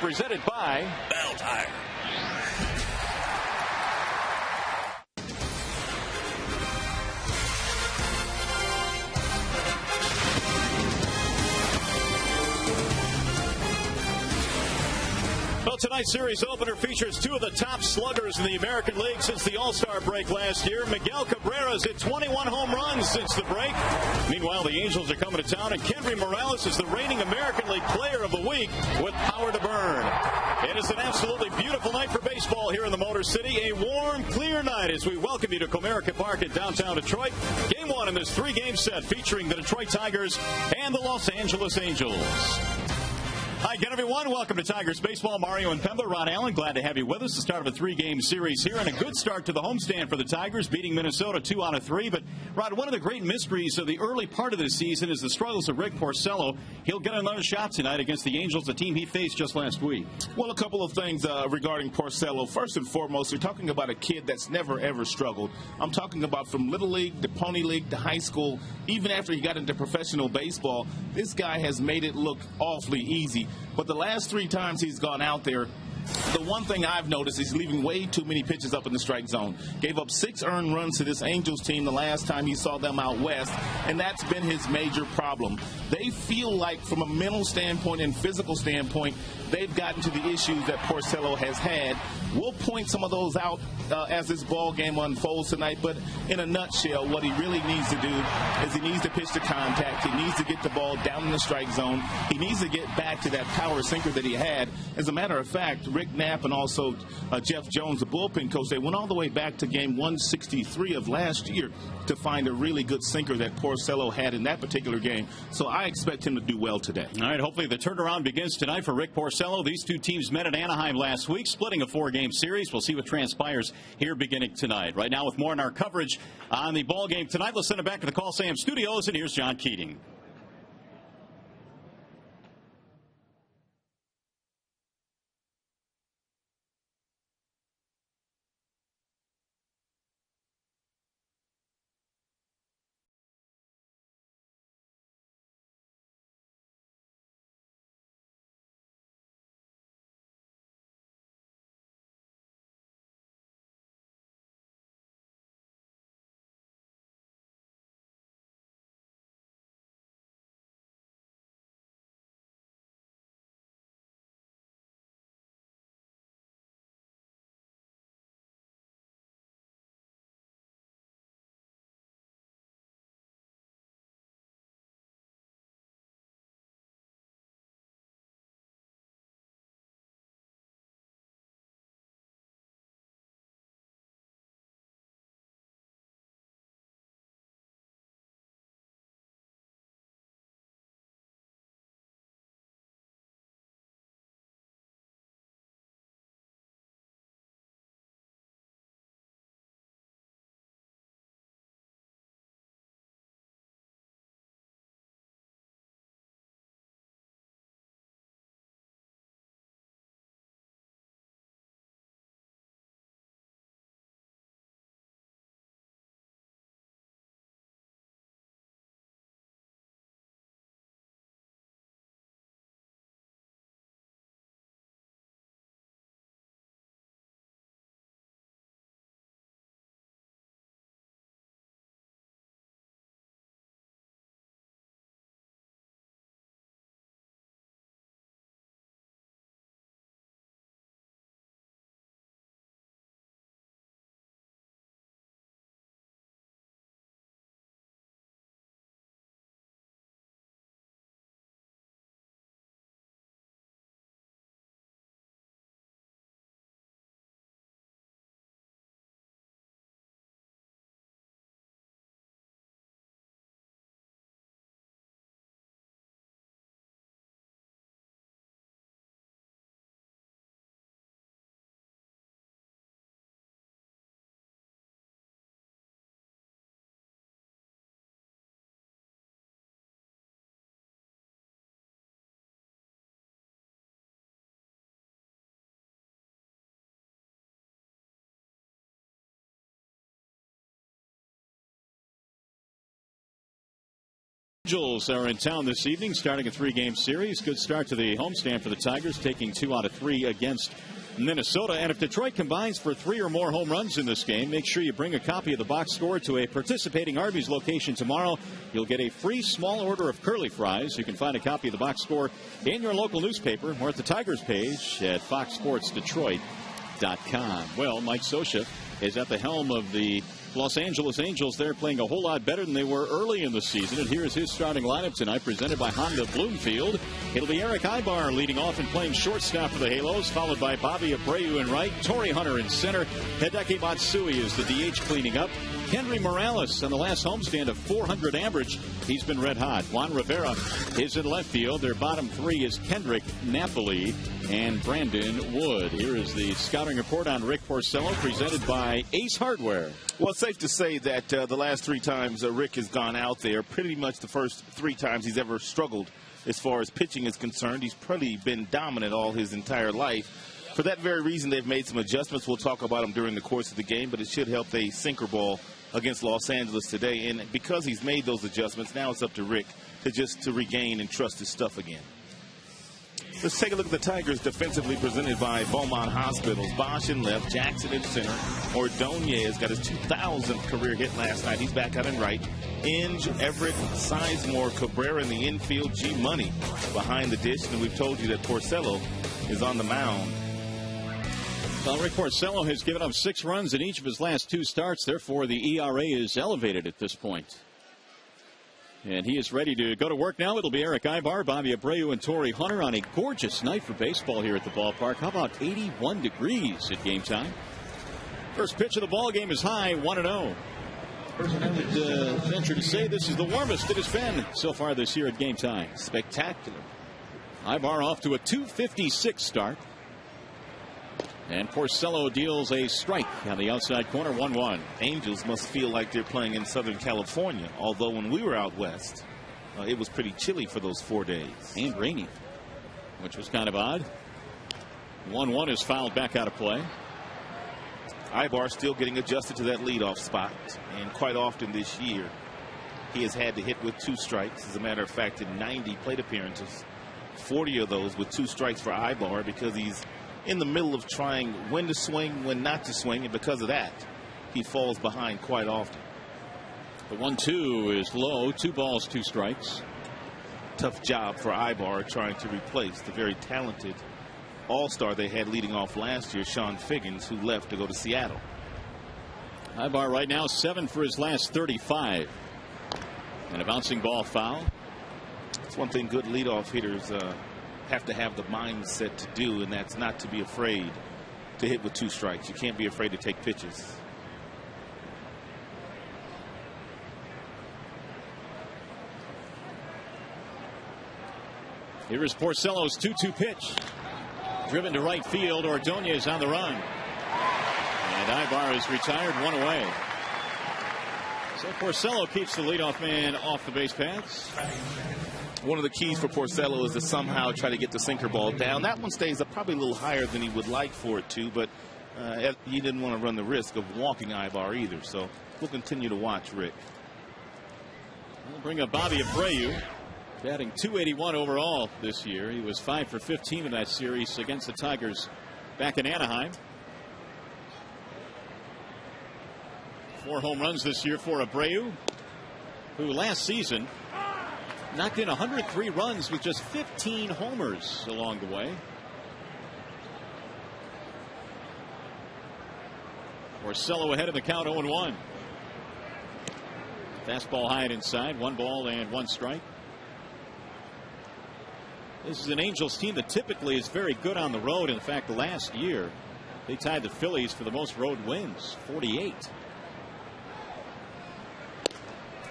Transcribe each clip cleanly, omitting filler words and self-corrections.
presented by Bell Tire. Well, tonight's series opener features two of the top sluggers in the American League since the All-Star break last year. Miguel Cabrera's hit 21 home runs since the break. Meanwhile, the Angels are coming to town, and Kendry Morales is the reigning American League Player of the Week with power to burn. It is an absolutely beautiful night for baseball here in the Motor City. A warm, clear night as we welcome you to Comerica Park in downtown Detroit. Game one in this three-game set featuring the Detroit Tigers and the Los Angeles Angels. Hi again, everyone. Welcome to Tigers Baseball. Mario and Pemba, Ron Allen, glad to have you with us. The start of a three-game series here, and a good start to the homestand for the Tigers, beating Minnesota 2 out of 3. But, Rod, one of the great mysteries of the early part of this season is the struggles of Rick Porcello. He'll get another shot tonight against the Angels, a team he faced just last week. Well, a couple of things regarding Porcello. First and foremost, you're talking about a kid that's never, ever struggled. I'm talking about from Little League to Pony League to high school. Even after he got into professional baseball, this guy has made it look awfully easy. But the last 3 times he's gone out there, the one thing I've noticed is he's leaving way too many pitches up in the strike zone. Gave up 6 earned runs to this Angels team the last time he saw them out west, and that's been his major problem. They feel like, from a mental standpoint and physical standpoint, they've gotten to the issues that Porcello has had. We'll point some of those out as this ball game unfolds tonight, but in a nutshell, what he really needs to do is he needs to pitch to contact. He needs to get the ball down in the strike zone. He needs to get back to that power sinker that he had. As a matter of fact, Rick Knapp and also Jeff Jones, the bullpen coach, they went all the way back to game 163 of last year to find a really good sinker that Porcello had in that particular game. So I expect him to do well today. All right, hopefully the turnaround begins tonight for Rick Porcello. These two teams met at Anaheim last week, splitting a 4-game series. We'll see what transpires here beginning tonight. Right now, with more on our coverage on the ball game tonight, let's send it back to the Call Sam studios, and here's John Keating. Angels are in town this evening, starting a 3-game series. Good start to the homestand for the Tigers, taking 2 out of 3 against Minnesota. And if Detroit combines for 3 or more home runs in this game, make sure you bring a copy of the box score to a participating Arby's location tomorrow. You'll get a free small order of curly fries. You can find a copy of the box score in your local newspaper or at the Tigers page at foxsportsdetroit.com. Well, Mike Scioscia is at the helm of the Los Angeles Angels. They're playing a whole lot better than they were early in the season. And here's his starting lineup tonight, presented by Honda Bloomfield. It'll be Eric Ibar leading off and playing shortstop for the Halos, followed by Bobby Abreu in right, Torrey Hunter in center. Hideki Matsui is the DH cleaning up. Henry Morales on the last homestand of 400 average. He's been red hot. Juan Rivera is in left field. Their bottom 3 is Kendrick, Napoli, and Brandon Wood. Here is the scouting report on Rick Porcello, presented by Ace Hardware. Well, it's safe to say that the last 3 times Rick has gone out there, pretty much the first 3 times he's ever struggled as far as pitching is concerned. He's probably been dominant all his entire life. For that very reason, they've made some adjustments. We'll talk about them during the course of the game, but it should help the sinker ball against Los Angeles today. And because he's made those adjustments, now it's up to Rick to regain and trust his stuff again. Let's take a look at the Tigers defensively, presented by Beaumont Hospitals. Bosch in left, Jackson in center. Ordonez got his 2,000th career hit last night. He's back out in right. Inge, Everett, Sizemore, Cabrera in the infield. G Money behind the dish. And we've told you that Porcello is on the mound. Well, Rick Porcello has given up 6 runs in each of his last 2 starts. Therefore, the ERA is elevated at this point. And he is ready to go to work now. It'll be Eric Ibar, Bobby Abreu, and Torrey Hunter on a gorgeous night for baseball here at the ballpark. How about 81 degrees at game time? First pitch of the ball game is high, 1-0. I would venture to say this is the warmest it has been so far this year at game time. Spectacular. Ibar off to a 256 start. And Porcello deals a strike on the outside corner, 1-1. Angels must feel like they're playing in Southern California, although when we were out west, it was pretty chilly for those 4 days. And rainy, which was kind of odd. 1-1 is fouled back out of play. Ibar still getting adjusted to that leadoff spot, and quite often this year, he has had to hit with 2 strikes. As a matter of fact, in 90 plate appearances, 40 of those with 2 strikes for Ibar, because he's in the middle of trying when to swing, when not to swing, and because of that, he falls behind quite often. The 1-2 is low. 2 balls, 2 strikes. Tough job for Ibar trying to replace the very talented all-star they had leading off last year, Sean Figgins, who left to go to Seattle. Ibar right now 7 for his last 35. And a bouncing ball foul. It's one thing good leadoff hitters have to have the mindset to do, and that's not to be afraid to hit with 2 strikes. You can't be afraid to take pitches. Here is Porcello's 2-2 pitch. Driven to right field. Ordonez on the run. And Ibar is retired, 1 away. So Porcello keeps the leadoff man off the base paths. One of the keys for Porcello is to somehow try to get the sinker ball down. That one stays up probably a little higher than he would like for it to, but he didn't want to run the risk of walking Ibar either. So we'll continue to watch Rick. We'll bring up Bobby Abreu, batting .281 overall this year. He was 5 for 15 in that series against the Tigers back in Anaheim. 4 home runs this year for Abreu, who last season knocked in 103 runs with just 15 homers along the way. Porcello ahead of the count, 0-1. Fastball high and inside, 1 ball and 1 strike. This is an Angels team that typically is very good on the road. In fact, last year they tied the Phillies for the most road wins, 48.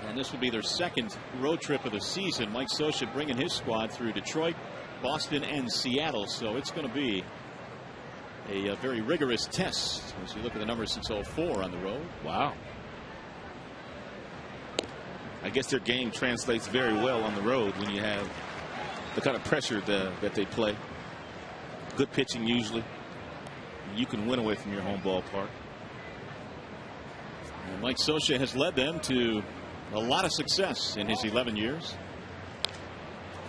And this would be their 2nd road trip of the season. Mike Scioscia bringing his squad through Detroit, Boston, and Seattle. So it's going to be a very rigorous test as you look at the numbers since 04 on the road. Wow. I guess their game translates very well on the road when you have the kind of pressure that they play. Good pitching usually. You can win away from your home ballpark. And Mike Scioscia has led them to a lot of success in his 11 years.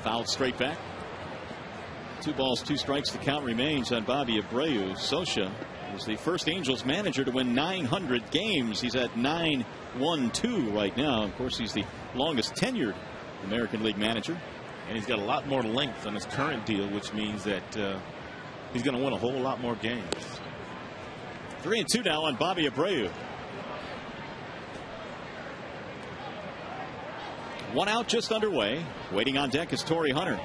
Fouled straight back. 2 balls, 2 strikes. The count remains on Bobby Abreu. Scioscia is the first Angels manager to win 900 games. He's at 9-1-2 right now. Of course, he's the longest tenured American League manager. And he's got a lot more length on his current deal, which means that he's going to win a whole lot more games. 3-2 now on Bobby Abreu. 1 out, just underway. Waiting on deck is Torrey Hunter.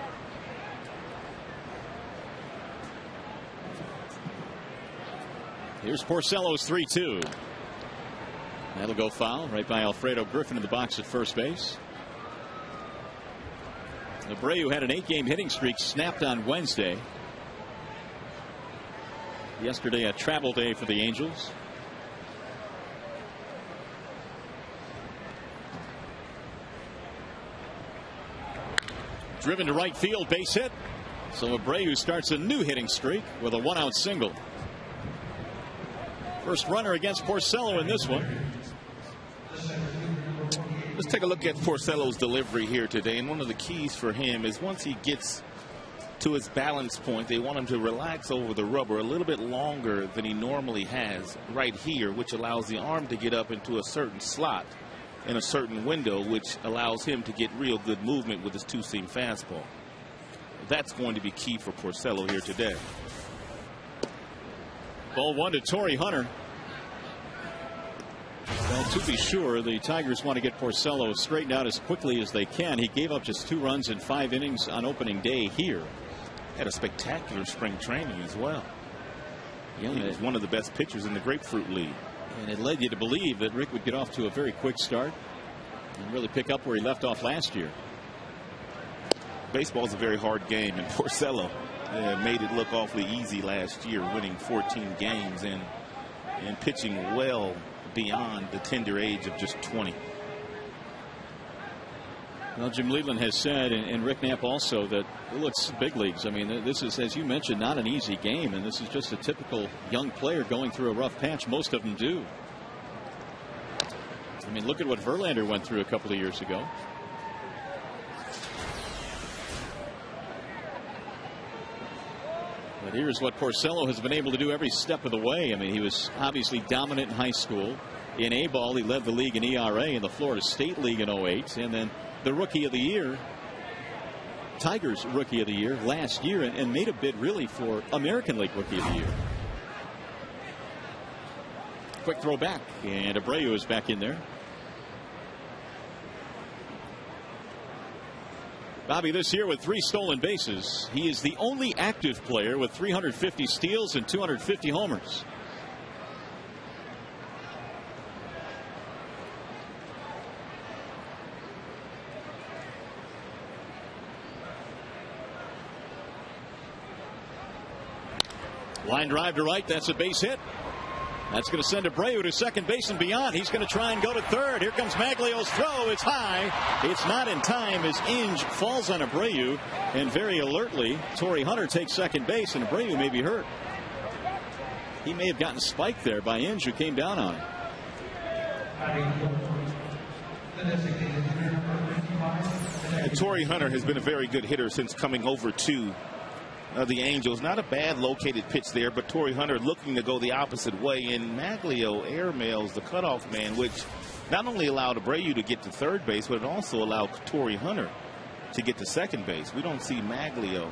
Here's Porcello's 3-2. That'll go foul right by Alfredo Griffin in the box at first base. Abreu had an 8-game hitting streak snapped on Wednesday. Yesterday, a travel day for the Angels. Driven to right field, base hit. So Abreu starts a new hitting streak with a 1-out single. First runner against Porcello in this one. Let's take a look at Porcello's delivery here today. And one of the keys for him is once he gets to his balance point, they want him to relax over the rubber a little bit longer than he normally has right here, which allows the arm to get up into a certain slot in a certain window, which allows him to get real good movement with his 2-seam fastball. That's going to be key for Porcello here today. Ball 1 to Torrey Hunter. Well, to be sure, the Tigers want to get Porcello straightened out as quickly as they can. He gave up just 2 runs in 5 innings on opening day here. Had a spectacular spring training as well. Yeah, he was one of the best pitchers in the Grapefruit League. And it led you to believe that Rick would get off to a very quick start and really pick up where he left off last year. Baseball is a very hard game, and Porcello made it look awfully easy last year, winning 14 games and pitching well beyond the tender age of just 20. Well, Jim Leland has said, and Rick Knapp also, that it's big leagues. I mean, this is, as you mentioned, not an easy game, and this is just a typical young player going through a rough patch. Most of them do. I mean, look at what Verlander went through a couple of years ago. But here's what Porcello has been able to do every step of the way. I mean, he was obviously dominant in high school. In A-ball, he led the league in ERA in the Florida State League in 08. And then the Rookie of the Year, Tigers Rookie of the Year last year, and made a bid really for American League Rookie of the Year. Quick throw back, and Abreu is back in there. Bobby, this year with 3 stolen bases, he is the only active player with 350 steals and 250 homers. Line drive to right. That's a base hit. That's going to send Abreu to second base and beyond. He's going to try and go to third. Here comes Maglio's throw. It's high. It's not in time as Inge falls on Abreu. And very alertly, Torrey Hunter takes second base, and Abreu may be hurt. He may have gotten spiked there by Inge, who came down on him. And Torrey Hunter has been a very good hitter since coming over to the Angels. Not a bad located pitch there, but Torrey Hunter looking to go the opposite way, and Maglio airmails the cutoff man, which not only allowed Abreu to get to third base, but it also allowed Torrey Hunter to get to second base. We don't see Maglio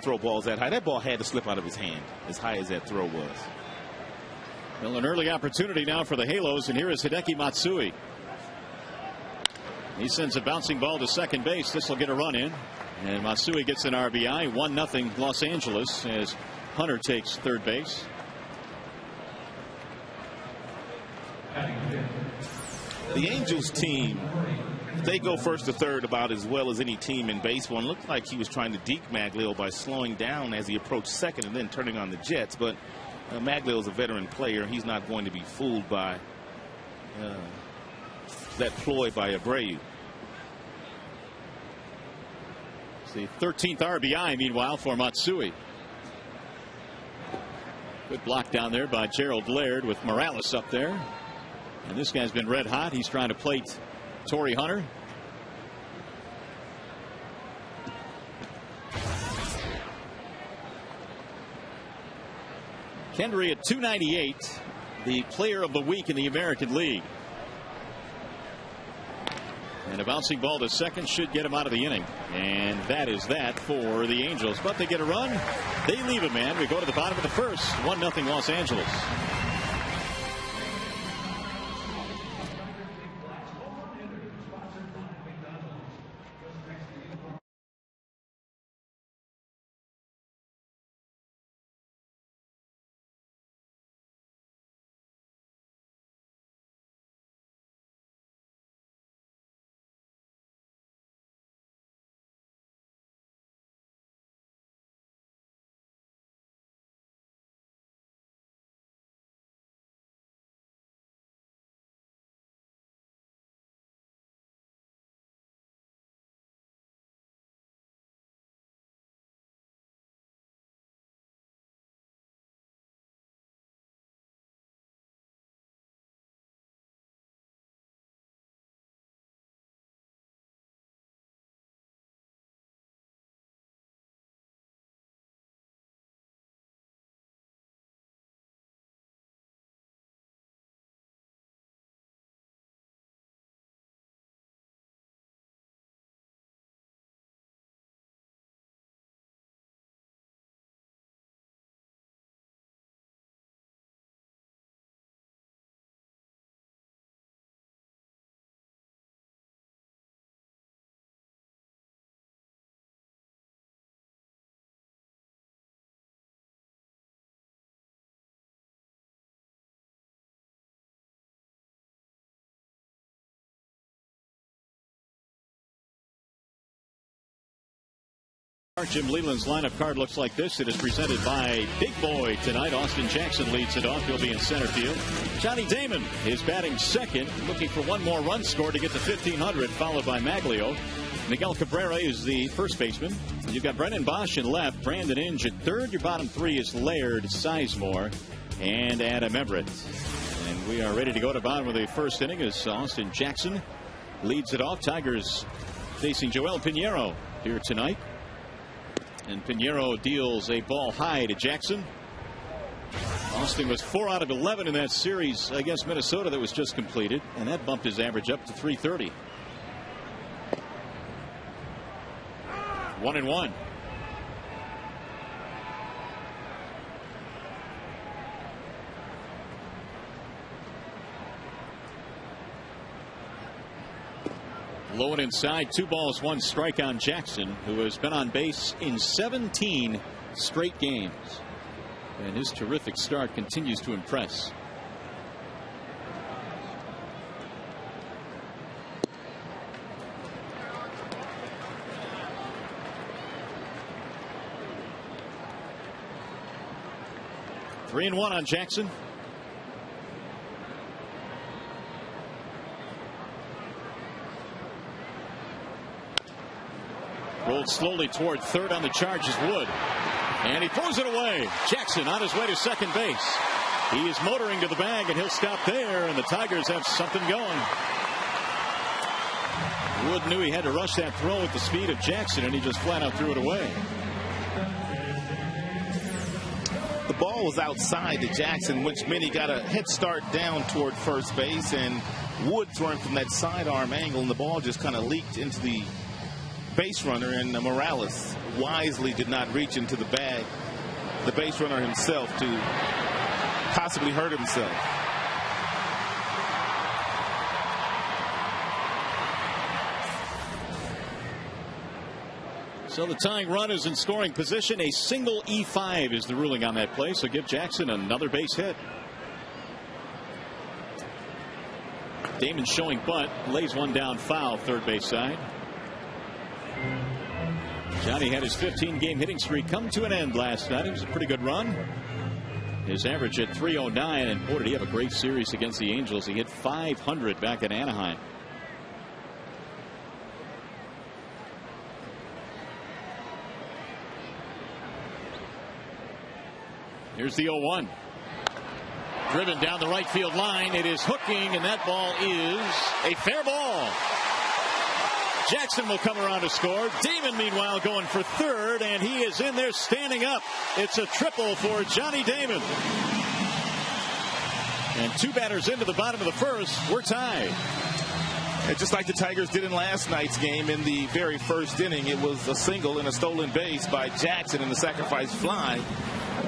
throw balls that high. That ball had to slip out of his hand, as high as that throw was. Well, an early opportunity now for the Halos, and here is Hideki Matsui. He sends a bouncing ball to second base. This will get a run in. And Matsui gets an RBI. 1-0 Los Angeles as Hunter takes third base. The Angels team, they go first to third about as well as any team in baseball. And it looked like he was trying to deke Maglio by slowing down as he approached second and then turning on the jets. But Maglio is a veteran player. He's not going to be fooled by that ploy by Abreu. The 13th RBI, meanwhile, for Matsui. Good block down there by Gerald Laird with Morales up there. And this guy's been red hot. He's trying to plate Torrey Hunter. Kendry at 298, the player of the week in the American League. And a bouncing ball to second should get him out of the inning. And that is that for the Angels. But they get a run. They leave a man. We go to the bottom of the first. 1-0 Los Angeles. Jim Leland's lineup card looks like this. It is presented by Big Boy tonight. Austin Jackson leads it off. He'll be in center field. Johnny Damon is batting second, looking for one more run score to get to 1,500, followed by Maglio. Miguel Cabrera is the first baseman. You've got Brennan Bosch in left, Brandon Inge at third. Your bottom three is Laird, Sizemore, and Adam Everett. And we are ready to go to bottom of the first inning as Austin Jackson leads it off. Tigers facing Joel Pinheiro here tonight. And Pinheiro deals a ball high to Jackson. Austin was 4 out of 11 in that series against Minnesota that was just completed, and that bumped his average up to 330. 1-1. Low and inside, 2 balls, 1 strike on Jackson, who has been on base in 17 straight games. And his terrific start continues to impress. Three and 1 on Jackson. Rolled slowly toward third on the charge is Wood. And he throws it away. Jackson on his way to second base. He is motoring to the bag, and he'll stop there, and the Tigers have something going. Wood knew he had to rush that throw at the speed of Jackson, and he just flat out threw it away. The ball was outside to Jackson, which meant he got a head start down toward first base, and Wood throwing from that sidearm angle, and the ball just kind of leaked into the base runner, and Morales wisely did not reach into the bag, the base runner himself, to possibly hurt himself. So the tying run is in scoring position. A single E5 is the ruling on that play, so give Jackson another base hit. Damon showing bunt, lays one down foul, third base side. Johnny had his 15-game hitting streak come to an end last night. It was a pretty good run. His average at 309, and boy, did he have a great series against the Angels. He hit 500 back at Anaheim. Here's the 0-1. Driven down the right field line. It is hooking, and that ball is a fair ball. Jackson will come around to score. Damon, meanwhile, going for third, and he is in there standing up. It's a triple for Johnny Damon. And two batters into the bottom of the first. We're tied. And just like the Tigers did in last night's game, in the very first inning, it was a single and a stolen base by Jackson and the sacrifice fly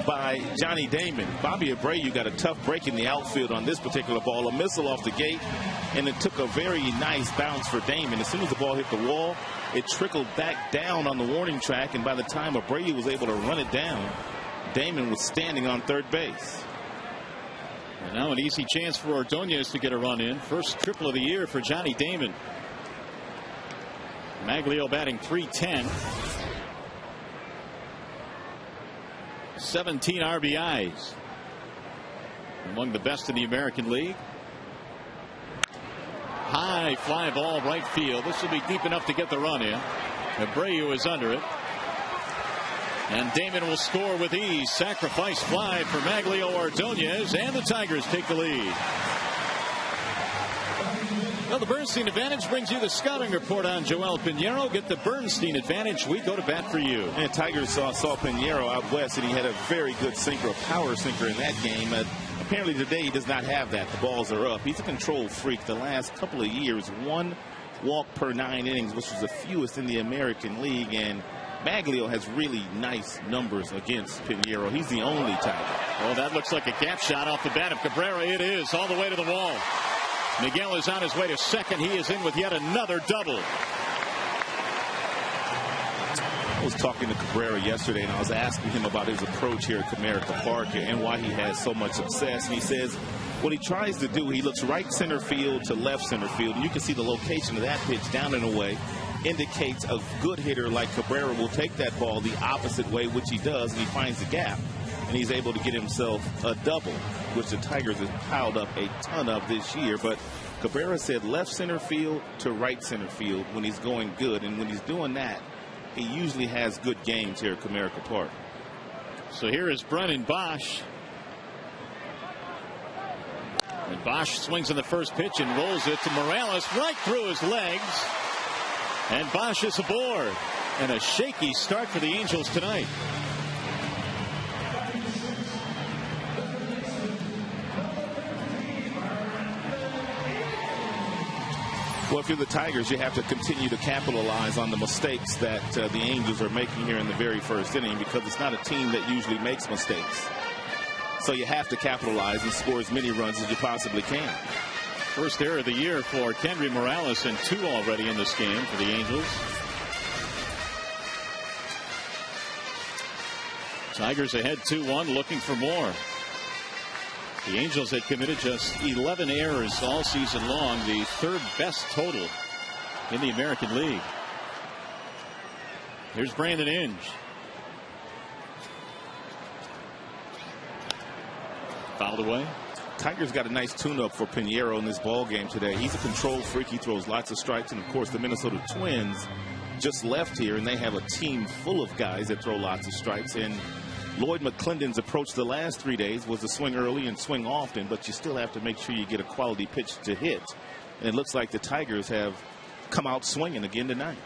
by Johnny Damon. Bobby Abreu got a tough break in the outfield on this particular ball. A missile off the gate, and it took a very nice bounce for Damon. As soon as the ball hit the wall, it trickled back down on the warning track, and by the time Abreu was able to run it down, Damon was standing on third base. And now an easy chance for Ordonez to get a run in. First triple of the year for Johnny Damon. Maglio batting .310. 17 RBIs. Among the best in the American League. High fly ball right field. This will be deep enough to get the run in. Abreu is under it. And Damon will score with ease. Sacrifice fly for Maglio Ordonez, and the Tigers take the lead. Well, the Bernstein Advantage brings you the scouting report on Joel Pinheiro. Get the Bernstein Advantage. We go to bat for you. And Tigers saw Pinheiro out west, and he had a very good sinker, a power sinker in that game. Apparently today he does not have that. The balls are up. He's a control freak. The last couple of years, 1 walk per 9 innings, which was the fewest in the American League. And Maglio has really nice numbers against Pinheiro. He's the only Tiger. Oh, that looks like a gap shot off the bat of Cabrera. It is all the way to the wall. Miguel is on his way to second. He is in with yet another double. I was talking to Cabrera yesterday, and I was asking him about his approach here at Comerica Park and why he has so much success. And he says what he tries to do, he looks right center field to left center field, and you can see the location of that pitch down and away indicates a good hitter like Cabrera will take that ball the opposite way, which he does, and he finds the gap. And he's able to get himself a double, which the Tigers have piled up a ton of this year. But Cabrera said left center field to right center field when he's going good. And when he's doing that, he usually has good games here at Comerica Park. So here is Brennan Bosch. And Bosch swings on the first pitch and rolls it to Morales right through his legs. And Bosch is aboard. And a shaky start for the Angels tonight. Well, if you're the Tigers, you have to continue to capitalize on the mistakes that the Angels are making here in the very first inning, because it's not a team that usually makes mistakes. So you have to capitalize and score as many runs as you possibly can. First error of the year for Kendry Morales, and 2 already in this game for the Angels. Tigers ahead 2-1, looking for more. The Angels had committed just 11 errors all season long, the 3rd best total in the American League. Here's Brandon Inge. Fouled away. Tigers got a nice tune-up for Pinheiro in this ball game today. He's a control freak. He throws lots of strikes. And, of course, the Minnesota Twins just left here, and they have a team full of guys that throw lots of strikes. And Lloyd McClendon's approach the last 3 days was to swing early and swing often, but you still have to make sure you get a quality pitch to hit. And it looks like the Tigers have come out swinging again tonight.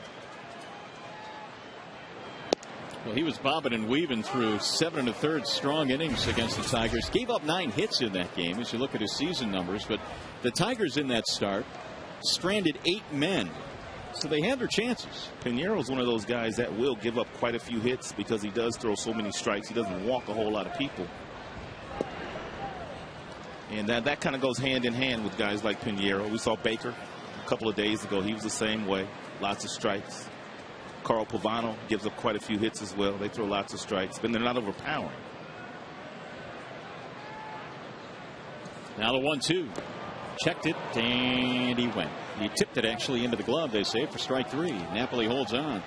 Well, he was bobbing and weaving through 7 1/3 strong innings against the Tigers. Gave up 9 hits in that game as you look at his season numbers. But the Tigers in that start stranded 8 men. So they had their chances. Pinheiro's one of those guys that will give up quite a few hits because he does throw so many strikes. He doesn't walk a whole lot of people. And that kind of goes hand in hand with guys like Pinheiro. We saw Baker a couple of days ago. He was the same way. Lots of strikes. Carl Pavano gives up quite a few hits as well. They throw lots of strikes, but they're not overpowering. Now the 1-2. Checked it, and he went. He tipped it actually into the glove, they say, for strike 3. Napoli holds on.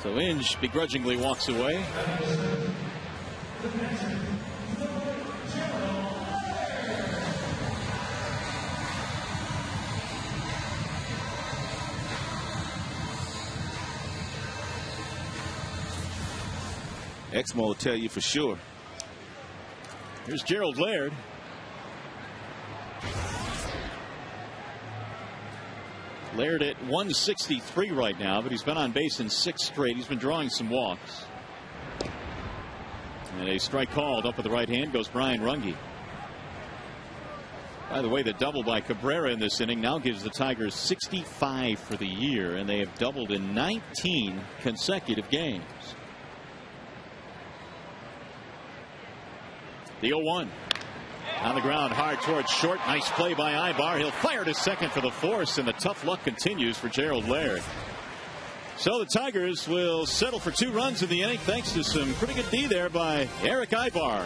So Inge begrudgingly walks away. Exmo will tell you for sure. Here's Gerald Laird. Laird at 163 right now, but he's been on base in 6 straight. He's been drawing some walks. And a strike called up with the right hand goes Brian Runge. By the way, the double by Cabrera in this inning now gives the Tigers 65 for the year, and they have doubled in 19 consecutive games. The 0-1 on the ground, hard towards short. Nice play by Ibar. He'll fire to second for the force, and the tough luck continues for Gerald Laird. So the Tigers will settle for 2 runs in the inning thanks to some pretty good D there by Eric Ibar.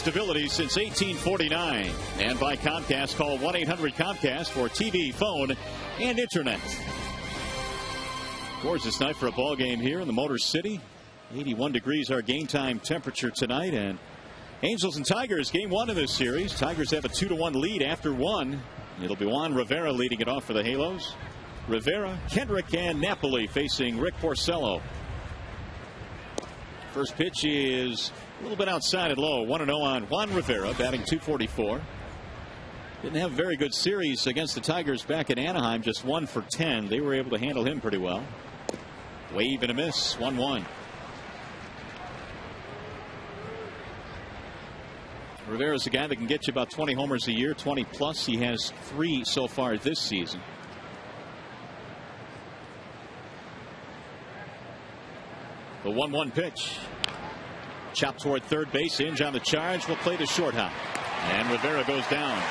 Stability since 1849, and by Comcast. Call 1-800-COMCAST for TV, phone, and internet. Gorgeous night for a ball game here in the Motor City. 81 degrees our game time temperature tonight, and Angels and Tigers game 1 of this series. Tigers have a 2-1 lead after 1. It'll be Juan Rivera leading it off for the Halos. Rivera, Kendrick, and Napoli facing Rick Porcello. First pitch is a little bit outside and low. 1-0 on Juan Rivera, batting .244. Didn't have a very good series against the Tigers back in Anaheim, just 1 for 10. They were able to handle him pretty well. Wave and a miss, 1-1. Rivera's a guy that can get you about 20 homers a year, 20 plus. He has 3 so far this season. The 1-1 pitch. Chopped toward third base. Inge on the charge. Will play to short hop. And Rivera goes down.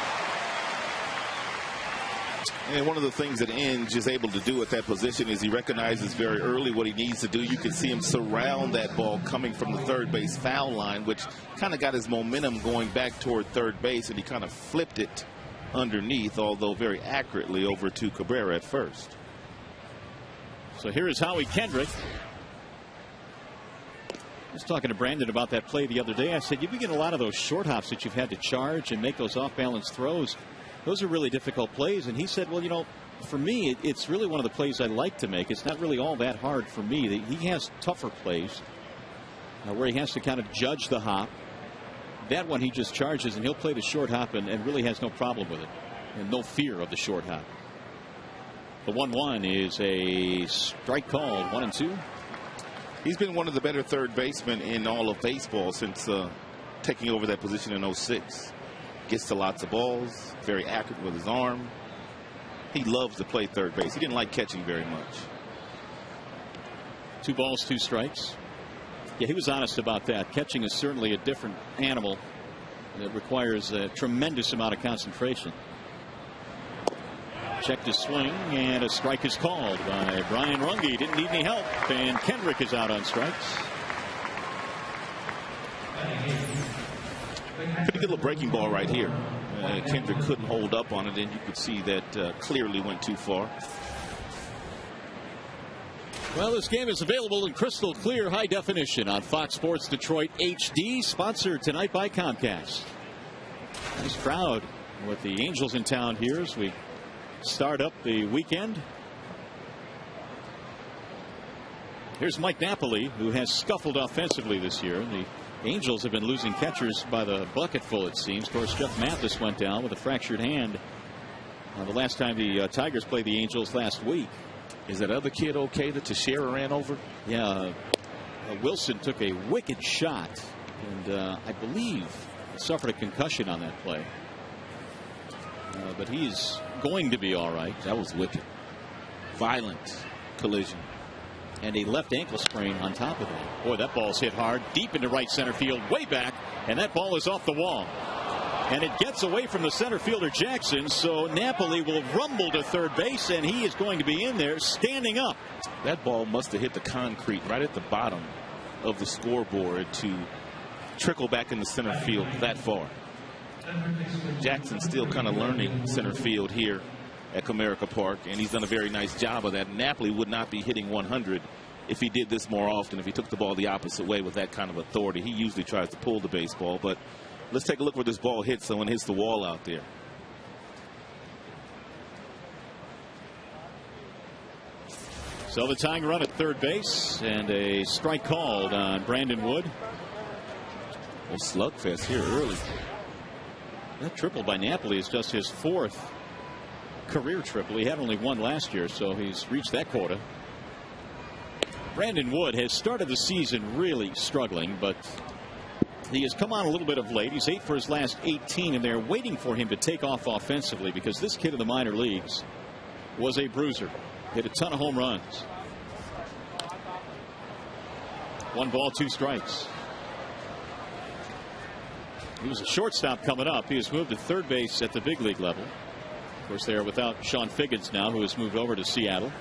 And one of the things that Inge is able to do at that position is he recognizes very early what he needs to do. You can see him surround that ball coming from the third base foul line, which kind of got his momentum going back toward third base, and he kind of flipped it underneath, although very accurately, over to Cabrera at first. So here is Howie Kendrick. I was talking to Brandon about that play the other day. I said, you've been getting a lot of those short hops that you've had to charge and make those off-balance throws. Those are really difficult plays. And he said, well, you know, for me, it's really one of the plays I like to make. It's not really all that hard for me. He has tougher plays where he has to kind of judge the hop. That one he just charges, and he'll play the short hop and really has no problem with it. And no fear of the short hop. The 1-1 is a strike called, 1-2. He's been one of the better third basemen in all of baseball since taking over that position in 06. Gets to lots of balls, very accurate with his arm. He loves to play third base. He didn't like catching very much. 2 balls, 2 strikes. Yeah, he was honest about that. Catching is certainly a different animal that requires a tremendous amount of concentration. Checked his swing, and a strike is called by Brian Runge. Didn't need any help, and Kendrick is out on strikes. Pretty good little breaking ball right here. Kendrick couldn't hold up on it, and you could see that clearly went too far. Well, this game is available in crystal clear high definition on Fox Sports Detroit HD, sponsored tonight by Comcast. Nice crowd with the Angels in town here as we start up the weekend. Here's Mike Napoli, who has scuffled offensively this year. The Angels have been losing catchers by the bucketful, it seems. Of course, Jeff Mathis went down with a fractured hand the last time the Tigers played the Angels last week. Is that other kid okay that Teixeira ran over? Yeah. Wilson took a wicked shot, and I believe suffered a concussion on that play. But he's going to be all right. That was wicked. Violent collision. And a left ankle sprain on top of that. Boy, that ball's hit hard, deep into right center field, way back, and that ball is off the wall. And it gets away from the center fielder Jackson, so Napoli will rumble to third base, and he is going to be in there standing up. That ball must have hit the concrete right at the bottom of the scoreboard to trickle back into center field that far. Jackson still kind of learning center field here at Comerica Park, and he's done a very nice job of that. Napoli would not be hitting 100 if he did this more often, if he took the ball the opposite way with that kind of authority. He usually tries to pull the baseball, but let's take a look where this ball hits. Someone hits the wall out there. So the tying run at third base, and a strike called on Brandon Wood. A slugfest here early. That triple by Napoli is just his fourth career triple. He had only one last year, so he's reached that quota. Brandon Wood has started the season really struggling, but he has come on a little bit of late. He's 8 for his last 18, and they're waiting for him to take off offensively because this kid in the minor leagues was a bruiser. Hit a ton of home runs. 1 ball, 2 strikes. He was a shortstop coming up. He has moved to third base at the big league level. Of course, they are without Sean Figgins now, who has moved over to Seattle.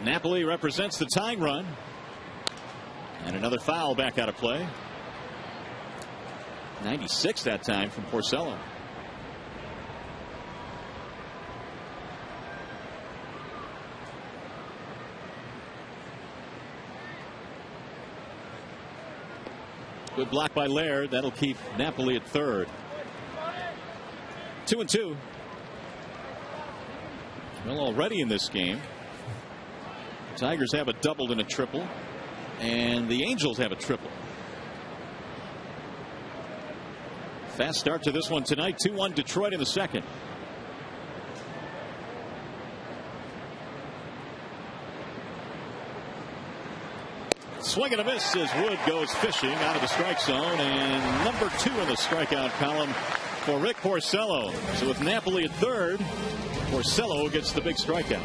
Napoli represents the tying run. And another foul back out of play. 96 that time from Porcello. Good block by Laird. That'll keep Napoli at third. 2-2. Well, already in this game, the Tigers have a double and a triple, and the Angels have a triple. Fast start to this one tonight. 2-1 Detroit in the second. Swing and a miss as Wood goes fishing out of the strike zone, and number 2 in the strikeout column for Rick Porcello. So with Napoli at third, Porcello gets the big strikeout.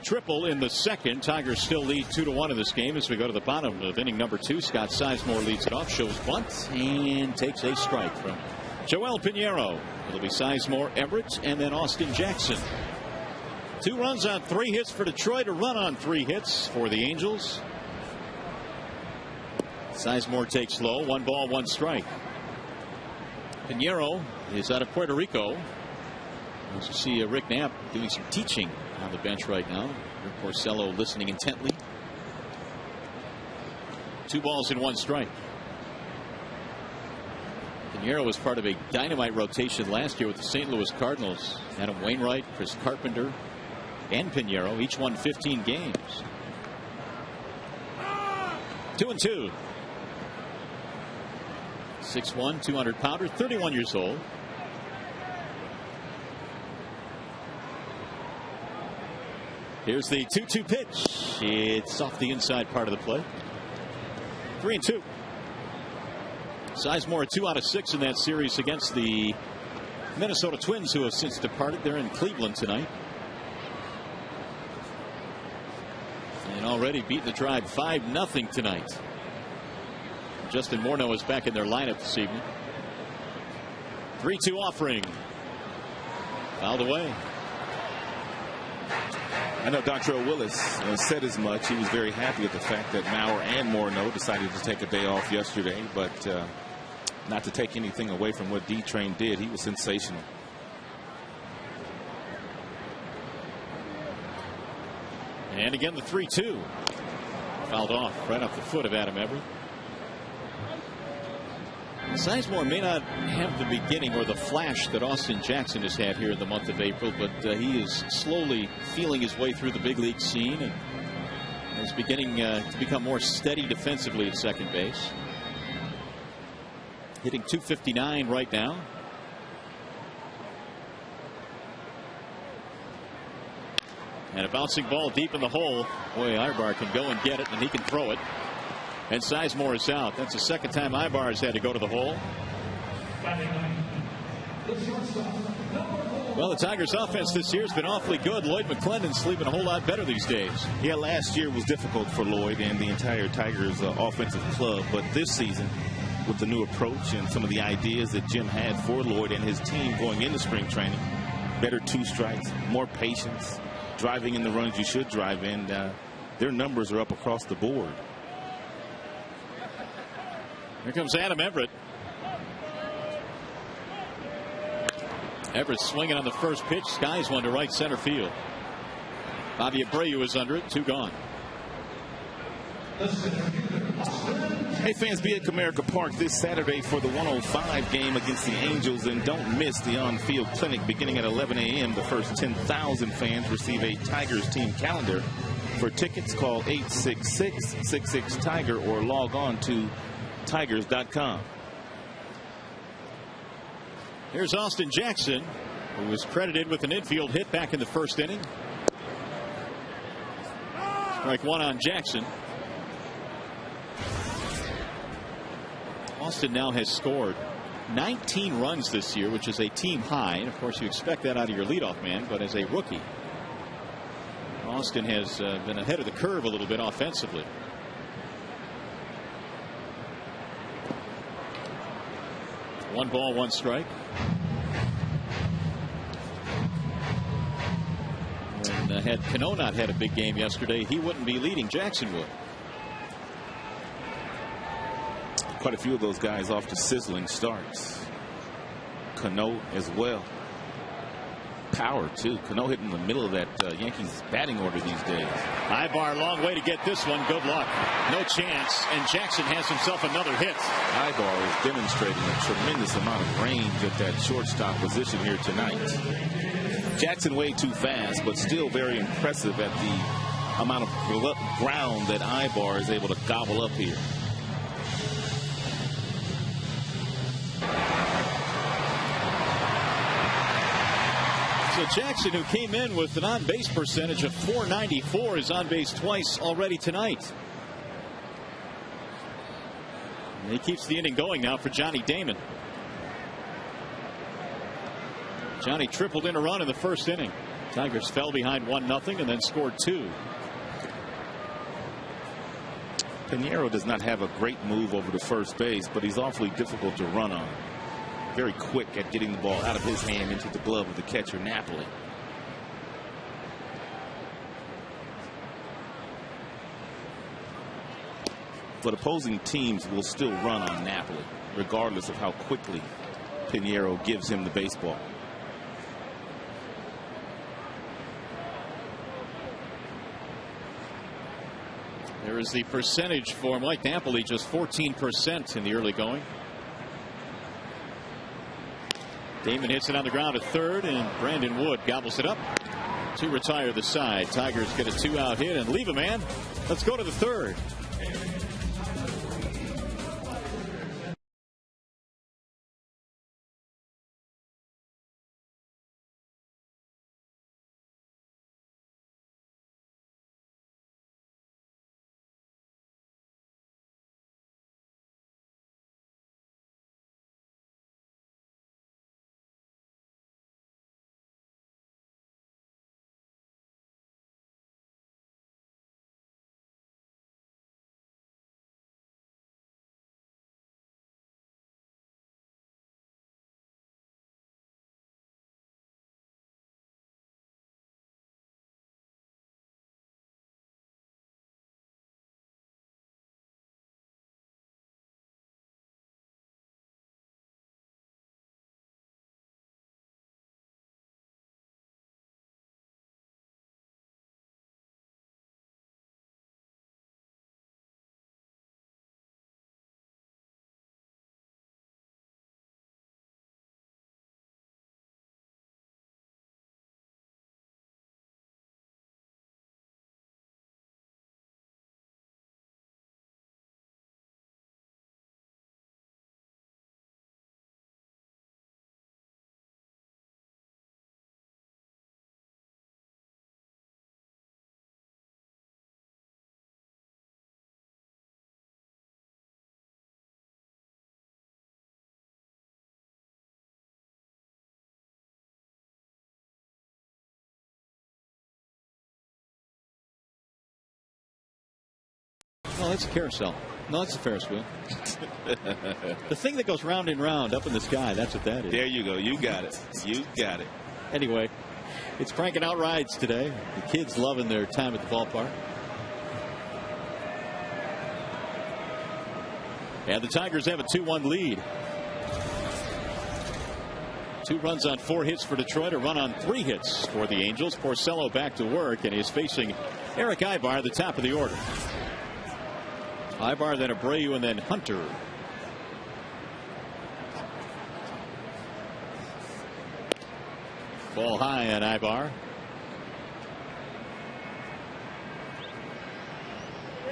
triple in the second. Tigers still lead 2-1 in this game as we go to the bottom of inning number 2. Scott Sizemore leads it off, shows bunt, and takes a strike from Joel Pinheiro. It'll be Sizemore, Everett, and then Austin Jackson. 2 runs on 3 hits for Detroit, a run on 3 hits for the Angels. Sizemore takes low, 1 ball, 1 strike. Pinheiro is out of Puerto Rico. As you see Rick Knapp doing some teaching on the bench right now. Rick Porcello listening intently. 2 balls and 1 strike. Pinheiro was part of a dynamite rotation last year with the St. Louis Cardinals. Adam Wainwright, Chris Carpenter, and Pinheiro each won 15 games. 2-2. 6'1", 200-pounder, 31 years old. Here's the 2-2 pitch. It's off the inside part of the plate. 3-2. Sizemore 2 out of 6 in that series against the Minnesota Twins, who have since departed. They're in Cleveland tonight. And already beaten the Tribe 5-0 tonight. Justin Morneau is back in their lineup this evening. 3-2 offering. Fouled away. I know Dontrell Willis said as much. He was very happy with the fact that Maurer and Morneau decided to take a day off yesterday, but not to take anything away from what D-Train did. He was sensational. And again the 3-2. Fouled off right off the foot of Adam Everett. Sizemore may not have the beginning or the flash that Austin Jackson has had here in the month of April, but he is slowly feeling his way through the big league scene and is beginning to become more steady defensively at second base. Hitting .259 right now. And a bouncing ball deep in the hole. Boy, Ibar can go and get it, and he can throw it. And Sizemore is out. That's the second time Ibar has had to go to the hole. Well, the Tigers' offense this year has been awfully good. Lloyd McClendon's sleeping a whole lot better these days. Yeah, last year was difficult for Lloyd and the entire Tigers offensive club. But this season, with the new approach and some of the ideas that Jim had for Lloyd and his team going into spring training, better 2 strikes, more patience, driving in the runs you should drive in, their numbers are up across the board. Here comes Adam Everett. Everett swinging on the first pitch. Skies one to right center field. Bobby Abreu is under it. 2 gone. Hey fans, be at Comerica Park this Saturday for the 105 game against the Angels, and don't miss the on-field clinic beginning at 11 a.m. The first 10,000 fans receive a Tigers team calendar. For tickets, call 866-66-TIGER or log on to Tigers.com. Here's Austin Jackson, who was credited with an infield hit back in the first inning. Strike 1 on Jackson. Austin now has scored 19 runs this year, which is a team high. And of course, you expect that out of your leadoff man, but as a rookie, Austin has been ahead of the curve a little bit offensively. One ball, 1 strike. And had Cano not had a big game yesterday, he wouldn't be leading. Jackson would. Quite a few of those guys off to sizzling starts. Cano as well. Power too. Cano hitting in the middle of that Yankees batting order these days. Ibar, long way to get this one. Good luck. No chance. And Jackson has himself another hit. Ibar is demonstrating a tremendous amount of range at that shortstop position here tonight. Jackson way too fast, but still very impressive at the amount of ground that Ibar is able to gobble up here. So Jackson, who came in with an on-base percentage of .494, is on base twice already tonight. And he keeps the inning going now for Johnny Damon. Johnny tripled in a run in the first inning. Tigers fell behind 1-0 and then scored 2. Pinheiro does not have a great move over to first base, but he's awfully difficult to run on. Very quick at getting the ball out of his hand into the glove of the catcher, Napoli. But opposing teams will still run on Napoli, regardless of how quickly Pinheiro gives him the baseball. There is the percentage for Mike Napoli, just 14% in the early going. Damon hits it on the ground at third, and Brandon Wood gobbles it up to retire the side. Tigers get a 2-out hit and leave a man. Let's go to the third. Oh, that's a carousel. No, that's a Ferris wheel. The thing that goes round and round up in the sky, that's what that is. There you go. You got it. You got it. Anyway, it's cranking out rides today. The kids loving their time at the ballpark. And the Tigers have a 2-1 lead. 2 runs on 4 hits for Detroit, a run on 3 hits for the Angels. Porcello back to work, and is facing Eric Ibar, the top of the order. Ibar, then Abreu, and then Hunter. Ball high on Ibar.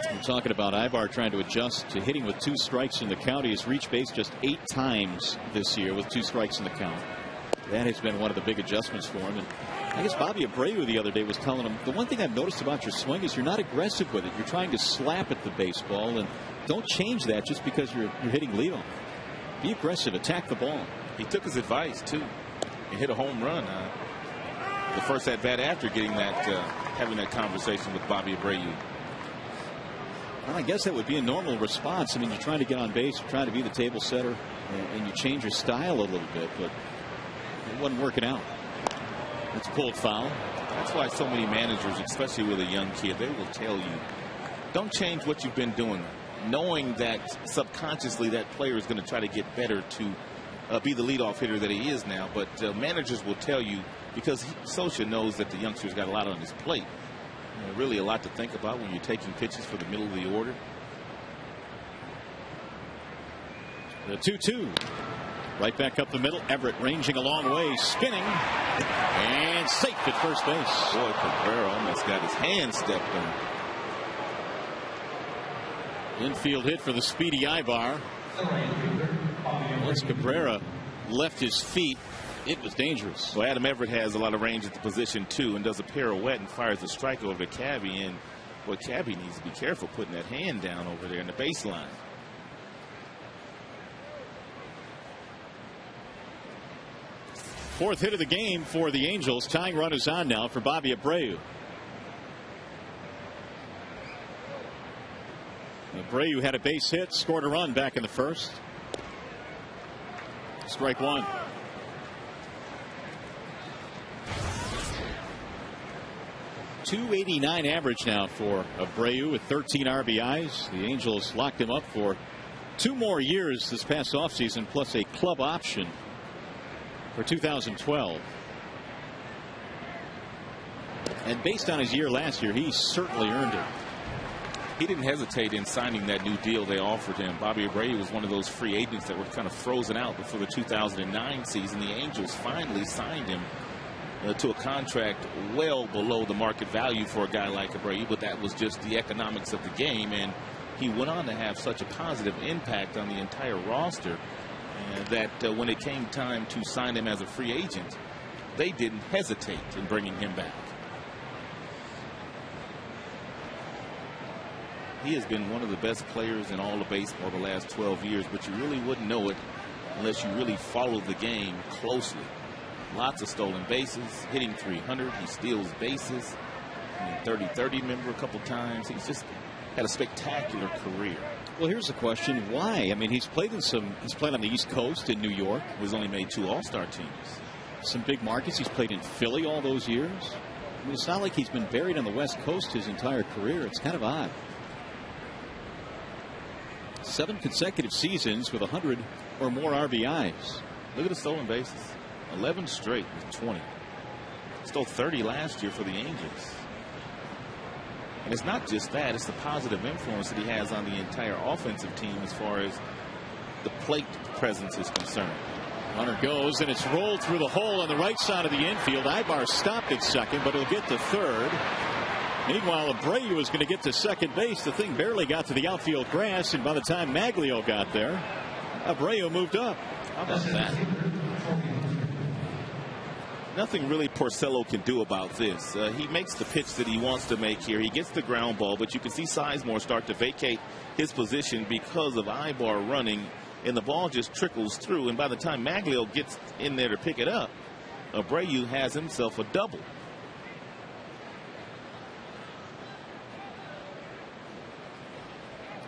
I'm talking about Ibar trying to adjust to hitting with 2 strikes in the count. He's reached base just 8 times this year with 2 strikes in the count. That has been one of the big adjustments for him. And I guess Bobby Abreu the other day was telling him, the one thing I've noticed about your swing is you're not aggressive with it. You're trying to slap at the baseball, and don't change that just because you're hitting leadoff. Be aggressive, attack the ball. He took his advice too. He hit a home run. The first at bat after getting that, having that conversation with Bobby Abreu. Well, I guess that would be a normal response. I mean, you're trying to get on base, you're trying to be the table setter, and you change your style a little bit, but it wasn't working out. It's pulled foul. That's why so many managers, especially with a young kid, they will tell you, don't change what you've been doing, knowing that subconsciously that player is going to try to get better to be the leadoff hitter that he is now. But managers will tell you, because Socha knows that the youngster's got a lot on his plate. Really a lot to think about when you're taking pitches for the middle of the order. The 2-2. Right back up the middle. Everett ranging a long way, spinning, and safe at first base. Boy, Cabrera almost got his hand stepped on. Infield hit for the speedy Ibar. Once Cabrera left his feet, it was dangerous. Well, Adam Everett has a lot of range at the position too, and does a pirouette and fires a strike over to Cabby. And boy, Cabby needs to be careful putting that hand down over there in the baseline. 4th hit of the game for the Angels. Tying run is on now for Bobby Abreu. Abreu had a base hit, scored a run back in the 1st. Strike one. .289 average now for Abreu with 13 RBIs. The Angels locked him up for 2 more years this past offseason, plus a club option for 2012. And based on his year last year, he certainly earned it. He didn't hesitate in signing that new deal they offered him. Bobby Abreu was one of those free agents that were kind of frozen out before the 2009 season. The Angels finally signed him to a contract well below the market value for a guy like Abreu, but that was just the economics of the game, and he went on to have such a positive impact on the entire roster that when it came time to sign him as a free agent, they didn't hesitate in bringing him back. He has been one of the best players in all of baseball the last 12 years, but you really wouldn't know it unless you really followed the game closely. Lots of stolen bases, hitting .300. He steals bases. 30-30 member a couple times. He's just had a spectacular career. Well, here's the question: why? I mean, he's played on the East Coast in New York. He's only made 2 All-Star teams. Some big markets. He's played in Philly all those years. I mean, it's not like he's been buried on the West Coast his entire career. It's kind of odd. 7 consecutive seasons with 100 or more RBIs. Look at the stolen bases. 11 straight with 20. Stole 30 last year for the Angels. And it's not just that, it's the positive influence that he has on the entire offensive team as far as the plate presence is concerned. Runner goes, and it's rolled through the hole on the right side of the infield. Ibar stopped at second, but he'll get to third. Meanwhile, Abreu is going to get to second base. The thing barely got to the outfield grass, and by the time Maglio got there, Abreu moved up. How about that? Nothing really Porcello can do about this. He makes the pitch that he wants to make here. He gets the ground ball, but you can see Sizemore start to vacate his position because of Ibar running, and the ball just trickles through. And by the time Maglio gets in there to pick it up, Abreu has himself a double.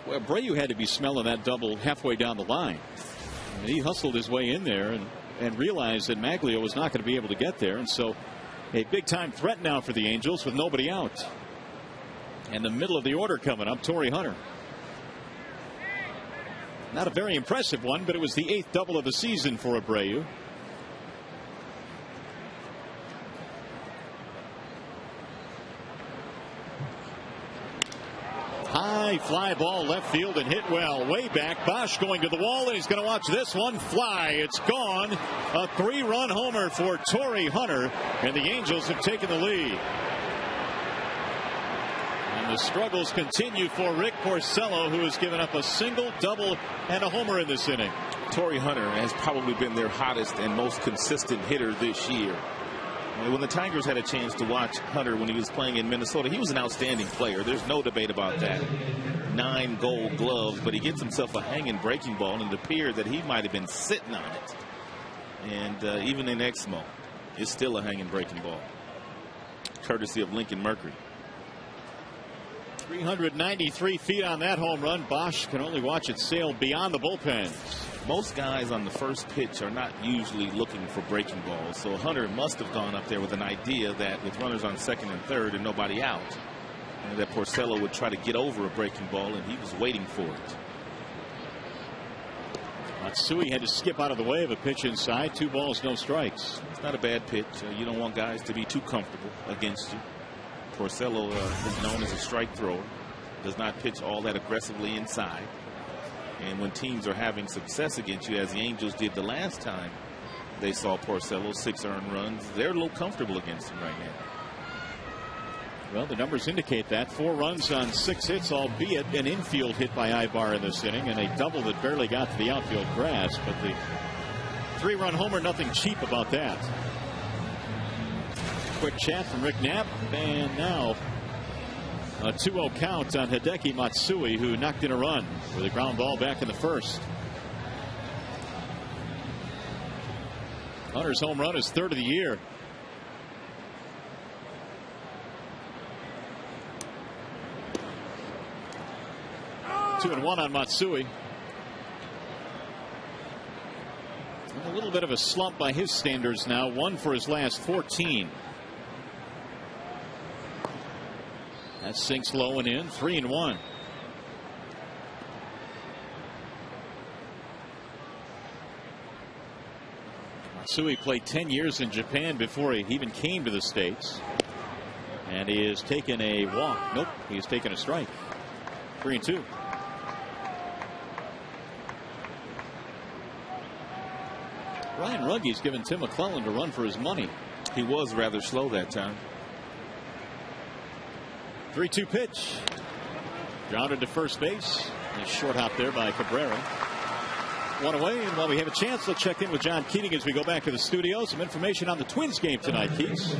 Well, Abreu had to be smelling that double halfway down the line. And he hustled his way in there and realized that Maglio was not going to be able to get there. And so a big-time threat now for the Angels with nobody out. And the middle of the order coming up, Torrey Hunter. Not a very impressive one, but it was the 8th double of the season for Abreu. High fly ball left field and hit well way back. Bosch going to the wall, and he's going to watch this one fly. It's gone. A 3-run homer for Torrey Hunter, and the Angels have taken the lead. And the struggles continue for Rick Porcello, who has given up a single, double, and a homer in this inning. Torrey Hunter has probably been their hottest and most consistent hitter this year. When the Tigers had a chance to watch Hunter when he was playing in Minnesota, he was an outstanding player. There's no debate about that. 9 gold gloves, but he gets himself a hanging breaking ball, and it appeared that he might have been sitting on it. And even in Exmo, it's still a hanging breaking ball, courtesy of Lincoln Mercury. 393 feet on that home run. Bosch can only watch it sail beyond the bullpen. Most guys on the first pitch are not usually looking for breaking balls, so Hunter must have gone up there with an idea that with runners on second and third and nobody out, and that Porcello would try to get over a breaking ball, and he was waiting for it. Matsui had to skip out of the way of a pitch inside. 2 balls, no strikes. It's not a bad pitch. You don't want guys to be too comfortable against you. Porcello is known as a strike thrower, does not pitch all that aggressively inside. And when teams are having success against you, as the Angels did the last time they saw Porcello, 6 earned runs, they're a little comfortable against him right now. Well, the numbers indicate that. 4 runs on 6 hits, albeit an infield hit by Ibar in this inning, and a double that barely got to the outfield grass. But the 3-run homer, nothing cheap about that. Quick chat from Rick Knapp, and now a 2-0 count on Hideki Matsui, who knocked in a run with a ground ball back in the first. Hunter's home run is third of the year. Two and one on Matsui. A little bit of a slump by his standards now. 1 for his last 14. That sinks low and in. 3 and 1. Matsui played 10 years in Japan before he even came to the States. And he has taken a walk. Nope, he has taken a strike. 3 and 2. Ryan Rugge's given Tim McClellan to run for his money. He was rather slow that time. 3-2 pitch. Grounded to first base. A short hop there by Cabrera. One away, and while we have a chance, let's check in with John Keating as we go back to the studio. Some information on the Twins game tonight, Keats.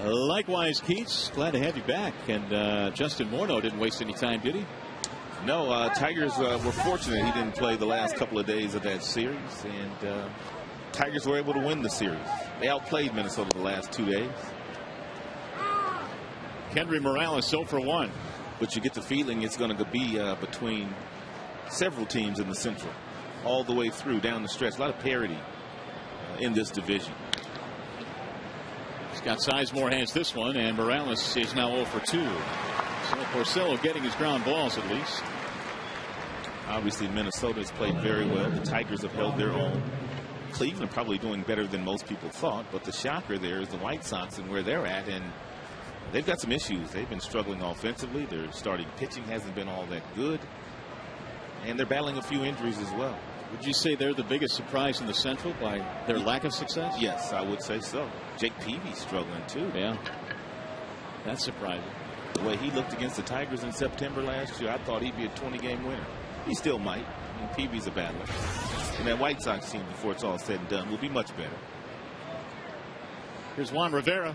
Likewise, Keats, glad to have you back. And Justin Morneau didn't waste any time, did he? No, Tigers were fortunate he didn't play the last couple of days of that series. And Tigers were able to win the series. They outplayed Minnesota the last 2 days. Kendry Morales 0 for 1. But you get the feeling it's going to be between several teams in the Central. All the way through, down the stretch. A lot of parity in this division. Scott Sizemore has this one, and Morales is now 0 for 2. So Porcello getting his ground balls at least. Obviously, Minnesota has played very well. The Tigers have held their own. Cleveland probably doing better than most people thought, but the shocker there is the White Sox and where they're at, and they've got some issues. They've been struggling offensively. Their starting pitching hasn't been all that good, and they're battling a few injuries as well. Would you say they're the biggest surprise in the Central by their lack of success? Yes, I would say so. Jake Peavy's struggling too. Yeah, that's surprising. The way he looked against the Tigers in September last year, I thought he'd be a 20-game winner. He still might. I mean, Peavy's a battler. And that White Sox team, before it's all said and done, will be much better. Here's Juan Rivera.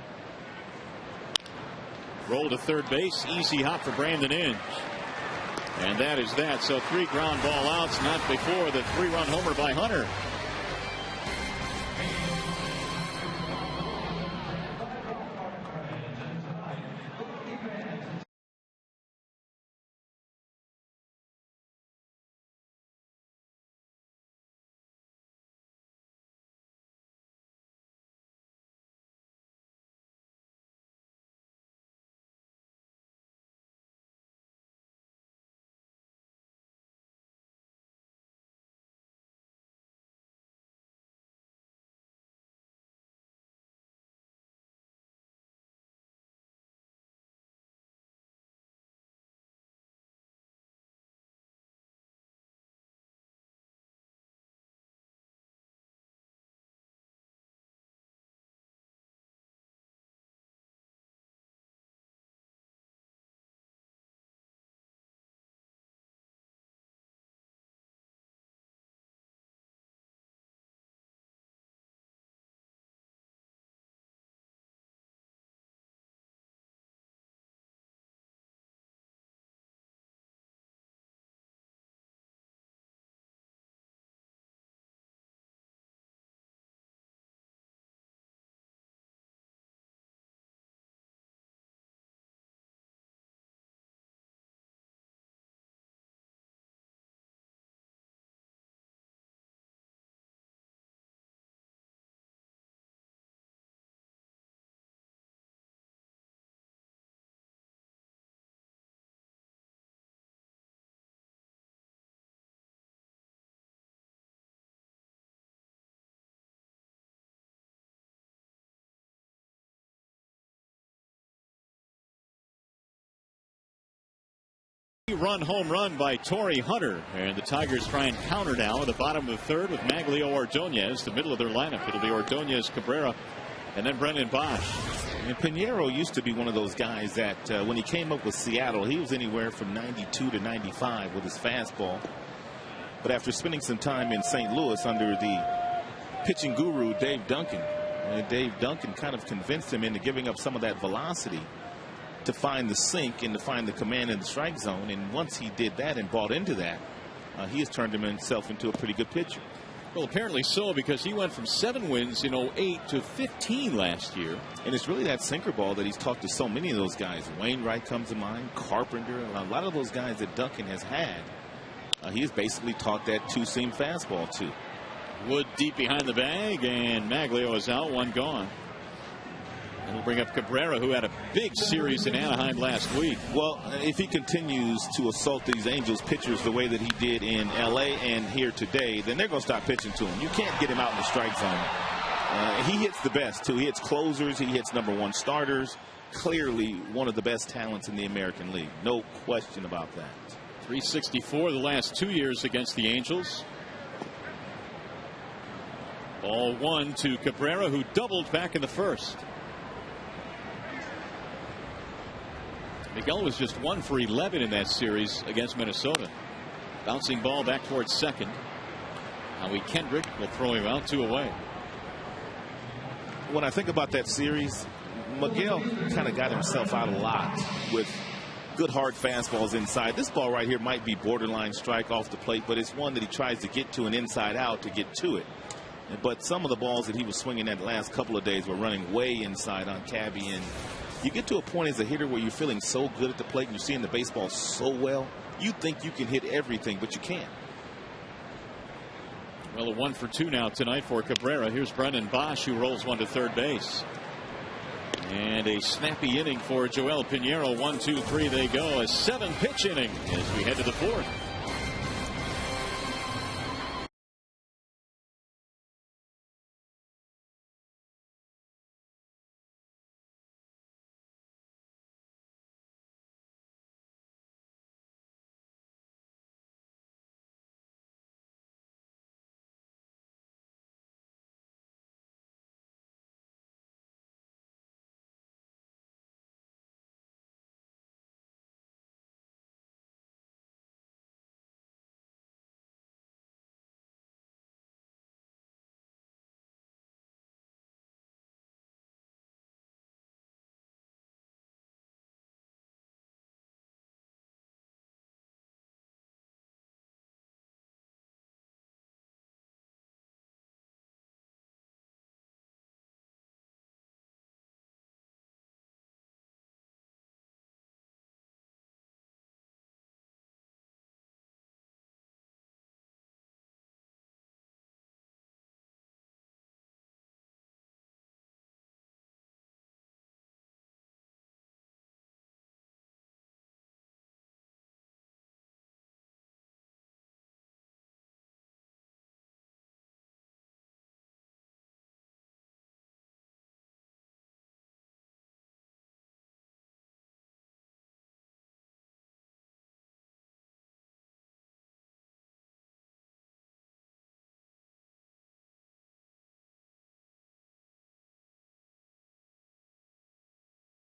Roll to third base. Easy hop for Brandon Inge. And that is that. So 3 ground ball outs, not before the 3-run homer by Hunter. Run home run by Torrey Hunter, and the Tigers try and counter now in the bottom of the third with Maglio Ordonez, the middle of their lineup. It'll be Ordonez, Cabrera, and then Brendan Bosch. And Pinheiro used to be one of those guys that when he came up with Seattle, he was anywhere from 92 to 95 with his fastball. But after spending some time in St. Louis under the pitching guru Dave Duncan, Dave Duncan kind of convinced him into giving up some of that velocity to find the sink and to find the command in the strike zone. And once he did that and bought into that, he has turned himself into a pretty good pitcher. Well, apparently so, because he went from 7 wins in 08 to 15 last year. And it's really that sinker ball that he's talked to so many of those guys. Wainwright comes to mind, Carpenter, a lot of those guys that Duncan has had. He has basically taught that two-seam fastball to. Wood deep behind the bag, and Maglio is out, 1 gone. And we'll bring up Cabrera, who had a big series in Anaheim last week. Well, if he continues to assault these Angels pitchers the way that he did in L.A. and here today, then they're going to stop pitching to him. You can't get him out in the strike zone. He hits the best, too. He hits closers. He hits #1 starters. Clearly one of the best talents in the American League. No question about that. 364 the last 2 years against the Angels. Ball 1 to Cabrera, who doubled back in the first. Miguel was just 1 for 11 in that series against Minnesota. Bouncing ball back towards second. Howie Kendrick will throw him out, 2 away. When I think about that series, Miguel kind of got himself out a lot with good hard fastballs inside. This ball right here might be borderline strike off the plate, but it's one that he tries to get to an inside out to get to it. But some of the balls that he was swinging at the last couple of days were running way inside on Cabby, and you get to a point as a hitter where you're feeling so good at the plate and you're seeing the baseball so well, you think you can hit everything, but you can't. Well, a 1 for 2 now tonight for Cabrera. Here's Brendan Bosch, who rolls 1 to third base. And a snappy inning for Joel Pinheiro. 1, 2, 3 they go. A 7-pitch inning as we head to the 4th.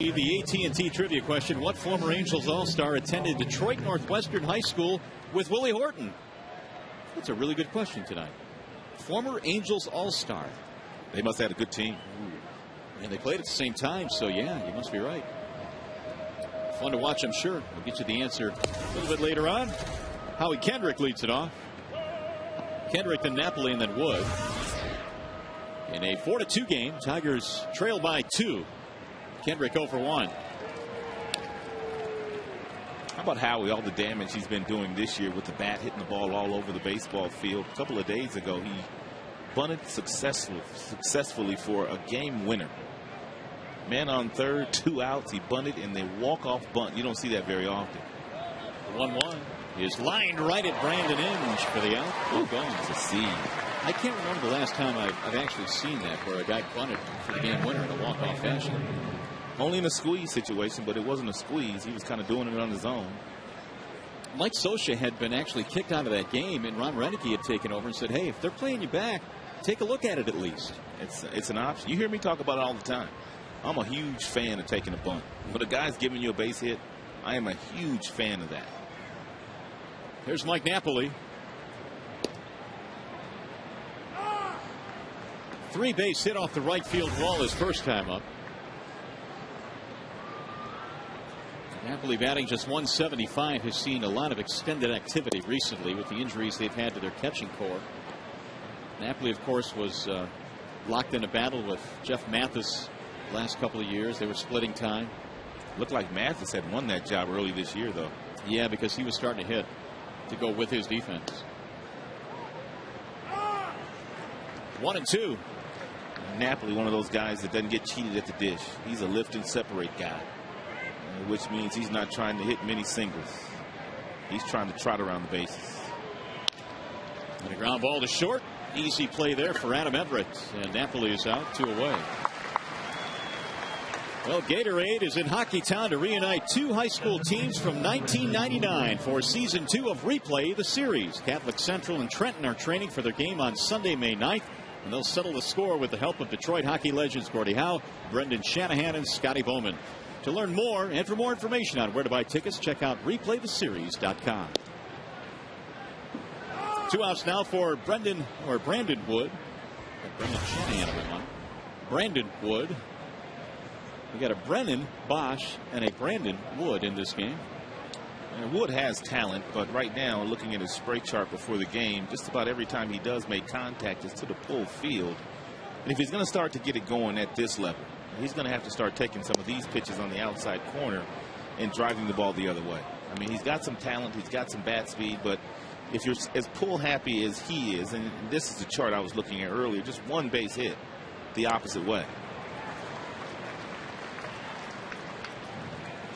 The AT&T trivia question: what former Angels All-Star attended Detroit Northwestern High School with Willie Horton? That's a really good question tonight. Former Angels All-Star. They must have had a good team. And they played at the same time, so yeah, you must be right. Fun to watch, I'm sure. We'll get you the answer a little bit later on. Howie Kendrick leads it off. Kendrick, then Napoli, and then Wood. In a 4-2 game, Tigers trail by 2. Kendrick 0 for 1. How about Howie, all the damage he's been doing this year with the bat, hitting the ball all over the baseball field. A couple of days ago, he bunted successfully for a game winner. Man on third, 2 outs. He bunted in the walk-off bunt. You don't see that very often. 1-1 is lined right at Brandon Inge for the out. Oh, going to see. I can't remember the last time I've actually seen that, where a guy bunted for the game winner in a walk-off fashion. Only in a squeeze situation, but it wasn't a squeeze. He was kind of doing it on his own. Mike Scioscia had been actually kicked out of that game, and Ron Renneke had taken over and said, hey, if they're playing you back, take a look at it at least. It's an option. You hear me talk about it all the time. I'm a huge fan of taking a bunt. When a guy's giving you a base hit, I am a huge fan of that. Here's Mike Napoli. 3-base hit off the right field wall his first time up. Napoli batting just 175 has seen a lot of extended activity recently with the injuries they've had to their catching core. Napoli, of course, was locked in a battle with Jeff Mathis the last couple of years. They were splitting time. Looked like Mathis had won that job early this year, though. Yeah, because he was starting to hit to go with his defense. 1-2. Napoli, one of those guys that doesn't get cheated at the dish. He's a lift and separate guy, which means he's not trying to hit many singles. He's trying to trot around the bases. And a ground ball to short. Easy play there for Adam Everett. And Napoli is out, 2 away. Well, Gatorade is in Hockeytown to reunite 2 high school teams from 1999 for season 2 of Replay the Series. Catholic Central and Trenton are training for their game on Sunday, May 9th. And they'll settle the score with the help of Detroit hockey legends Gordie Howe, Brendan Shanahan, and Scotty Bowman. To learn more and for more information on where to buy tickets, check out replaytheseries.com. 2 outs now for Brandon Wood. Brendan Shanahan, everyone. Brandon Wood. We got a Brennan Bosch and a Brandon Wood in this game. And Wood has talent, but right now, looking at his spray chart before the game, just about every time he does make contact, it's to the pull field. And if he's going to start to get it going at this level, he's going to have to start taking some of these pitches on the outside corner and driving the ball the other way. I mean, he's got some talent, he's got some bat speed, but if you're as pull happy as he is, and this is the chart I was looking at earlier, just 1 base hit the opposite way.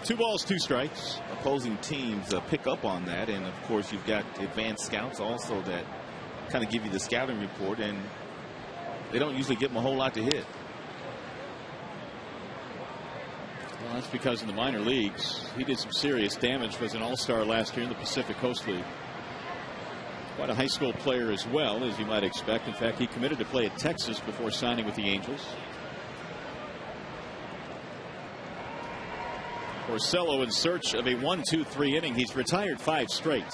2 balls, 2 strikes. Opposing teams pick up on that, and of course you've got advanced scouts also that kind of give you the scouting report, and they don't usually give them a whole lot to hit. Well, that's because in the minor leagues he did some serious damage. Was an all-star last year in the Pacific Coast League. Quite a high school player as well, as you might expect. In fact, he committed to play at Texas before signing with the Angels. Porcello in search of a 1-2-3 inning. He's retired 5 straight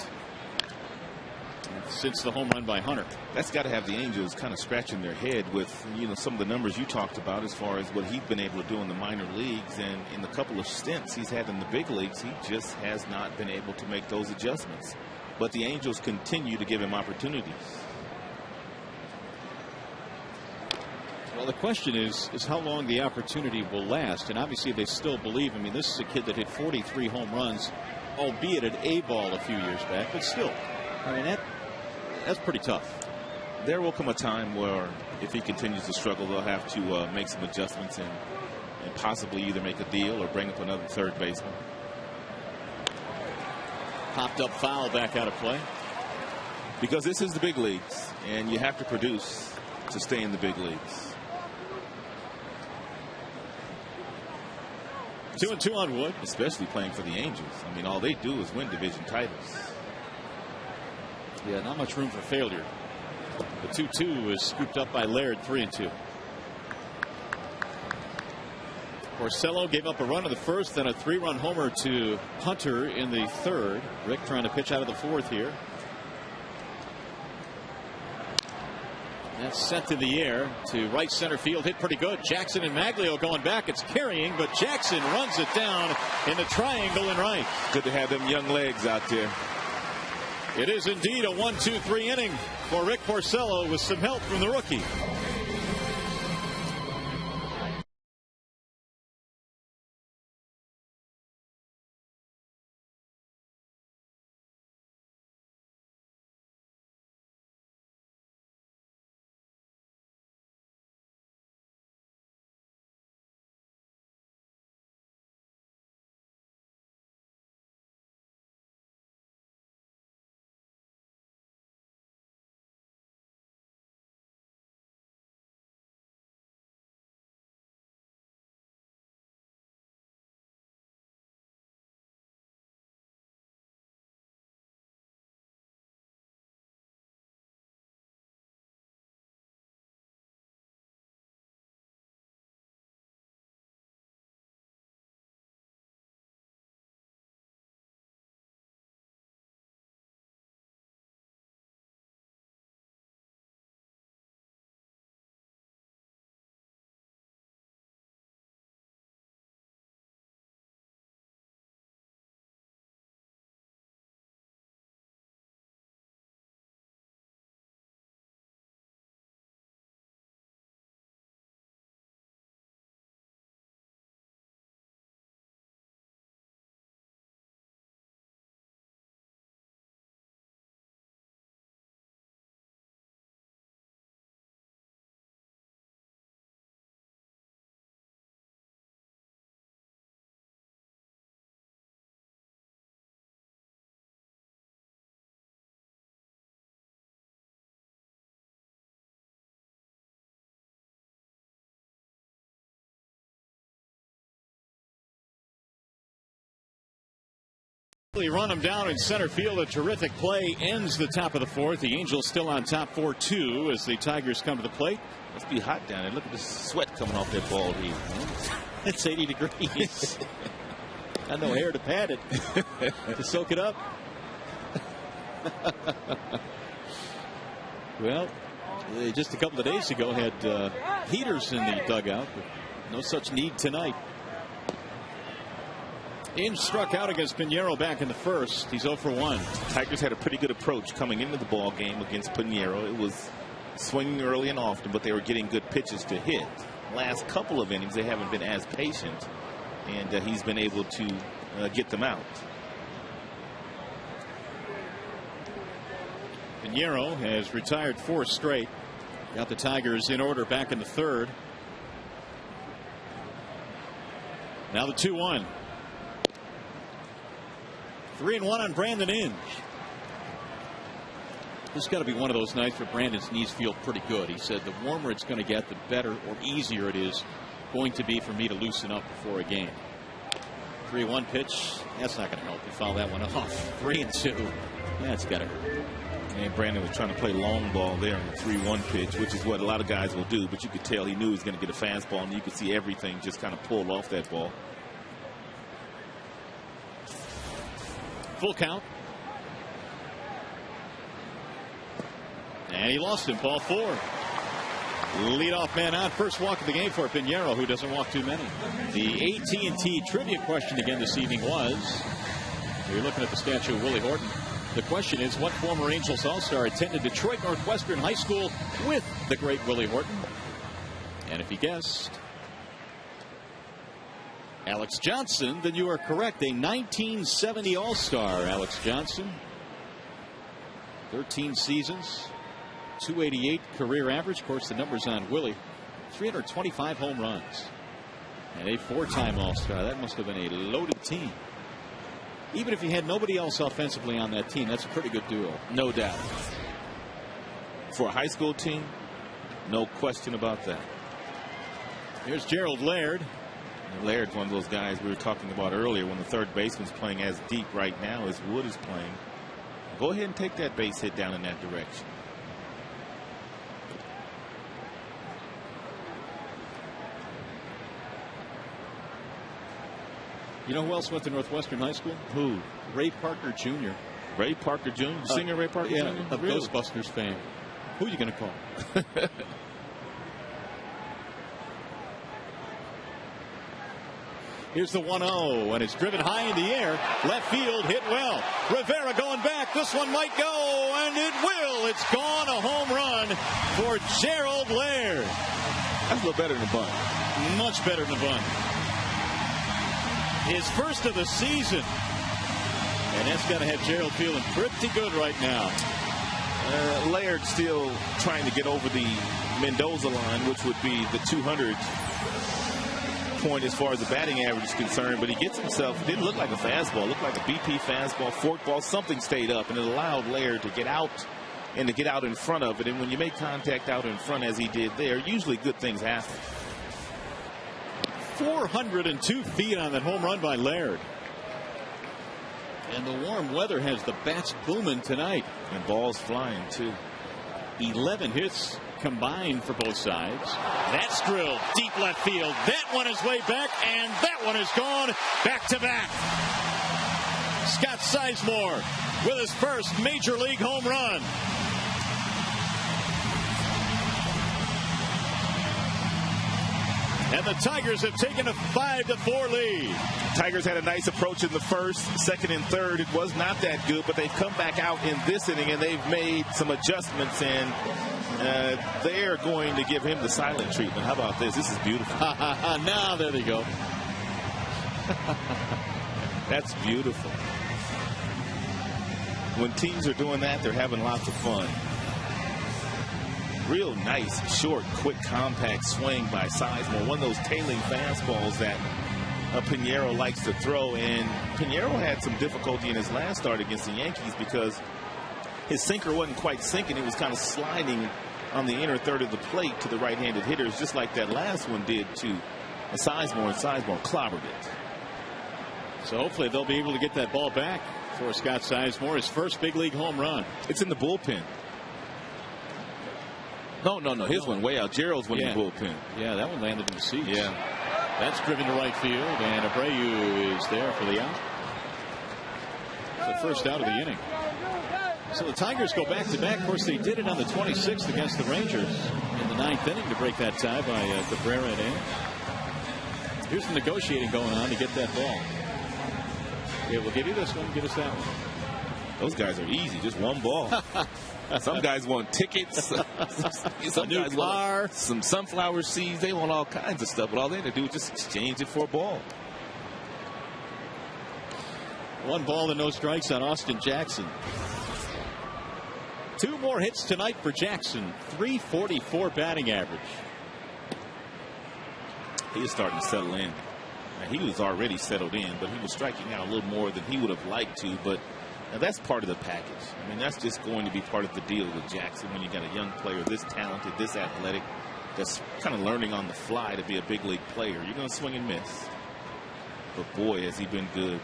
since the home run by Hunter. That's got to have the Angels kind of scratching their head with, some of the numbers you talked about as far as what he's been able to do in the minor leagues, and in the couple of stints he's had in the big leagues, he just has not been able to make those adjustments. But the Angels continue to give him opportunities. Well, the question is how long the opportunity will last. And obviously they still believe. I mean, this is a kid that hit 43 home runs, albeit at A-ball a few years back. But still, I mean, that's pretty tough. There will come a time where if he continues to struggle, they'll have to make some adjustments and possibly either make a deal or bring up another third baseman. Popped up foul back out of play. Because this is the big leagues, and you have to produce to stay in the big leagues. 2-2 on Wood. Especially playing for the Angels. I mean, all they do is win division titles. Yeah, not much room for failure. The 2-2 is scooped up by Laird, 3-2. Porcello gave up a run in the first, then a 3-run homer to Hunter in the third. Rick trying to pitch out of the fourth here. That's sent in the air to right center field. Hit pretty good. Jackson and Maglio going back. It's carrying, but Jackson runs it down in the triangle in right. Good to have them young legs out there. It is indeed a 1-2-3 inning for Rick Porcello with some help from the rookie. They run him down in center field. A terrific play ends the top of the fourth. The Angels still on top 4-2 as the Tigers come to the plate. Must be hot down there. Look at the sweat coming off that ball here. It's 80 degrees. Got no hair to pad it, to soak it up. Well, just a couple of days ago had heaters in the dugout, but no such need tonight. Inge struck out against Pinheiro back in the first. He's 0 for 1. Tigers had a pretty good approach coming into the ball game against Pinheiro. It was swinging early and often, but they were getting good pitches to hit. Last couple of innings, they haven't been as patient, and he's been able to get them out. Pinheiro has retired 4 straight. Got the Tigers in order back in the third. Now the 2-1. 3-1 on Brandon Inge. This has got to be one of those nights where Brandon's knees feel pretty good. He said the warmer it's going to get, the better or easier it is going to be for me to loosen up before a game. 3-1 pitch. That's not going to help. You foul that one off. 3-2. That's got to hurt. And Brandon was trying to play long ball there on the 3-1 pitch, which is what a lot of guys will do. But you could tell he knew he was going to get a fastball, and you could see everything just kind of pull off that ball. Full count. And he lost him. Ball 4. Leadoff man out. First walk of the game for Pinheiro, who doesn't walk too many. The AT&T trivia question again this evening was, you're looking at the statue of Willie Horton. The question is, what former Angels All-Star attended Detroit Northwestern High School with the great Willie Horton? And if you guessed Alex Johnson, then you are correct. A 1970 All-Star, Alex Johnson. 13 seasons, 288 career average. Of course, the numbers on Willie, 325 home runs. And a 4-time All-Star. That must have been a loaded team. Even if you had nobody else offensively on that team, that's a pretty good duo. No doubt. For a high school team, no question about that. Here's Gerald Laird. Laird's one of those guys we were talking about earlier when the third baseman's playing as deep right now as Wood is playing. Go ahead and take that base hit down in that direction. You know who else went to Northwestern High School? Who? Ray Parker Jr. Ray Parker Jr.? Singer Ray Parker yeah, Jr.? Of really? Ghostbusters fame. Who are you going to call? Here's the 1-0, and it's driven high in the air. Left field, hit well. Rivera going back. This one might go, and it will. It's gone. A home run for Gerald Laird. That's a little better than a bunt. Much better than a bunt. His first of the season. And that's got to have Gerald feeling pretty good right now. Laird still trying to get over the Mendoza line, which would be the 200 point as far as the batting average is concerned, but he gets himself, it didn't look like a fastball, it looked like a BP fastball, forkball, something stayed up, and it allowed Laird to get out and to get out in front of it. And when you make contact out in front as he did there, usually good things happen. 402 feet on that home run by Laird. And the warm weather has the bats booming tonight. And balls flying too. 11 hits combined for both sides. That's drilled deep left field. That one is way back, and that one is gone back to back. Scott Sizemore with his first major league home run. And the Tigers have taken a 5-4 lead. Tigers had a nice approach in the first, second, and third. It was not that good, but they've come back out in this inning, and they've made some adjustments, and they're going to give him the silent treatment. How about this? This is beautiful. Now, there they go. That's beautiful. When teams are doing that, they're having lots of fun. Real nice, short, quick, compact swing by Sizemore. One of those tailing fastballs that Pinheiro likes to throw. And Pinheiro had some difficulty in his last start against the Yankees because his sinker wasn't quite sinking. It was kind of sliding on the inner third of the plate to the right-handed hitters, just like that last one did to Sizemore, and Sizemore clobbered it. So hopefully they'll be able to get that ball back. for Scott Sizemore, his first big league home run. It's in the bullpen. No. His one way out. Gerald's one in the bullpen. Yeah, that one landed in the seats. Yeah. That's driven to right field, and Abreu is there for the out. It's the first out of the inning. So the Tigers go back-to-back. Of course, they did it on the 26th against the Rangers in the 9th inning to break that tie by Cabrera and Ames. Here's the negotiating going on to get that ball. Yeah, we'll give you this one. Give us that one. Those guys are easy. Just one ball. Some guys want tickets. Some guys want some sunflower seeds. They want all kinds of stuff. But all they had to do was just exchange it for a ball. 1 ball and no strikes on Austin Jackson. 2 more hits tonight for Jackson. .344 batting average. He is starting to settle in. Now, he was already settled in, but he was striking out a little more than he would have liked to. But now that's part of the package. I mean, that's just going to be part of the deal with Jackson when you got a young player this talented, this athletic, that's kind of learning on the fly to be a big league player. You're going to swing and miss. But boy, has he been good.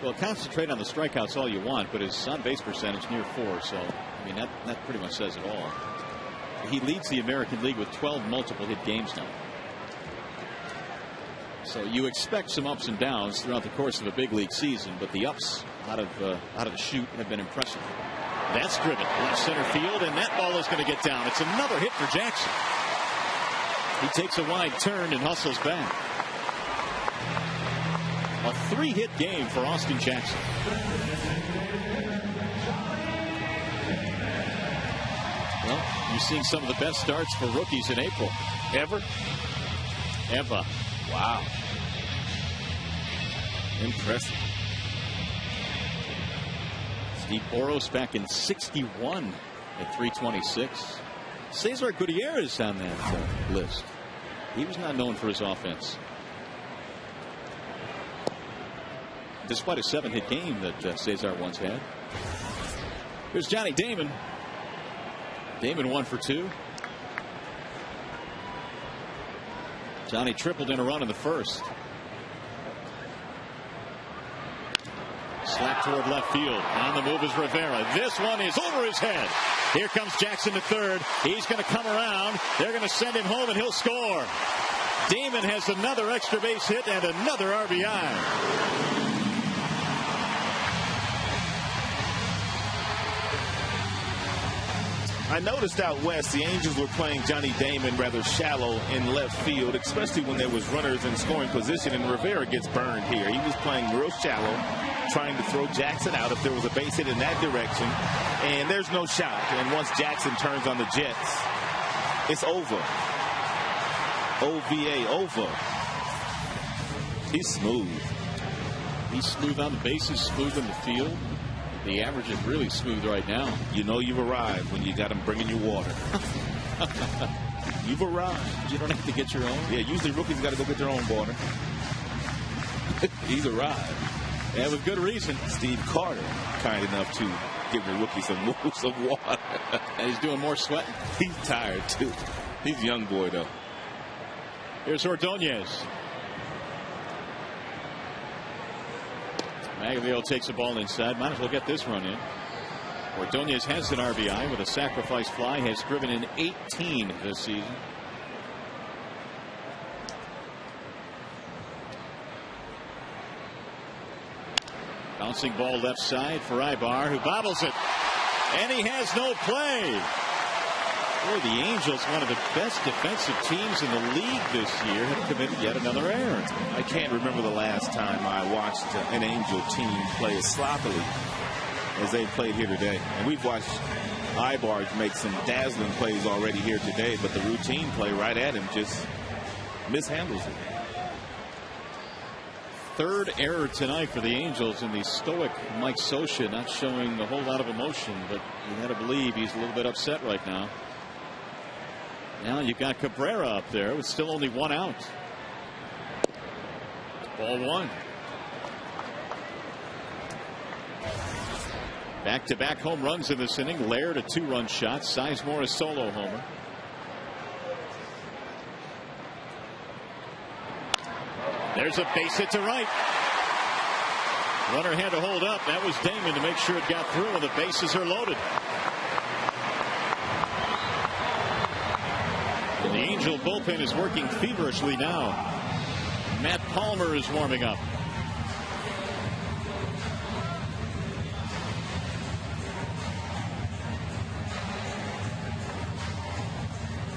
Well, concentrate on the strikeouts all you want, but his on-base percentage near 4. So, I mean, that pretty much says it all. He leads the American League with 12 multiple hit games now. So you expect some ups and downs throughout the course of a big league season, but the ups out of the chute have been impressive. That's driven left center field, and that ball is going to get down. It's another hit for Jackson. He takes a wide turn and hustles back. A 3-hit game for Austin Jackson. Well, you're seeing some of the best starts for rookies in April. Ever? Wow. Impressive. Steve Boros back in 61 at 326. Cesar Gutierrez on that list. He was not known for his offense. Despite a 7-hit game that Cesar once had. Here's Johnny Damon. Damon 1 for 2. Johnny tripled in a run in the first. Slap toward left field. On the move is Rivera. This one is over his head. Here comes Jackson to third. He's going to come around. They're going to send him home, and he'll score. Damon has another extra base hit and another RBI. I noticed out west the Angels were playing Johnny Damon rather shallow in left field, especially when there was runners in scoring position, and Rivera gets burned here. He was playing real shallow, trying to throw Jackson out if there was a base hit in that direction, and there's no shot. And once Jackson turns on the Jets, it's over. OVA, over. He's smooth. He's smooth on the bases, smooth in the field. The average is really smooth right now. You know you've arrived when you got him bringing you water. You've arrived. You don't have to get your own. Yeah, usually rookies got to go get their own water. He's arrived. Yeah, with good reason. Steve Carter, kind enough to give the rookie some water. And he's doing more sweating. He's tired, too. He's a young boy, though. Here's Ordonez. Magalio takes the ball inside. Might as well get this run in. Ordonez has an RBI with a sacrifice fly. Has driven in 18 this season. Bouncing ball left side for Ibar, who bobbles it. And he has no play. Boy, the Angels, one of the best defensive teams in the league this year, have committed yet another error. I can't remember the last time I watched an Angel team play as sloppily as they played here today. And we've watched Ibar make some dazzling plays already here today, but the routine play right at him just mishandles it. Third error tonight for the Angels, and the stoic Mike Scioscia not showing a whole lot of emotion, but you got to believe he's a little bit upset right now. Now you've got Cabrera up there with still only 1 out. Ball 1. Back-to-back home runs in this inning. Laird a 2-run shot. Sizemore a solo homer. There's a base hit to right. Runner had to hold up. That was Damon to make sure it got through, and the bases are loaded. And the Angel bullpen is working feverishly now. Matt Palmer is warming up.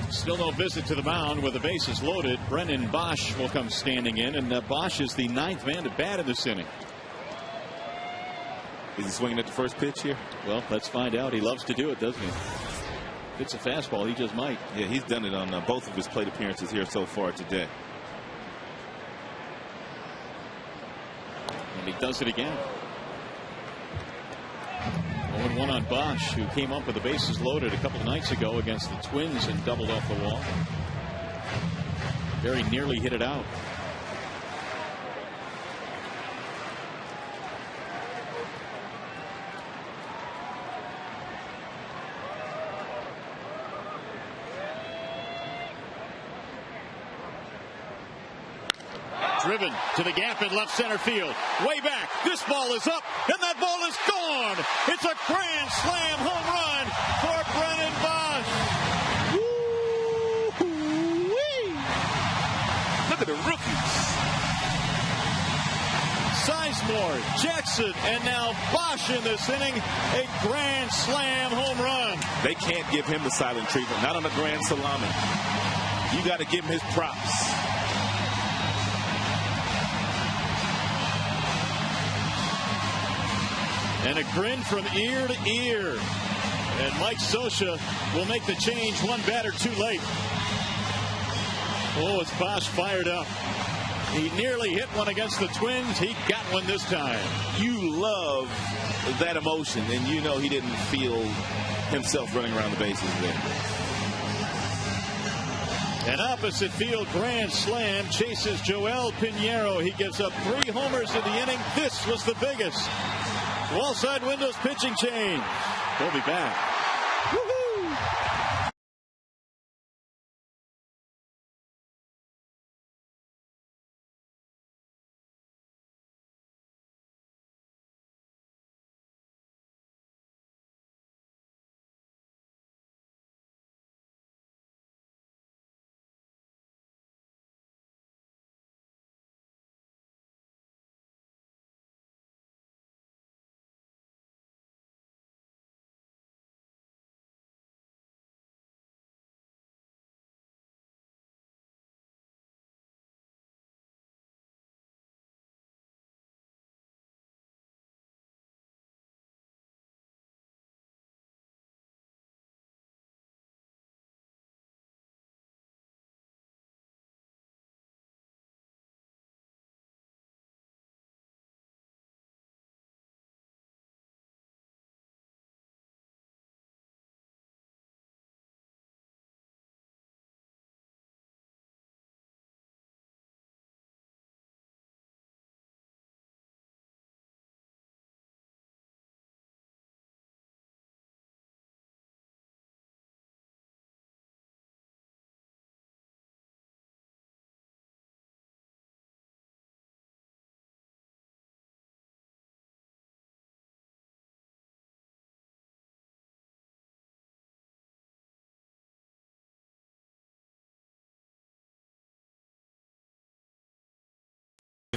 Still no visit to the mound with the bases loaded. Brennan Bosch will come standing in, and Bosch is the 9th man to bat in this inning. Is he swinging at the first pitch here? Well, let's find out. He loves to do it, doesn't he? If it's a fastball, he just might. Yeah, he's done it on both of his plate appearances here so far today. And he does it again. 0-1 on Bosch, who came up with the bases loaded a couple of nights ago against the Twins and doubled off the wall. Very nearly hit it out. Driven to the gap in left center field. Way back. This ball is up, and that ball is gone. It's a grand slam home run for Brennan Bosch. Woo-hoo-wee. Look at the rookies. Sizemore, Jackson, and now Bosch in this inning. A grand slam home run. They can't give him the silent treatment. Not on the grand salami. You got to give him his props. And a grin from ear to ear. And Mike Scioscia will make the change one batter too late. Oh, it's Bosch fired up. He nearly hit one against the Twins. He got one this time. You love that emotion, and you know he didn't feel himself running around the bases there. An opposite field grand slam chases Joel Pinheiro. He gives up 3 homers in the inning. This was the biggest. Wallside Windows pitching change. We'll be back. Woohoo!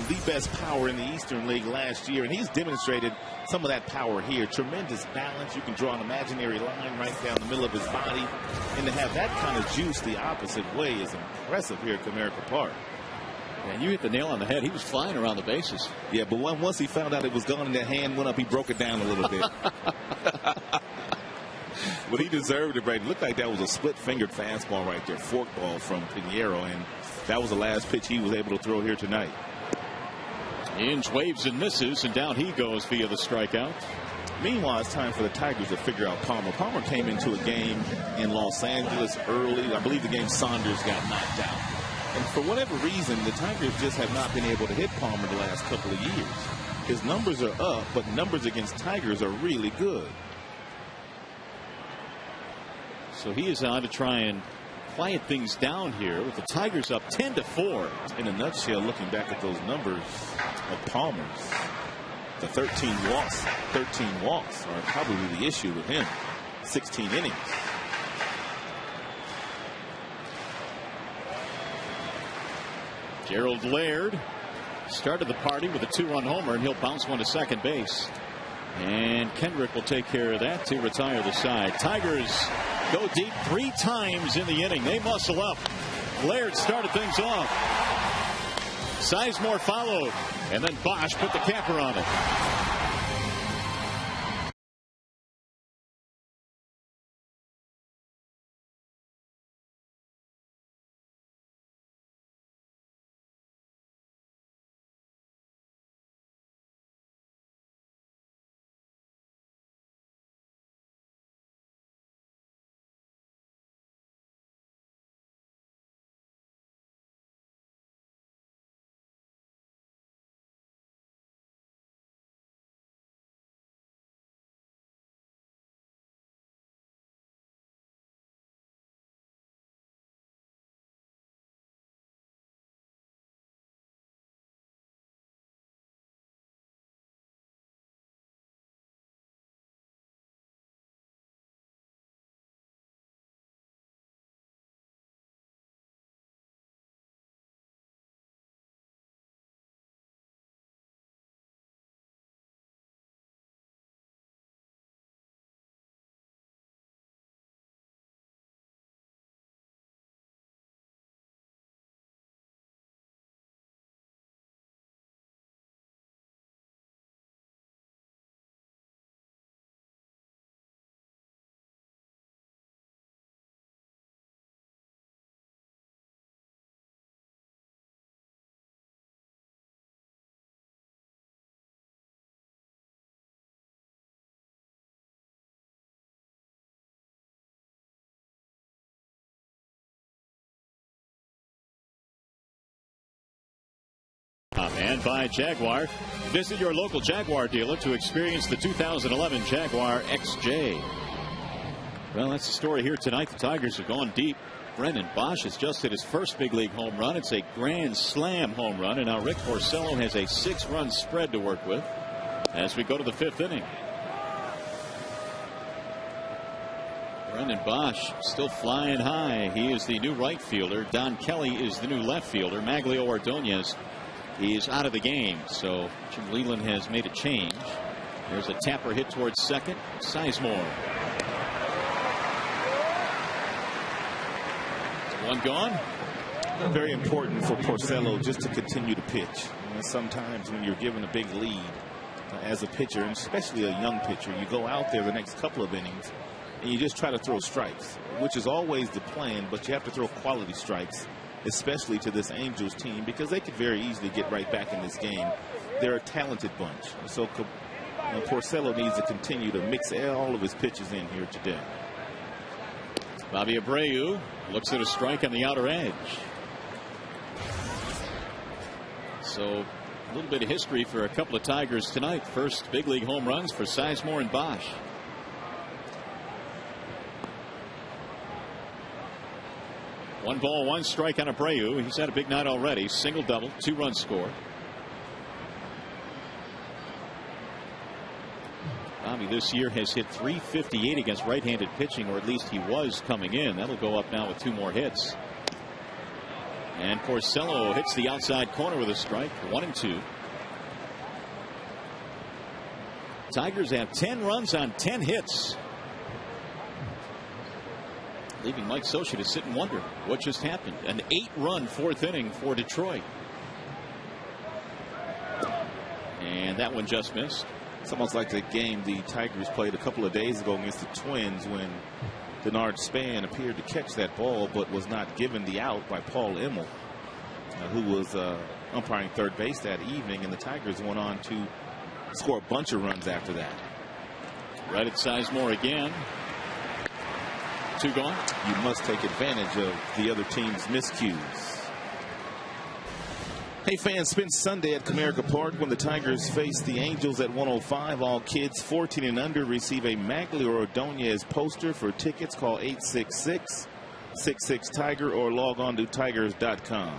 The best power in the Eastern League last year, and he's demonstrated some of that power here. Tremendous balance. You can draw an imaginary line right down the middle of his body, and to have that kind of juice the opposite way is impressive here at Comerica Park. And you hit the nail on the head. He was flying around the bases. Yeah, but once he found out it was gone and that hand went up, he broke it down a little bit. But he deserved it, right? It looked like that was a split-fingered fastball right there, forkball from Pinheiro, and that was the last pitch he was able to throw here tonight. Inge waves and misses, and down he goes via the strikeout. Meanwhile, it's time for the Tigers to figure out Palmer. Palmer came into a game in Los Angeles early. I believe the game Saunders got knocked out. And for whatever reason, the Tigers just have not been able to hit Palmer the last couple of years. His numbers are up, but numbers against Tigers are really good. So he is on to try and quiet things down here with the Tigers up 10-4. In a nutshell, looking back at those numbers of Palmer's, The 13 walks are probably the issue with him. 16 innings. Gerald Laird started the party with a 2-run homer, and he'll bounce one to second base. And Kendrick will take care of that to retire the side. Tigers go deep 3 times in the inning. They muscle up. Laird started things off. Sizemore followed, and then Bosch put the capper on it. And by Jaguar. Visit your local Jaguar dealer to experience the 2011 Jaguar XJ. Well, that's the story here tonight. The Tigers have gone deep. Brendan Bosch has just hit his first big league home run. It's a grand slam home run. And now Rick Porcello has a 6-run spread to work with as we go to the 5th inning. Brendan Bosch still flying high. He is the new right fielder. Don Kelly is the new left fielder. Maglio Ordonez is out of the game, so Jim Leland has made a change. There's a tapper hit towards second. Sizemore. One gone. Very important for Porcello just to continue to pitch. Sometimes when you're given a big lead as a pitcher, and especially a young pitcher, you go out there the next couple of innings and you just try to throw strikes, which is always the plan, but you have to throw quality strikes, especially to this Angels team, because they could very easily get right back in this game. They're a talented bunch. So Porcello needs to continue to mix all of his pitches in here today. Bobby Abreu looks at a strike on the outer edge. So a little bit of history for a couple of Tigers tonight. First big league home runs for Sizemore and Bosch. One ball, 1 strike on Abreu. He's had a big night already. Single double, 2-run score. Bobby this year has hit .358 against right-handed pitching, or at least he was coming in. That'll go up now with 2 more hits. And Porcello hits the outside corner with a strike. 1-2. Tigers have 10 runs on 10 hits, leaving Mike Socha to sit and wonder what just happened. An 8-run 4th inning for Detroit. And that one just missed. It's almost like the game the Tigers played a couple of days ago against the Twins when Denard Span appeared to catch that ball but was not given the out by Paul Emmel, who was umpiring third base that evening, and the Tigers went on to score a bunch of runs after that. Right at Sizemore again. 2 gone. You must take advantage of the other team's miscues. Hey fans, spend Sunday at Comerica Park when the Tigers face the Angels at 105. All kids 14 and under receive a Maglio Ordonez poster. For tickets, call 866-66-TIGER or log on to tigers.com.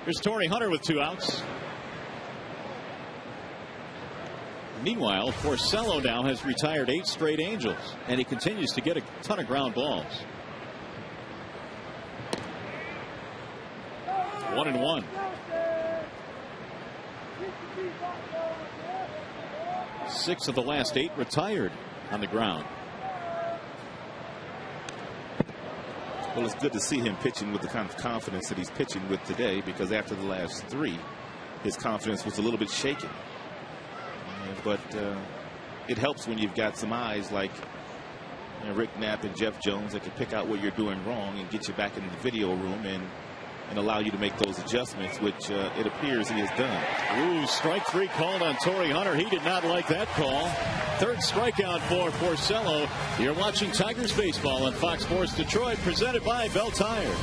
Here's Torrey Hunter with 2 outs. Meanwhile, Porcello now has retired 8 straight Angels, and he continues to get a ton of ground balls. 1-1. 6 of the last 8 retired on the ground. Well, it's good to see him pitching with the kind of confidence that he's pitching with today, because after the last 3, his confidence was a little bit shaken. But it helps when you've got some eyes like Rick Knapp and Jeff Jones that can pick out what you're doing wrong and get you back in the video room and allow you to make those adjustments, which it appears he has done. Ooh, strike 3 called on Torrey Hunter. He did not like that call. 3rd strikeout for Porcello. You're watching Tigers baseball on Fox Sports Detroit, presented by Bell Tire.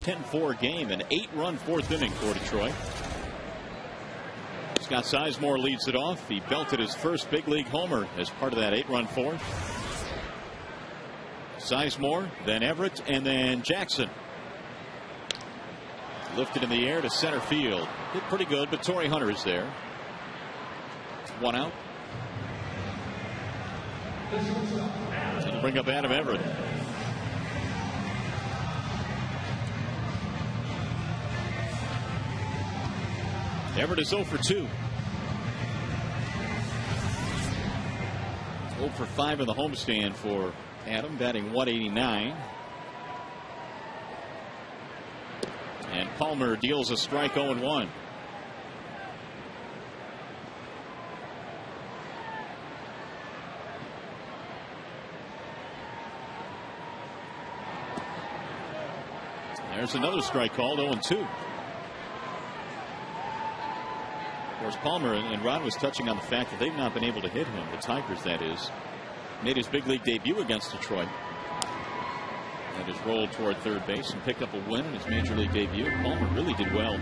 .10-4 game, an 8-run 4th inning for Detroit. Scott Sizemore leads it off. He belted his first big league homer as part of that 8-run 4th. Sizemore, then Everett, and then Jackson. Lifted in the air to center field. Hit pretty good, but Torrey Hunter is there. 1 out. That'll bring up Adam Everett. Everett is 0 for 2. 0 for 5 in the homestand for Adam, batting .189. And Palmer deals a strike 0-1. There's another strike called, 0-2. Of course, Palmer and Ron was touching on the fact that they've not been able to hit him. The Tigers, that is. Made his big league debut against Detroit. And has rolled toward third base and picked up a win in his major league debut. Palmer really did well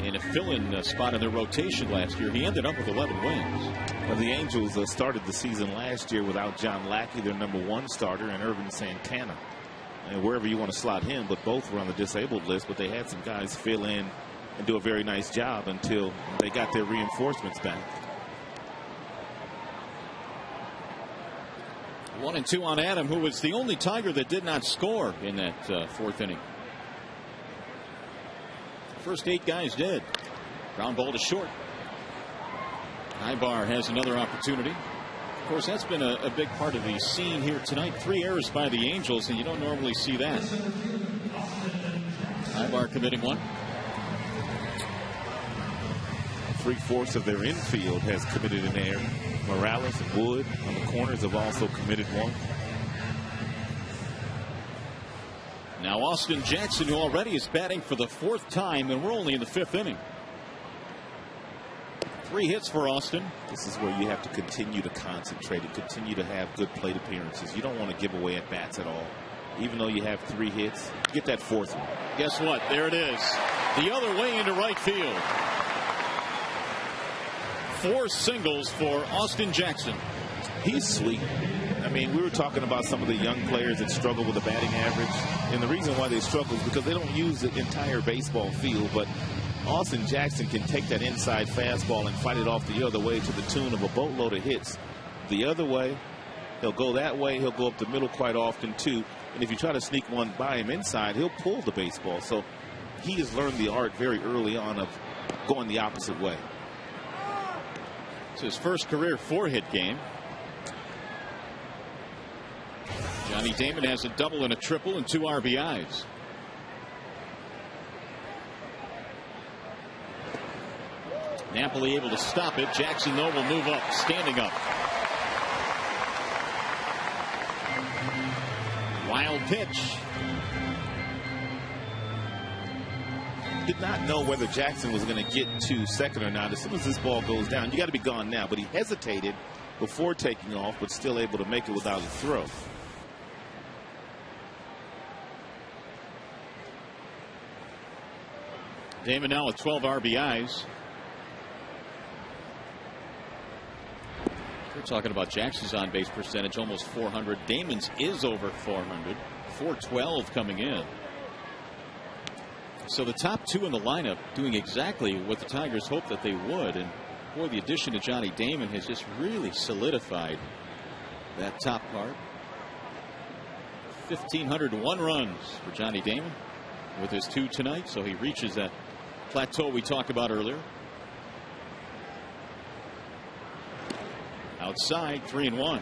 in a fill-in spot in their rotation last year. He ended up with 11 wins. Well, the Angels started the season last year without John Lackey, their #1 starter, and Irvin Santana. And wherever you want to slot him, but both were on the disabled list. But they had some guys fill in and do a very nice job until they got their reinforcements back. 1-2 on Adam, who was the only Tiger that did not score in that 4th inning. First 8 guys did. Ground ball to short. Ibar has another opportunity. Of course, that's been a big part of the scene here tonight. 3 errors by the Angels, and you don't normally see that. Ibar committing one. 3/4 of their infield has committed an error. Morales and Wood on the corners have also committed one. Now Austin Jackson, who already is batting for the 4th time, and we're only in the 5th inning. 3 hits for Austin. This is where you have to continue to concentrate and continue to have good plate appearances. You don't want to give away at bats at all. Even though you have 3 hits, get that 4th one. Guess what? There it is. The other way into right field. 4 singles for Austin Jackson. He's sweet. I mean, we were talking about some of the young players that struggle with the batting average. And the reason why they struggle is because they don't use the entire baseball field. But Austin Jackson can take that inside fastball and fight it off the other way to the tune of a boatload of hits. The other way, he'll go that way. He'll go up the middle quite often, too. And if you try to sneak one by him inside, he'll pull the baseball. So he has learned the art very early on of going the opposite way. It's his first career 4-hit game. Johnny Damon has a double and a triple and 2 RBIs. Napoli able to stop it. Jackson, though, will move up, standing up. Wild pitch. Did not know whether Jackson was going to get to second or not. As soon as this ball goes down, you got to be gone now. But he hesitated before taking off, but still able to make it without a throw. Damon now with 12 RBIs. We're talking about Jackson's on base percentage, almost 400. Damon's is over 400. 412 coming in. So the top 2 in the lineup doing exactly what the Tigers hoped that they would. And boy, the addition of Johnny Damon has just really solidified that top part. 1,501 runs for Johnny Damon with his 2 tonight. So he reaches that plateau we talked about earlier. Outside, 3-1.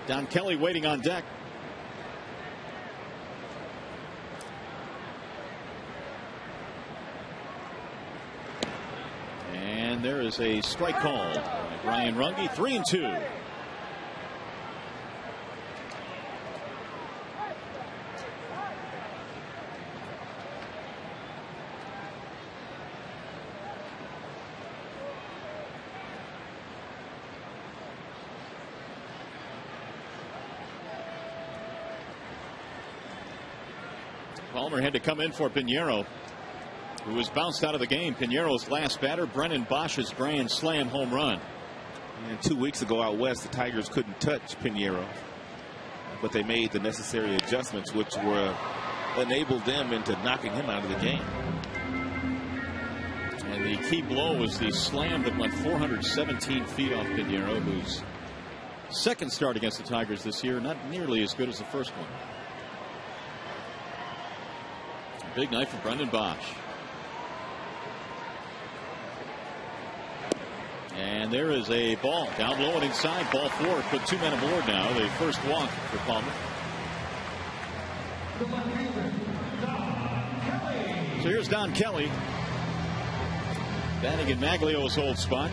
Don Kelly waiting on deck. And there is a strike call by Brian Runge. 3-2. Palmer had to come in for Pinheiro, who was bounced out of the game. Pinheiro's last batter, Brennan Bosch's grand slam home run. And 2 weeks ago out west, the Tigers couldn't touch Pinheiro, but they made the necessary adjustments, which were enabled them into knocking him out of the game. And the key blow was the slam that went 417 feet off Pinheiro, whose second start against the Tigers this year, not nearly as good as the first one. Big night for Brendan Bosch. And there is a ball down low and inside. Ball 4. Put 2 men aboard now. The first walk for Palmer. So here's Don Kelly batting in Maglio's old spot.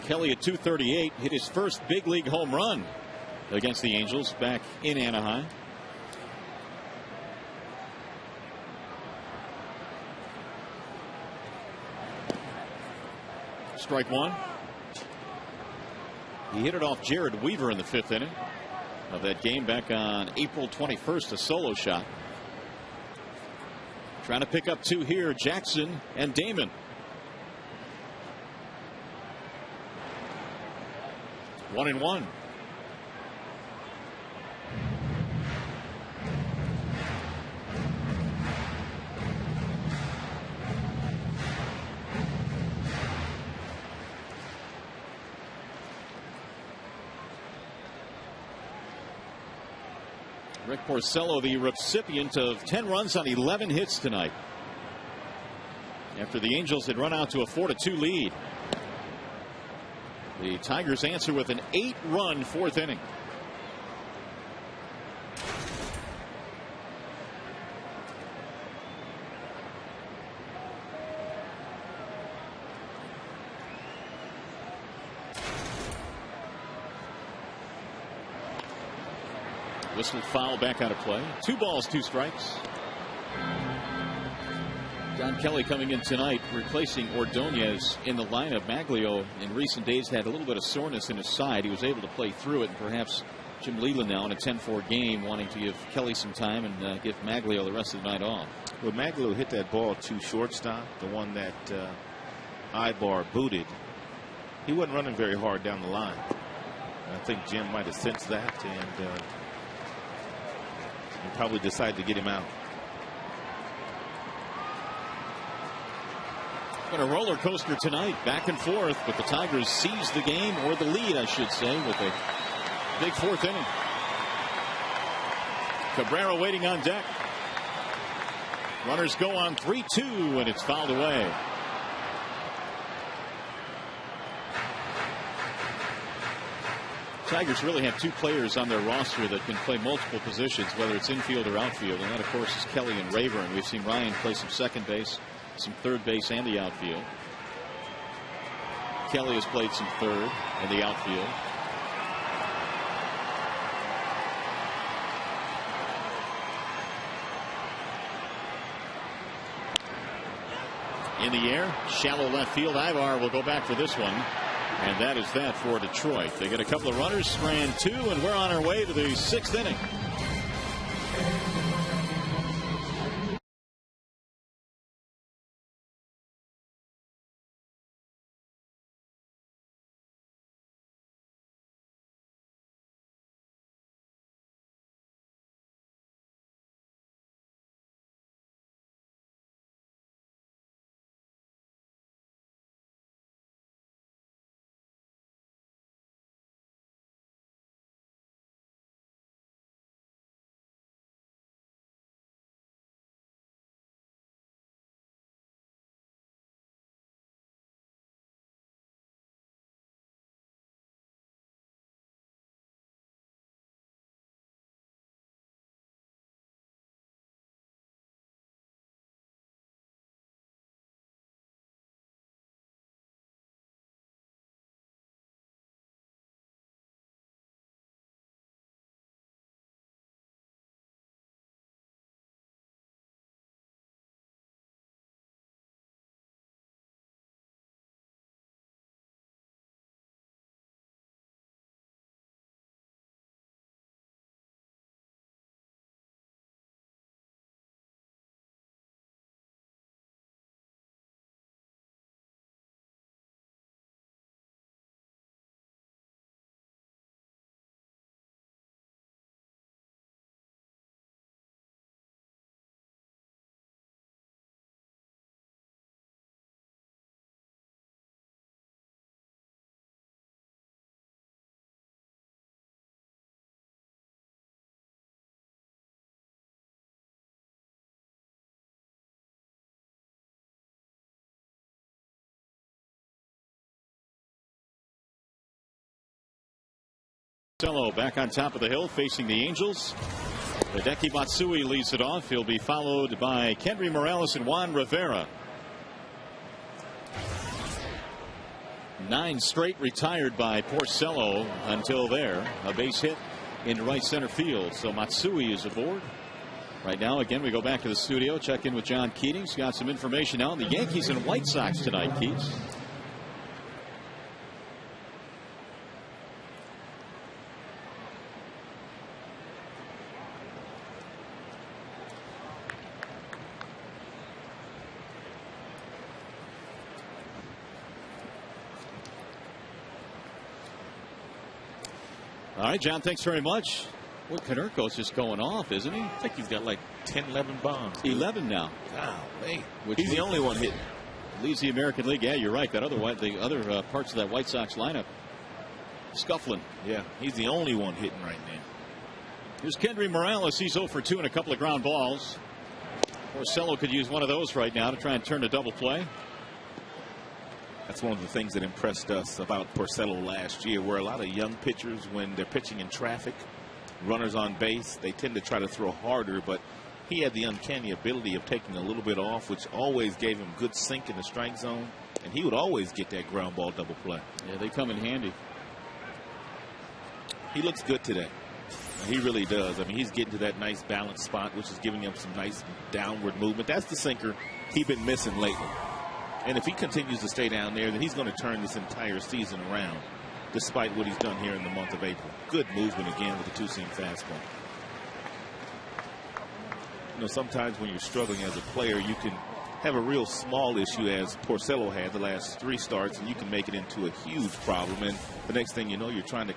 Kelly at 238 hit his first big league home run against the Angels back in Anaheim. Strike 1. He hit it off Jared Weaver in the 5th inning of that game back on April 21st, a solo shot. Trying to pick up 2 here, Jackson and Damon. 1-1. Rick Porcello, the recipient of 10 runs on 11 hits tonight, after the Angels had run out to a 4-2 lead. The Tigers answer with an 8-run fourth inning. Whistle foul, back out of play. 2 balls, 2 strikes. John Kelly coming in tonight, replacing Ordonez in the lineup. Maglio in recent days had a little bit of soreness in his side. He was able to play through it, and perhaps Jim Leland now in a 10-4 game wanting to give Kelly some time and give Maglio the rest of the night off. Well, Maglio hit that ball to shortstop, the one that Ibar booted. He wasn't running very hard down the line. I think Jim might have sensed that and probably decided to get him out. Been a roller coaster tonight, back and forth, but the Tigers seize the game, or the lead, I should say, with a big fourth inning. Cabrera waiting on deck. Runners go on 3-2, and it's fouled away. Tigers really have 2 players on their roster that can play multiple positions, whether it's infield or outfield, and that, of course, is Kelly and Rayburn. We've seen Ryan play some second base, some third base, and the outfield. Kelly has played some third and the outfield. In the air, shallow left field. Ivar will go back for this one. And that is that for Detroit. They get a couple of runners, strand 2, and we're on our way to the 6th inning. Porcello back on top of the hill facing the Angels. Hideki Matsui leads it off. He'll be followed by Kendry Morales and Juan Rivera. 9 straight retired by Porcello until there. A base hit in right center field. So Matsui is aboard. Right now, again, we go back to the studio, check in with John Keating. He's got some information now on the Yankees and White Sox tonight, Keats. All right, John, thanks very much. Well, Konerko's just going off, isn't he? I think he's got like 10, 11 bombs. 11 now. Golly. He's the only one hitting. Leads the American League. Yeah, you're right. That other the other parts of that White Sox lineup scuffling. Yeah, he's the only one hitting right now. Here's Kendry Morales. He's 0 for 2 and a couple of ground balls. Porcello could use one of those right now to try and turn a double play. That's one of the things that impressed us about Porcello last year, where a lot of young pitchers, when they're pitching in traffic, runners on base, they tend to try to throw harder, but he had the uncanny ability of taking a little bit off, which always gave him good sink in the strike zone, and he would always get that ground ball double play. Yeah, they come in handy. He looks good today. He really does. I mean, he's getting to that nice balanced spot, which is giving him some nice downward movement. That's the sinker he's been missing lately. And if he continues to stay down there, then he's going to turn this entire season around, despite what he's done here in the month of April. Good movement again with the two-seam fastball. You know, sometimes when you're struggling as a player, you can have a real small issue, as Porcello had the last 3 starts, and you can make it into a huge problem. And the next thing you know, you're trying to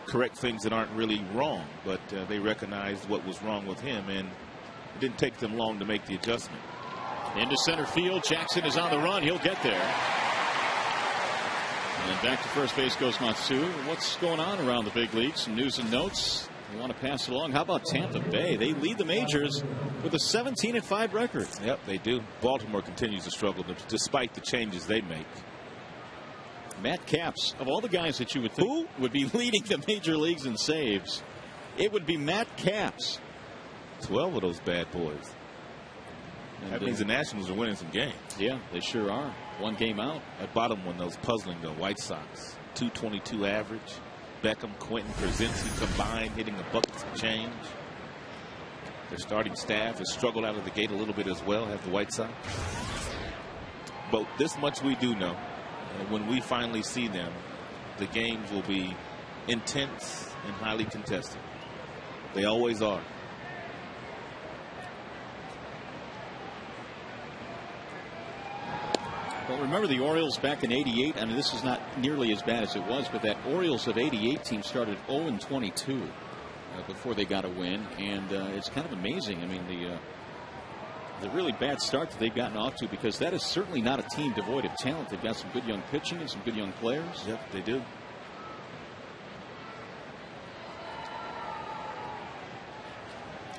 correct things that aren't really wrong. But they recognized what was wrong with him, and it didn't take them long to make the adjustment. Into center field. Jackson is on the run. He'll get there. And back to first base goes Matsui. What's going on around the big leagues? Some news and notes we want to pass it along. How about Tampa Bay? They lead the majors with a 17-5 record. Yep, they do. Baltimore continues to struggle despite the changes they make. Matt Capps, of all the guys that you would think would be leading the major leagues in saves, it would be Matt Capps. 12 of those bad boys. And that means the Nationals are winning some games. Yeah, they sure are. 1 game out. That bottom one, those puzzling, the White Sox. 222 average. Beckham, Quentin, Krasinski combined hitting the buckets of change. Their starting staff has struggled out of the gate a little bit as well, have the White Sox. But this much we do know. When we finally see them, the games will be intense and highly contested. They always are. Well, remember the Orioles back in '88? I mean, this is not nearly as bad as it was, but that Orioles of '88 team started 0-22 before they got a win, and it's kind of amazing. I mean, the really bad start that they've gotten off to, because that is certainly not a team devoid of talent. They've got some good young pitching and some good young players. Yep, they do.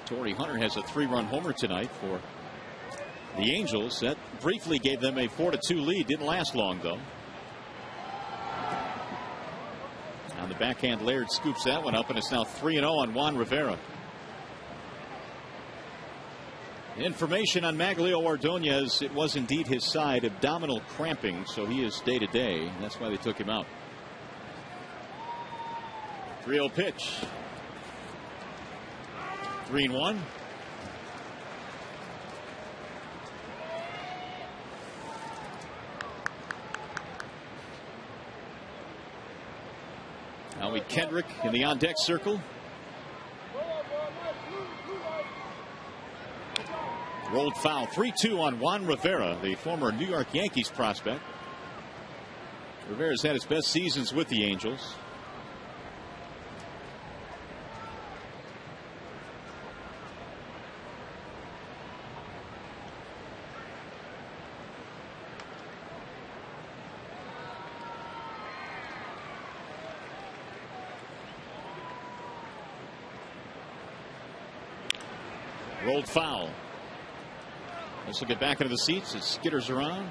Torrey Hunter has a 3-run homer tonight for the Angels. That briefly gave them a 4-2 lead. Didn't last long, though. On the backhand, Laird scoops that one up, and it's now 3-0 on Juan Rivera. Information on Maglio Ordonez. It was indeed his side, abdominal cramping, so he is day-to-day. That's why they took him out. 3-0 pitch. 3-1. Howie Kendrick in the on-deck circle. Rolled foul. 3-2 on Juan Rivera, the former New York Yankees prospect. Rivera's had his best seasons with the Angels. Rolled foul. This will get back into the seats. It skitters around.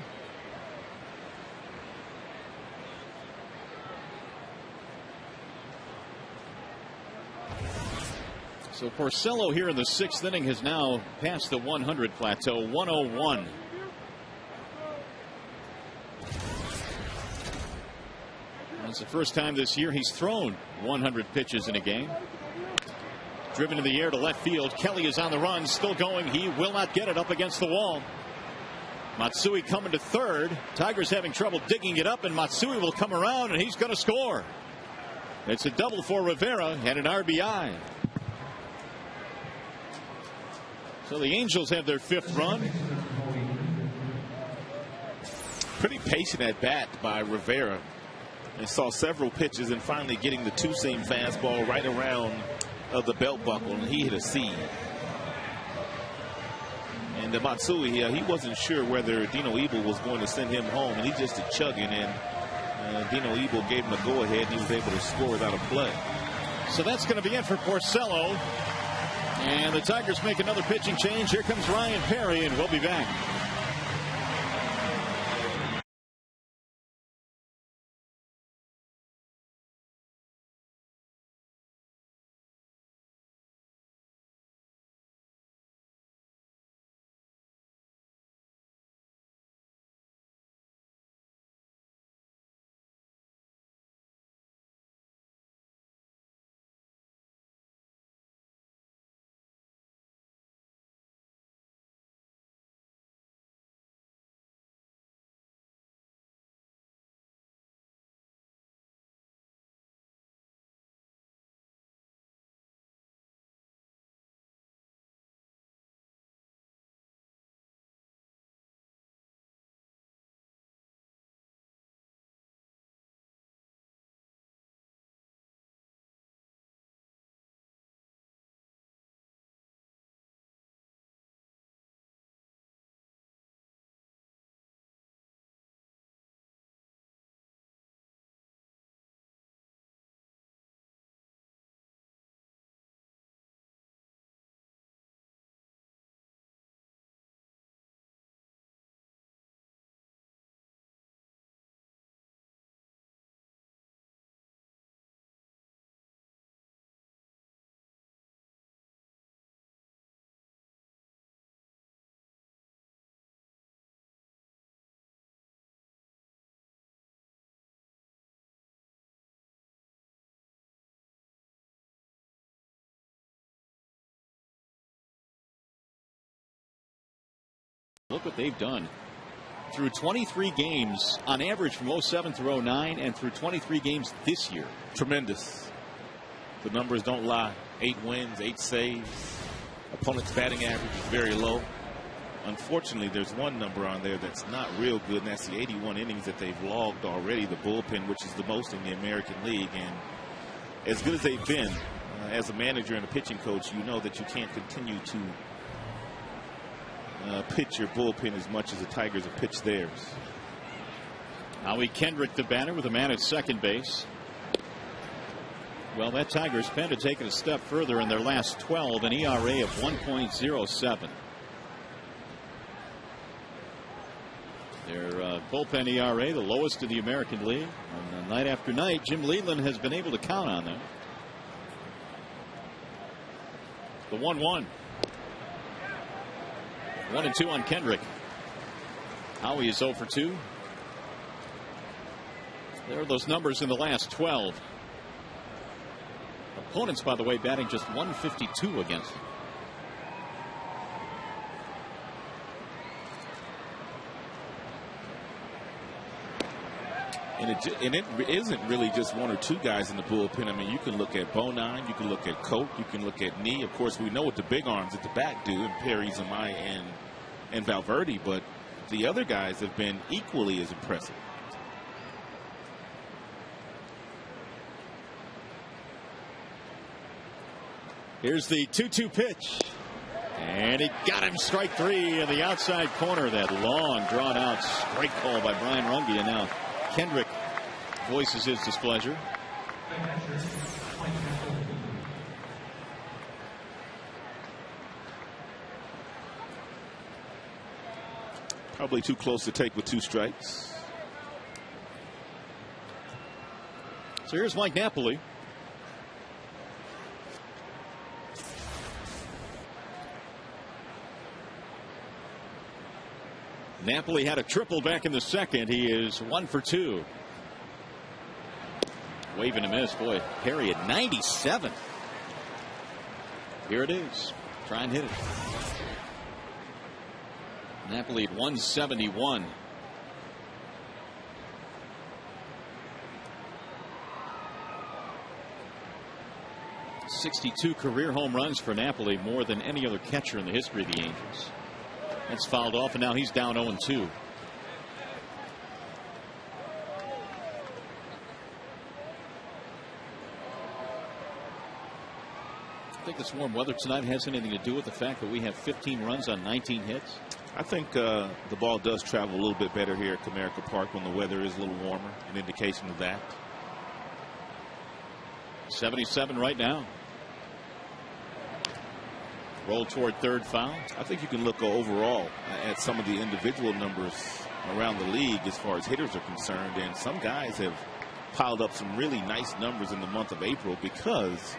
So Porcello here in the 6th inning has now passed the 100 plateau. 101. It's the first time this year he's thrown 100 pitches in a game. Driven to the air to left field. Kelly is on the run, still going. He will not get it, up against the wall. Matsui coming to third. Tigers having trouble digging it up, and Matsui will come around, and he's going to score. It's a double for Rivera and an RBI. So the Angels have their 5th run. Pretty patient at bat by Rivera. And saw several pitches, and finally getting the two-seam fastball right around of the belt buckle, and he hit a seed. And the Matsui, he wasn't sure whether Dino Ebel was going to send him home, and he just a chugging, and Dino Ebel gave him a go-ahead, and he was able to score without a play. So that's going to be it for Porcello. And the Tigers make another pitching change. Here comes Ryan Perry, and we'll be back. Look what they've done. Through 23 games, on average from '07 through '09, and through 23 games this year. Tremendous. The numbers don't lie. 8 wins, 8 saves. Opponent's batting average is very low. Unfortunately, there's one number on there that's not real good, and that's the 81 innings that they've logged already, the bullpen, which is the most in the American League. And as good as they've been, as a manager and a pitching coach, you know that you can't continue to pitch your bullpen as much as the Tigers have pitched theirs. Howie Kendrick, the batter, with a man at second base. Well, that Tigers pen had taken a step further in their last 12, an ERA of 1.07. Their bullpen ERA, the lowest in the American League. And night after night, Jim Leland has been able to count on them. The 1-1. 1-2 on Kendrick. Howie is 0 for 2. There are those numbers in the last 12. Opponents, by the way, batting just 152 against him. And it isn't really just 1 or 2 guys in the bullpen. I mean, you can look at Bonine, you can look at Coke, you can look at Nee. Of course, we know what the big arms at the back do, and Perry, Zamai, and Valverde, but the other guys have been equally as impressive. Here's the 2-2 pitch. And he got him, strike 3 in the outside corner. That long, drawn-out strike call by Brian Runge. And now Kendrick voices his displeasure. Probably too close to take with 2 strikes. So here's Mike Napoli. Napoli had a triple back in the second. He is 1 for 2. Waving a miss. Boy, Perry at 97. Here it is. Try and hit it. Napoli at 171. '62 career home runs for Napoli, more than any other catcher in the history of the Angels. It's fouled off, and now he's down 0-2. I think this warm weather tonight has anything to do with the fact that we have 15 runs on 19 hits. I think the ball does travel a little bit better here at Comerica Park when the weather is a little warmer, an indication of that. 77 right now. Roll toward third, foul. I think you can look overall at some of the individual numbers around the league as far as hitters are concerned, and some guys have piled up some really nice numbers in the month of April because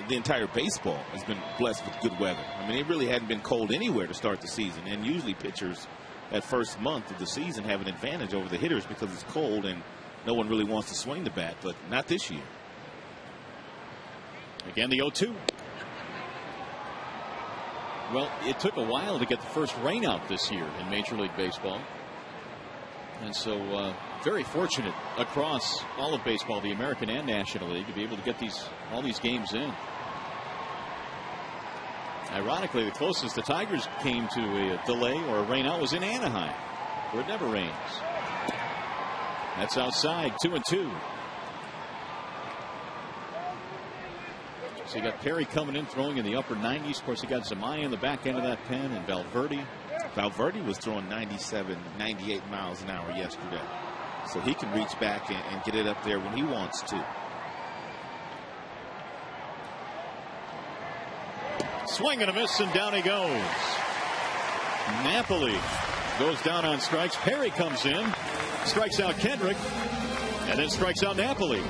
the entire baseball has been blessed with good weather. I mean, it really hadn't been cold anywhere to start the season, and usually pitchers that first month of the season have an advantage over the hitters because it's cold and no one really wants to swing the bat, but not this year. Again, the 0-2. Well, it took a while to get the first rain out this year in Major League Baseball. And so very fortunate across all of baseball, the American and National League, to be able to get all these games in. Ironically, the closest the Tigers came to a delay or a rain out was in Anaheim, where it never rains. That's outside, 2-2. So you got Perry coming in, throwing in the upper 90s. Of course, you got Zamaya in the back end of that pen, and Valverde. Valverde was throwing 97, 98 miles an hour yesterday. So he can reach back and get it up there when he wants to. Swing and a miss, and down he goes. Napoli goes down on strikes. Perry comes in, strikes out Kendrick, and then strikes out Napoli.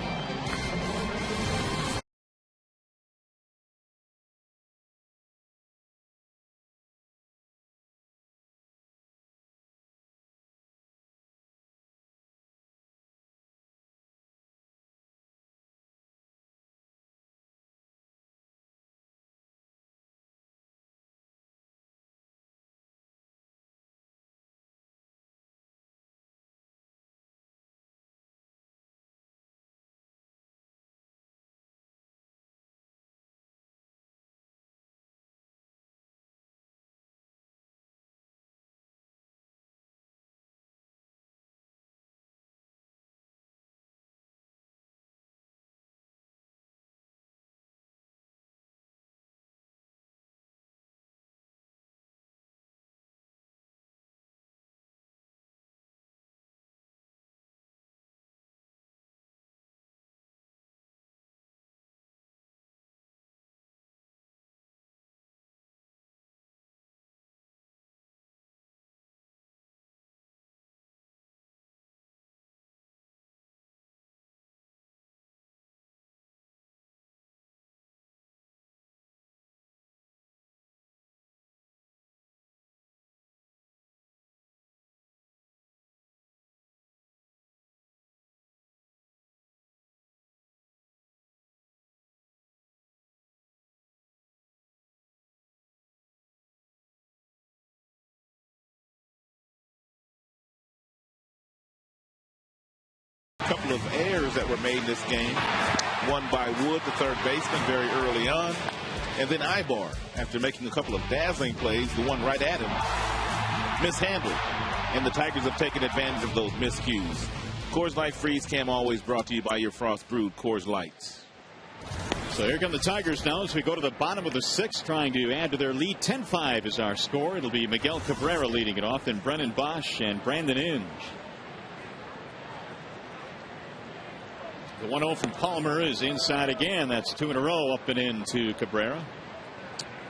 couple of errors that were made in this game. One by Wood, the third baseman, very early on. And then Ibar, after making a couple of dazzling plays, the one right at him, mishandled. And the Tigers have taken advantage of those miscues. Coors Light Freeze Cam always brought to you by your Frost Brewed Coors Lights. So here come the Tigers now as we go to the bottom of the sixth, trying to add to their lead. 10-5 is our score. It'll be Miguel Cabrera leading it off, then Brennan Bosch and Brandon Inge. The 1-0 from Palmer is inside again. That's 2 in a row, up and in to Cabrera.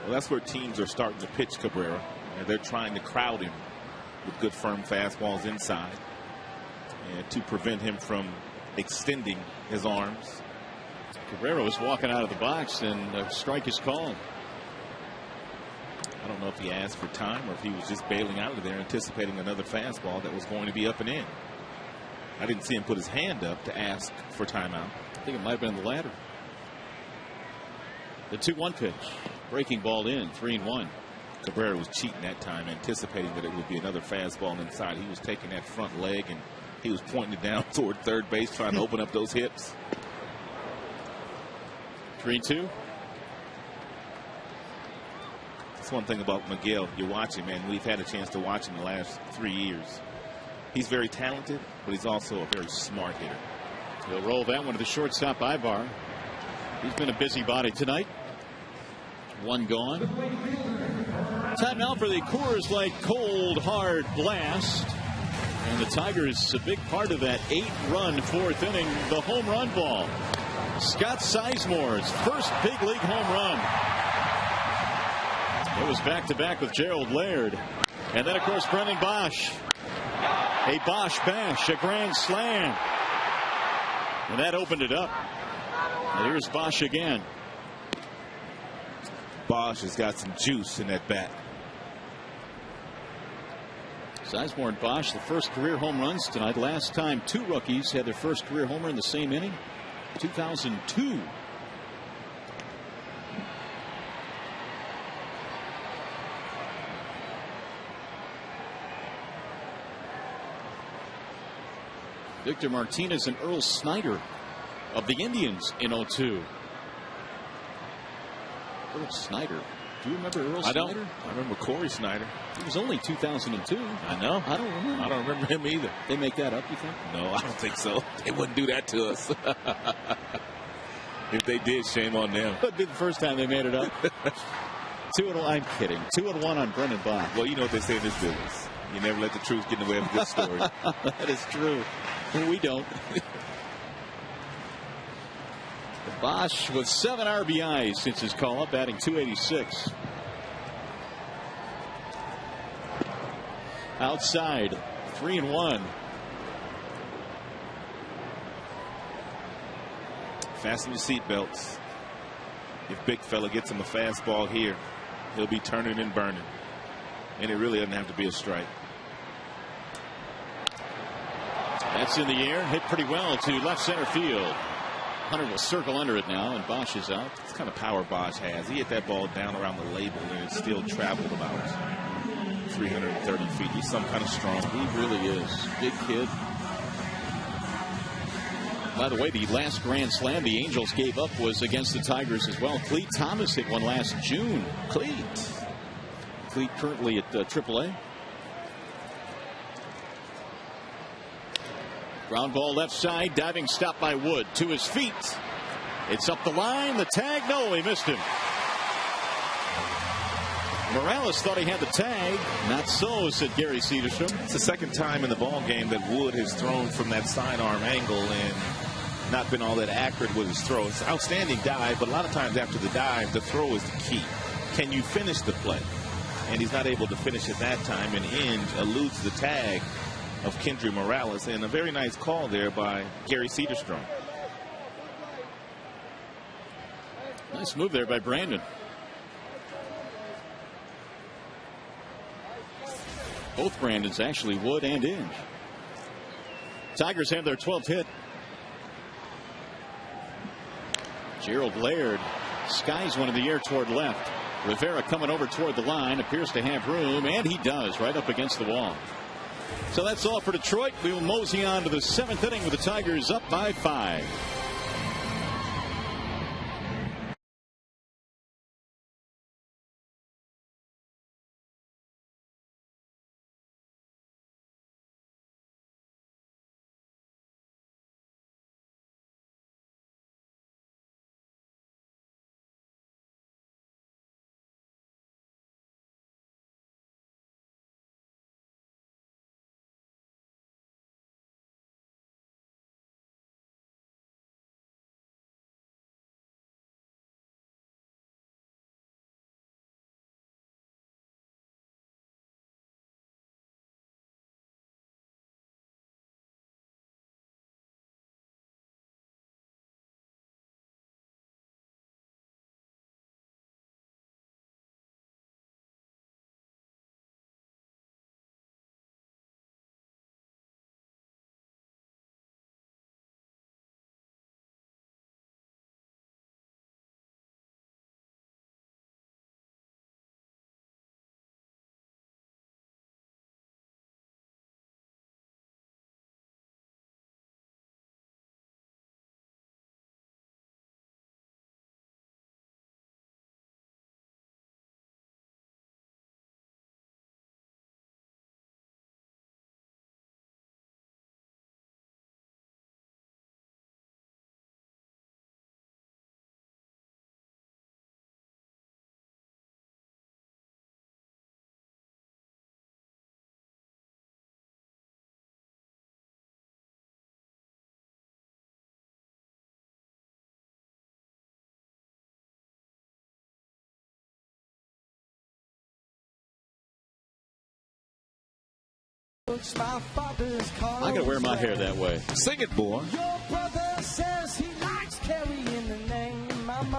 Well, that's where teams are starting to pitch Cabrera. And they're trying to crowd him with good firm fastballs inside, and to prevent him from extending his arms. Cabrera was walking out of the box, and a strike is called. I don't know if he asked for time or if he was just bailing out of there, anticipating another fastball that was going to be up and in. I didn't see him put his hand up to ask for timeout. I think it might have been the latter. The 2-1 pitch. Breaking ball in, 3-1. Cabrera was cheating that time, anticipating that it would be another fastball inside. He was taking that front leg and he was pointing it down toward third base, trying to open up those hips. 3-2. That's one thing about Miguel. You watch him, and we've had a chance to watch him the last 3 years. He's very talented, but he's also a very smart hitter. He'll roll that one to the shortstop, Ibar. He's been a busybody tonight. One gone. Time now for the Coors Light Cold Hard Blast. And the Tigers, a big part of that 8-run fourth inning, the home run ball. Scott Sizemore's first big league home run. It was back-to-back with Gerald Laird. And then, of course, Brennan Bosch. A Bosch bash, a grand slam. And that opened it up. And here's Bosch again. Bosch has got some juice in that bat. Sizemore and Bosch, the first career home runs tonight. Last time two rookies had their first career homer in the same inning, 2002. Victor Martinez and Earl Snyder of the Indians in 2002. Earl Snyder. Do you remember Earl Snyder? I don't. I remember Corey Snyder. He was only 2002. I know. I don't remember. I don't remember him either. They make that up, you think? No, I don't think so. They wouldn't do that to us. If they did, shame on them. That'd be the first time they made it up. 2-1. I'm kidding. 2-1 on Brennan Bosch. Well, you know what they say in this business. You never let the truth get in the way of a good story. That is true. We don't. Bosch with 7 RBIs since his call-up, batting .286. Outside, 3-1. Fasten your seatbelts. If big fella gets him a fastball here, he'll be turning and burning. And it really doesn't have to be a strike. That's in the air, hit pretty well to left center field. Hunter will circle under it now, and Bosch is out. It's kind of power Bosch has. He hit that ball down around the label, and it still traveled about 330 feet. He's some kind of strong. He really is. Big kid. By the way, the last grand slam the Angels gave up was against the Tigers as well. Cleet Thomas hit one last June. Cleet currently at AAA. Ground ball left side, diving stop by Wood to his feet. It's up the line, the tag, no, he missed him. Morales thought he had the tag. Not so, said Gary Cederstrom. It's the second time in the ball game that Wood has thrown from that sidearm angle and not been all that accurate with his throw. It's an outstanding dive, but a lot of times after the dive, the throw is the key. Can you finish the play? And he's not able to finish it that time, and Inge eludes the tag of Kendry Morales, and a very nice call there by Gary Cederstrom. Nice move there by Brandon. Both Brandons, actually, Wood and Inge. Tigers have their 12th hit. Gerald Laird skies one in the air toward left. Rivera coming over toward the line, appears to have room, and he does, right up against the wall. So that's all for Detroit. We will mosey on to the 7th inning with the Tigers up by 5. I gotta wear my hair that way. Sing it, boy.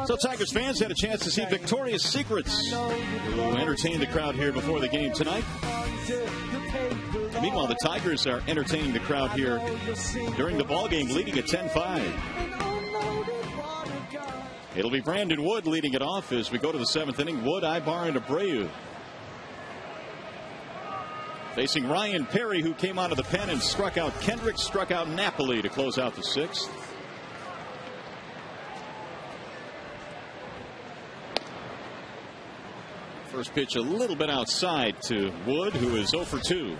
So Tigers fans had a chance to see Victoria's Secrets, who entertained the crowd here before the game tonight. Meanwhile, the Tigers are entertaining the crowd here during the ballgame, leading at 10-5. It'll be Brandon Wood leading it off as we go to the 7th inning. Wood, Ibar, and Abreu. Facing Ryan Perry, who came out of the pen and struck out Kendrick, struck out Napoli to close out the 6th. First pitch a little bit outside to Wood, who is 0 for 2.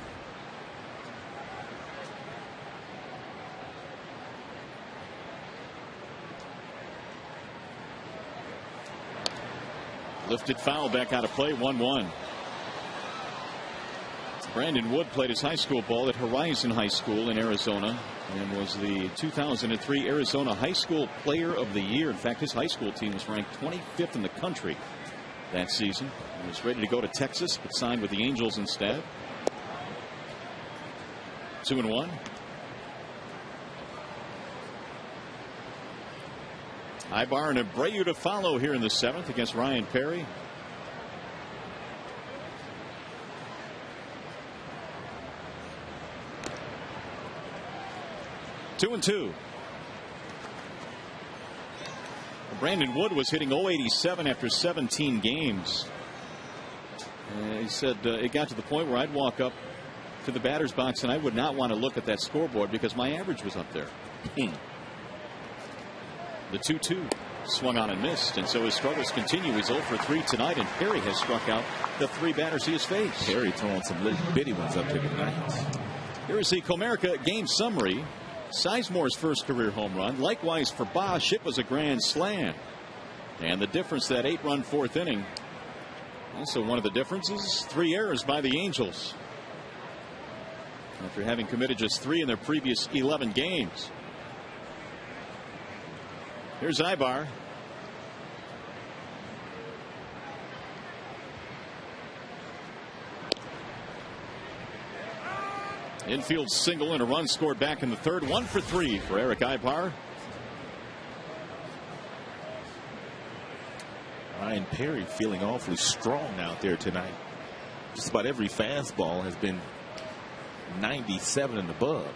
Lifted foul back out of play, 1-1. Brandon Wood played his high school ball at Horizon High School in Arizona and was the 2003 Arizona High School Player of the Year. In fact, his high school team was ranked 25th in the country that season. He was ready to go to Texas, but signed with the Angels instead. 2-1. Ibar and Abreu to follow here in the 7th against Ryan Perry. Two and two. Brandon Wood was hitting .087 after 17 games. He said it got to the point where I'd walk up to the batter's box and I would not want to look at that scoreboard because my average was up there. The 2-2 swung on and missed, and so his struggles continue. He's 0 for 3 tonight, and Perry has struck out the 3 batters he has faced. Perry throwing some little bitty ones up there tonight. Here is the Comerica game summary. Sizemore's first career home run. Likewise for Bosch, it was a grand slam. And the difference, that 8-run 4th inning. Also one of the differences, 3 errors by the Angels, after having committed just 3 in their previous 11 games. Here's Ibar. Infield single and a run scored back in the 3rd. 1 for 3 for Eric Ibar. Ryan Perry feeling awfully strong out there tonight. Just about every fastball has been 97 and above,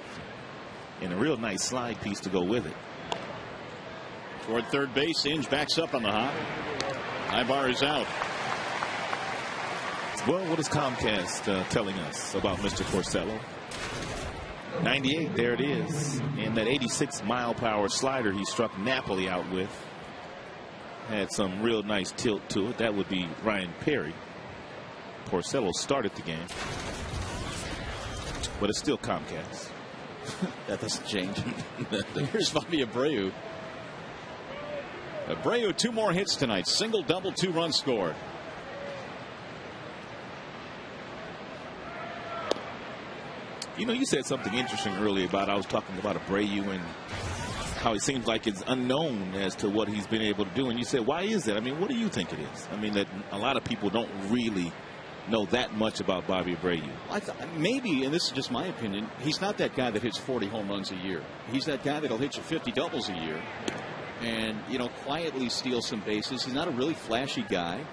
and a real nice slide piece to go with it. Toward third base, Inge backs up on the hop. Ibar is out. Well, what is Comcast telling us about Mr. Porcello? 98, there it is. And that 86-mile-per-hour slider he struck Napoli out with had some real nice tilt to it. That would be Ryan Perry. Porcello started the game, but it's still Comcast. That doesn't change. Here's Bobby Abreu. Abreu, 2 more hits tonight. Single, double, 2 runs scored. You know, you said something interesting earlier about, I was talking about Abreu and how it seems like it's unknown as to what he's been able to do. And you said, why is that? I mean, what do you think it is? I mean, that a lot of people don't really know that much about Bobby Abreu. Maybe, and this is just my opinion, he's not that guy that hits 40 home runs a year. He's that guy that'll hit you 50 doubles a year and, you know, quietly steal some bases. He's not a really flashy guy.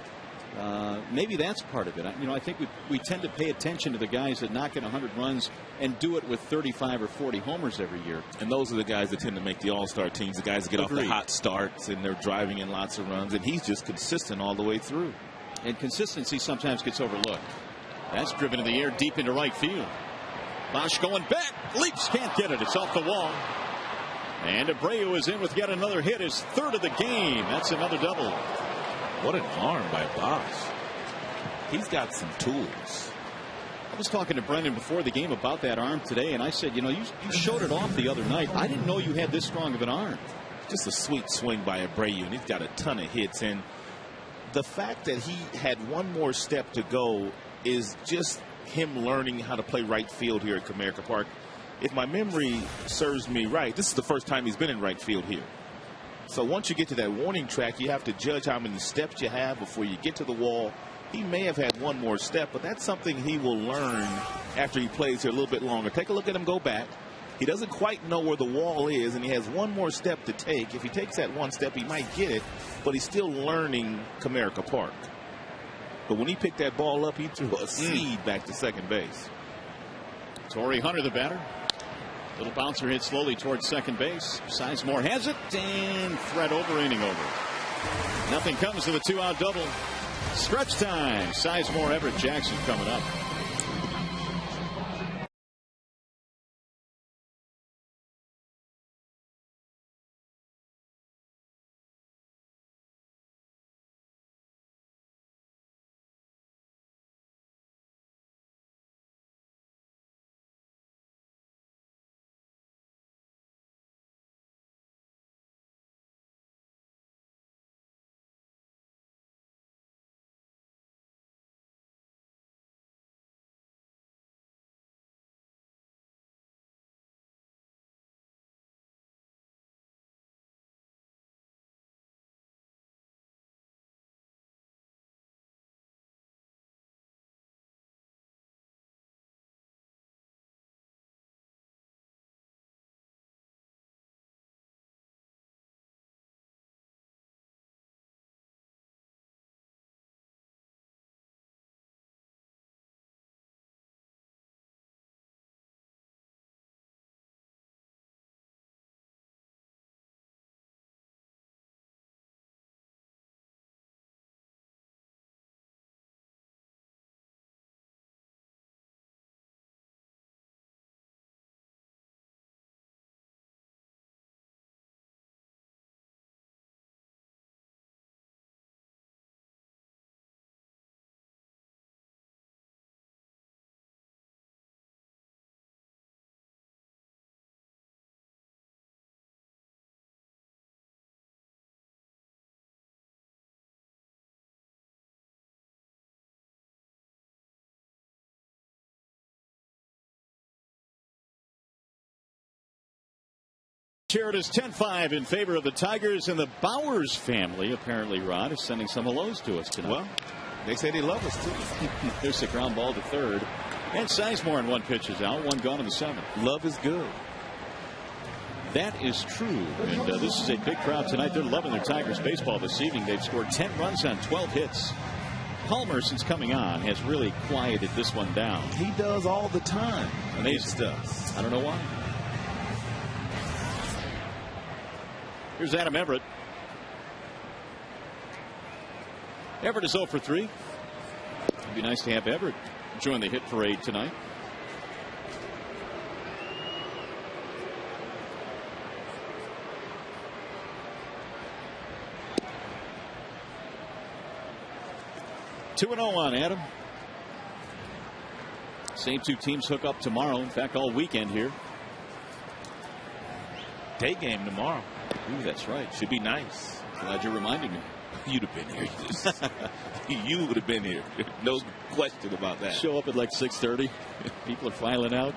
Maybe that's part of it. You know, I think we tend to pay attention to the guys that knock in 100 runs and do it with 35 or 40 homers every year. And those are the guys that tend to make the all-star teams, the guys that get off the hot starts and they're driving in lots of runs. And he's just consistent all the way through. And consistency sometimes gets overlooked. That's driven in the air deep into right field. Bosch going back. Leaps, can't get it. It's off the wall. And Abreu is in with yet another hit, his 3rd of the game. That's another double. What an arm by Bosch. He's got some tools. I was talking to Brendan before the game about that arm today, and I said, you know, you showed it off the other night. I didn't know you had this strong of an arm. Just a sweet swing by Abreu, and he's got a ton of hits. And the fact that he had one more step to go is just him learning how to play right field here at Comerica Park. If my memory serves me right, this is the first time he's been in right field here. So once you get to that warning track, you have to judge how many steps you have before you get to the wall. He may have had one more step, but that's something he will learn after he plays here a little bit longer. Take a look at him go back. He doesn't quite know where the wall is, and he has one more step to take. If he takes that one step, he might get it, but he's still learning Comerica Park. But when he picked that ball up, he threw a seed back to second base. Torrey Hunter, the batter. Little bouncer hit slowly towards second base. Sizemore has it, and Fred over, inning over. Nothing comes to the 2-out double. Stretch time. Sizemore, Everett Jackson coming up. Here it is 10-5 in favor of the Tigers, and the Bowers family, apparently, Rod, is sending some hellos to us tonight. Well, they say they love us, too. There's a ground ball to third. And Sizemore in 1 pitch is out, 1 gone in the 7th. Love is good. That is true. And this is a big crowd tonight. They're loving their Tigers baseball this evening. They've scored 10 runs on 12 hits. Palmer, since coming on, has really quieted this one down. He does all the time. Amazing stuff. I don't know why. Here's Adam Everett. Everett is 0 for 3. It'd be nice to have Everett join the hit parade tonight. 2-0 on Adam. Same two teams hook up tomorrow. In fact, all weekend here. Day game tomorrow. Ooh, that's right. Should be nice. Glad you reminded me. You'd have been here. You would have been here. No question about that. Show up at like 6:30. People are filing out.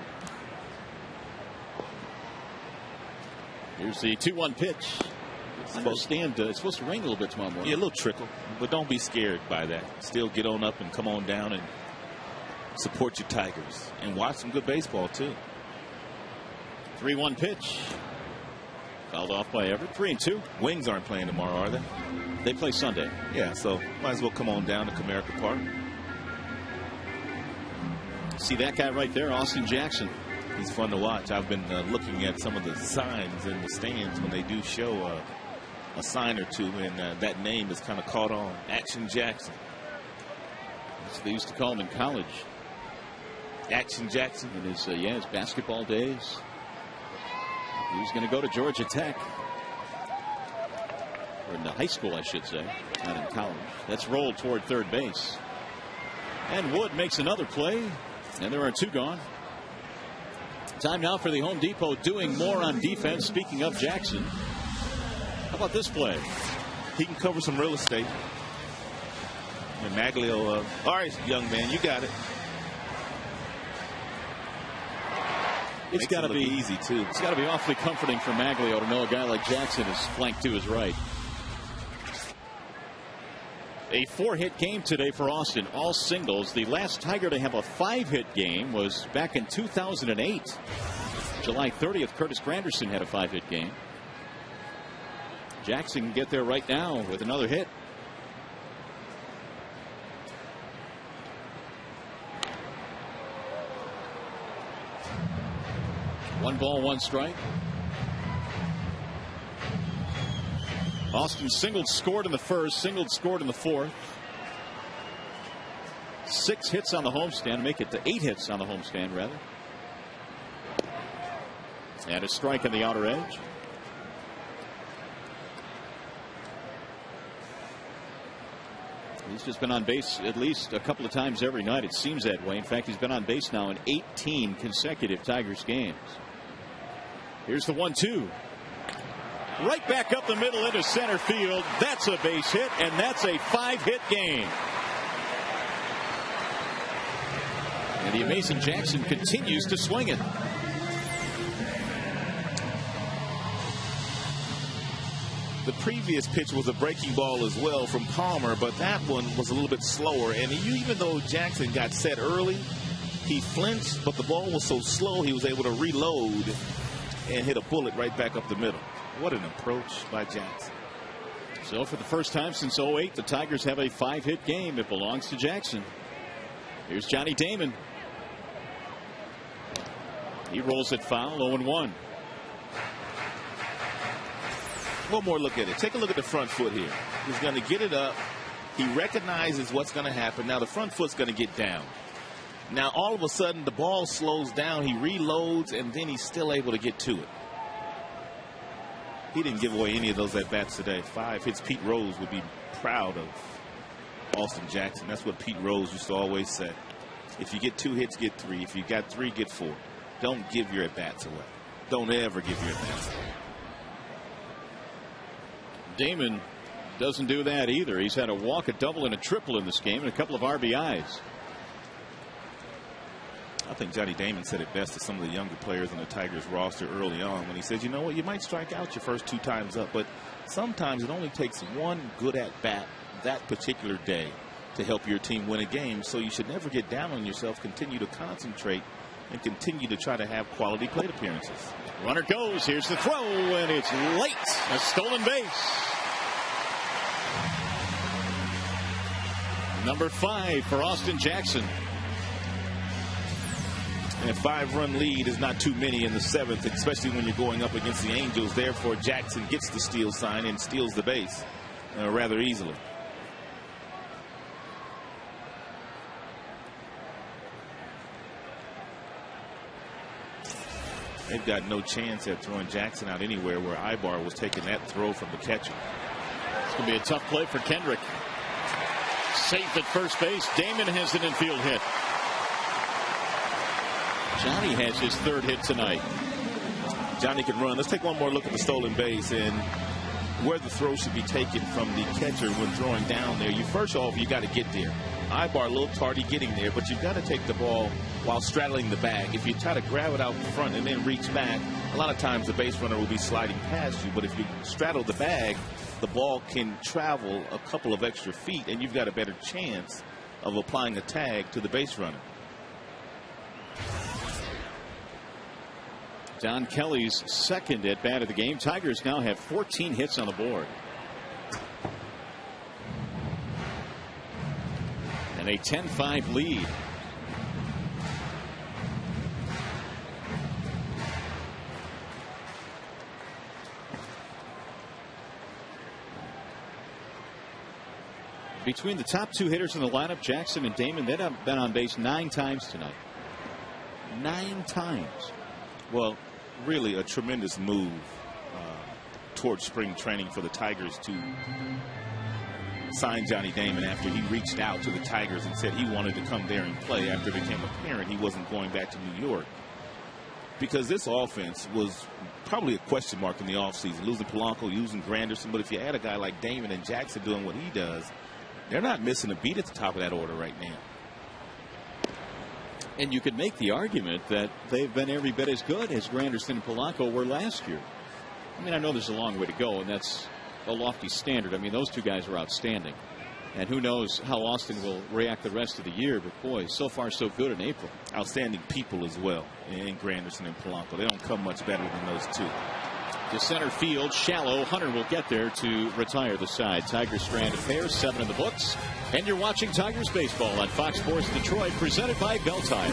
Here's the 2-1 pitch. I understand it's supposed to rain a little bit tomorrow morning. Yeah, a little trickle, but don't be scared by that. Still get on up and come on down and support your Tigers and watch some good baseball too. 3-1 pitch. Fouled off by Everett. 3-2. Wings aren't playing tomorrow, are they? They play Sunday. Yeah, so might as well come on down to Comerica Park. See that guy right there, Austin Jackson. He's fun to watch. I've been looking at some of the signs in the stands when they do show a sign or two, and that name is kind of caught on. Action Jackson. That's what they used to call him in college. Action Jackson. In his basketball days. He was going to go to Georgia Tech. Or in the high school, I should say. Not in college. That's rolled toward third base. And Wood makes another play. And there are two gone. Time now for the Home Depot doing more on defense. Speaking of Jackson. How about this play? He can cover some real estate. And Maglio, all right, young man, you got it. It's got to be easy, too. It's got to be awfully comforting for Maglio to know a guy like Jackson is flanked to his right. A 4-hit game today for Austin, all singles. The last Tiger to have a 5-hit game was back in 2008. July 30th, Curtis Granderson had a 5-hit game. Jackson can get there right now with another hit. One ball, one strike. Austin singled, scored in the first, singled, scored in the fourth. 6 hits on the homestand, make it to 8 hits on the homestand, rather. And a strike on the outer edge. He's just been on base at least a couple of times every night. It seems that way. In fact, he's been on base now in 18 consecutive Tigers games. Here's the 1-2. Right back up the middle into center field. That's a base hit, and that's a 5-hit game. And the amazing Jackson continues to swing it. The previous pitch was a breaking ball as well from Palmer, but that one was a little bit slower. And even though Jackson got set early, he flinched, but the ball was so slow he was able to reload and hit a bullet right back up the middle. What an approach by Jackson. So for the first time since 08, the Tigers have a 5-hit game. It belongs to Jackson. Here's Johnny Damon. He rolls it foul, 0-1. One more look at it. Take a look at the front foot here. He's going to get it up. He recognizes what's going to happen. Now the front foot's going to get down. Now all of a sudden the ball slows down. He reloads, and then he's still able to get to it. He didn't give away any of those at-bats today. 5 hits. Pete Rose would be proud of Austin Jackson. That's what Pete Rose used to always say. If you get 2 hits, get 3. If you got 3, get 4. Don't give your at-bats away. Don't ever give your at-bats away. Damon doesn't do that either. He's had a walk, a double, and a triple in this game, and a couple of RBIs. I think Johnny Damon said it best to some of the younger players on the Tigers roster early on when he said, you know what, you might strike out your first 2 times up, but sometimes it only takes one good at-bat that particular day to help your team win a game, so you should never get down on yourself. Continue to concentrate and continue to try to have quality plate appearances. Runner goes. Here's the throw, and it's late. A stolen base. Number 5 for Austin Jackson. And a 5-run lead is not too many in the 7th, especially when you're going up against the Angels. Therefore, Jackson gets the steal sign and steals the base rather easily. They've got no chance at throwing Jackson out anywhere where Ibar was taking that throw from the catcher. It's going to be a tough play for Kendrick. Safe at first base. Damon has an infield hit. Johnny has his third hit tonight. Johnny can run. Let's take one more look at the stolen base and where the throw should be taken from the catcher when throwing down there. First off, you got to get there. Ibar a little tardy getting there, but you've got to take the ball while straddling the bag. If you try to grab it out in front and then reach back, a lot of times the base runner will be sliding past you. But if you straddle the bag, the ball can travel a couple of extra feet, and you've got a better chance of applying a tag to the base runner. Don Kelly's second at bat of the game. Tigers now have 14 hits on the board. And a 10-5 lead. Between the top two hitters in the lineup, Jackson and Damon, they've been on base 9 times tonight. 9 times. Well, really a tremendous move towards spring training for the Tigers to sign Johnny Damon after he reached out to the Tigers and said he wanted to come there and play after it became apparent he wasn't going back to New York. Because this offense was probably a question mark in the offseason. Losing Polanco, using Granderson. But if you add a guy like Damon and Jackson doing what he does, they're not missing a beat at the top of that order right now. And you could make the argument that they've been every bit as good as Granderson and Polanco were last year. I mean, I know there's a long way to go, and that's a lofty standard. I mean, those two guys are outstanding. And who knows how Austin will react the rest of the year. But, boy, so far so good in April. Outstanding people as well in Granderson and Polanco. They don't come much better than those two. To center field, shallow. Hunter will get there to retire the side. Tigers stranded pair, 7 in the books. And you're watching Tigers baseball on Fox Sports Detroit, presented by Bell Tire.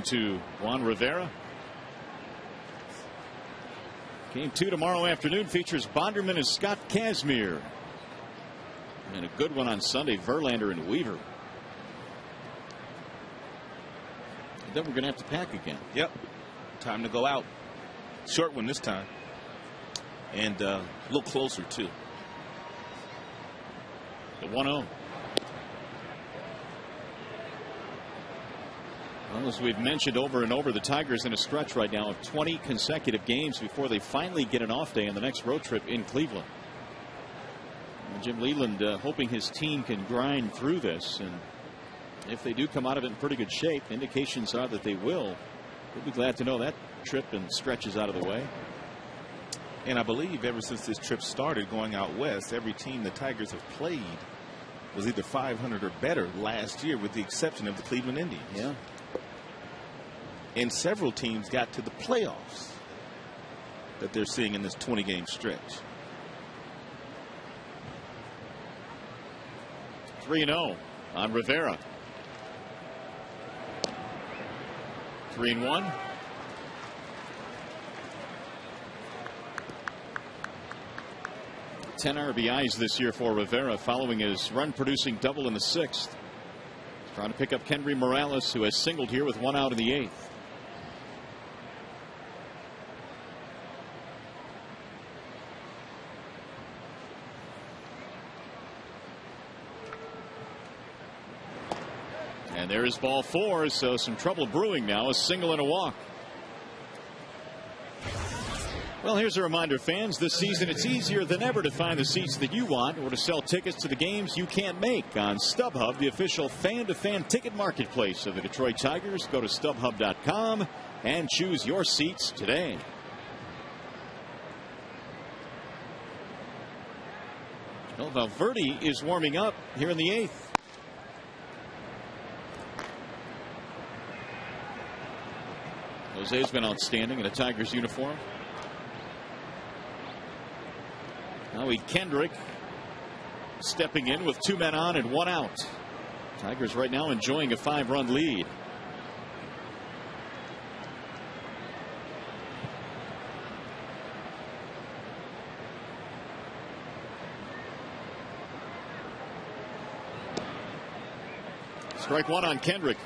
1 to Juan Rivera. Game 2 tomorrow afternoon features Bonderman and Scott Kazmir. And a good one on Sunday, Verlander and Weaver. And then we're going to have to pack again. Yep. Time to go out. Short one this time. And a little closer, too. The 1-0. Well, as we've mentioned over and over, the Tigers in a stretch right now of 20 consecutive games before they finally get an off day on the next road trip in Cleveland. And Jim Leland hoping his team can grind through this, and if they do come out of it in pretty good shape, indications are that they will. We'll be glad to know that trip and stretch is out of the way. And I believe ever since this trip started going out west, every team the Tigers have played was either 500 or better last year, with the exception of the Cleveland Indians. Yeah. And several teams got to the playoffs that they're seeing in this 20-game stretch. 3-0 on Rivera. 3-1. Ten RBIs this year for Rivera, following his run-producing double in the 6th. He's trying to pick up Kendry Morales, who has singled here with 1 out in the 8th. And there is ball 4, so some trouble brewing now. A single and a walk. Well, here's a reminder, fans. This season it's easier than ever to find the seats that you want or to sell tickets to the games you can't make on StubHub, the official fan-to-fan ticket marketplace of the Detroit Tigers. Go to StubHub.com and choose your seats today. Well, Valverde is warming up here in the 8th. Jose's been outstanding in a Tigers uniform. Now Kendrick stepping in with 2 men on and 1 out. Tigers right now enjoying a 5-run lead. Strike 1 on Kendrick.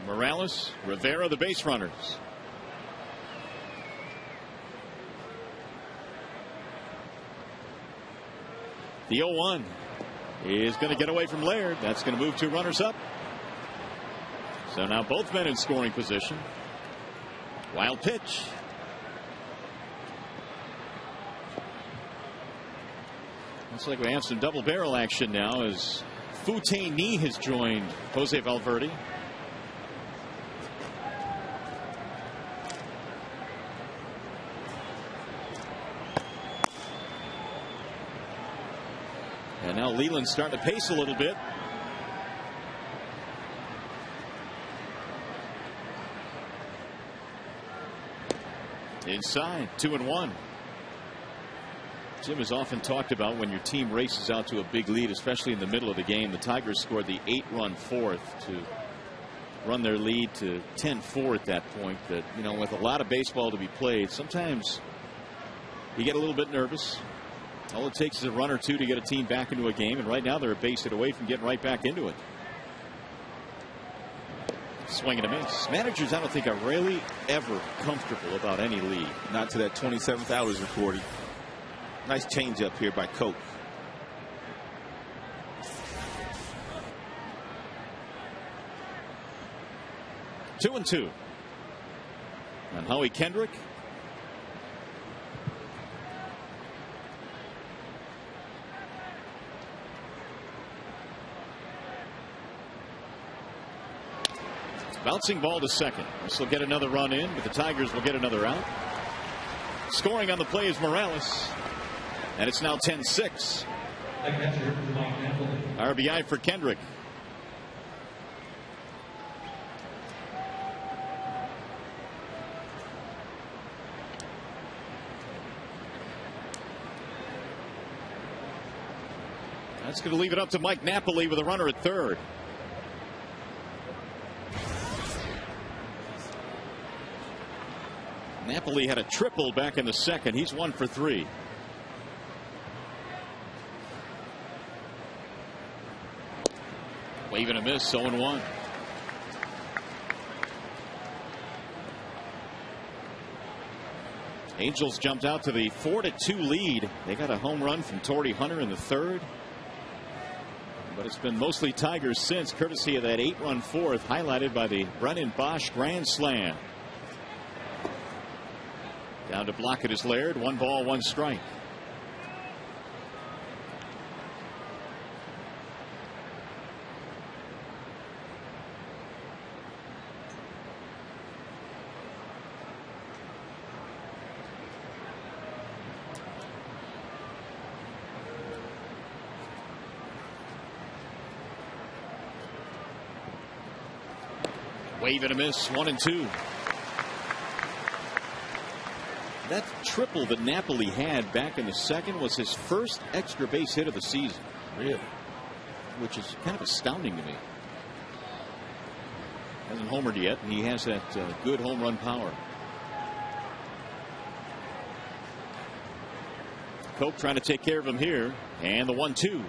Morales, Rivera, the base runners. The 0-1 is going to get away from Laird. That's going to move 2 runners up. So now both men in scoring position. Wild pitch. Looks like we have some double barrel action now as Foutain has joined Jose Valverde. And now Leland's starting to pace a little bit. Inside, 2-1. Jim has often talked about when your team races out to a big lead, especially in the middle of the game. The Tigers scored the 8-run 4th to run their lead to 10-4 at that point. That, you know, with a lot of baseball to be played, sometimes you get a little bit nervous. All it takes is a run or 2 to get a team back into a game, and right now they're a base hit away from getting right back into it. Swing and a miss. Managers, I don't think, are really ever comfortable about any lead. Not to that 27th hours recording. Nice changeup here by Coke. Two and 2. And Howie Kendrick. Bouncing ball to second. This will get another run in, but the Tigers will get another out. Scoring on the play is Morales. And it's now 10-6. RBI for Kendrick. That's going to leave it up to Mike Napoli with a runner at third. Napoli had a triple back in the second. He's 1 for 3. Wave and a miss, 0-1. Angels jumped out to the 4-2 lead. They got a home run from Torrey Hunter in the third. But it's been mostly Tigers since, courtesy of that 8-run fourth, highlighted by the Brennan Bosch grand slam. Down to block it is Laird. 1 ball, 1 strike. Wave and a miss, 1-2. That triple that Napoli had back in the second was his first extra base hit of the season. Really? Which is kind of astounding to me. Hasn't homered yet, and he has that good home run power. Cope trying to take care of him here. And the 1-2.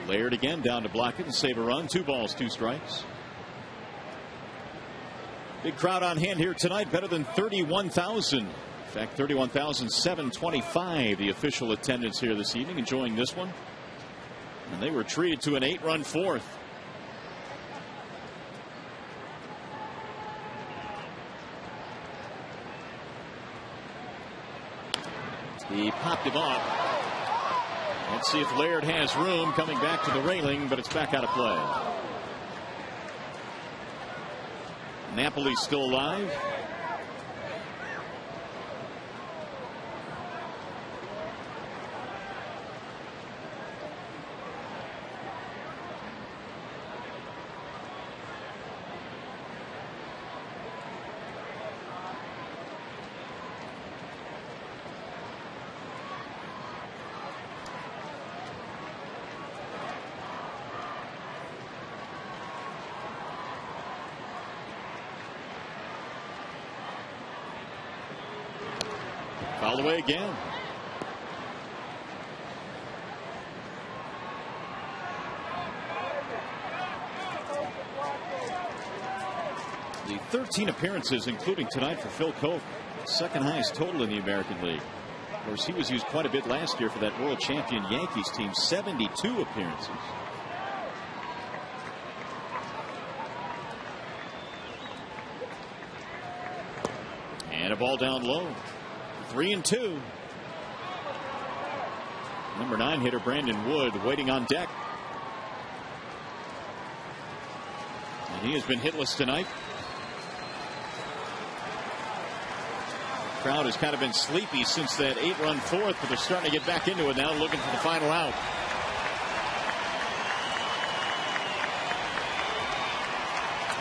Laird again down to block it and save a run. 2 balls, 2 strikes. Big crowd on hand here tonight, better than 31,000. In fact, 31,725 the official attendance here this evening, enjoying this one. And they were treated to an 8-run fourth. He popped him off. Let's see if Laird has room coming back to the railing, but it's back out of play. Napoli's still alive. Fouled away again. The 13 appearances, including tonight for Phil Cope, second highest total in the American League. Of course, he was used quite a bit last year for that world champion Yankees team. 72 appearances. And a ball down low. 3-2. Number 9 hitter Brandon Wood waiting on deck. And he has been hitless tonight. The crowd has kind of been sleepy since that 8-run fourth, but they're starting to get back into it now, looking for the final out.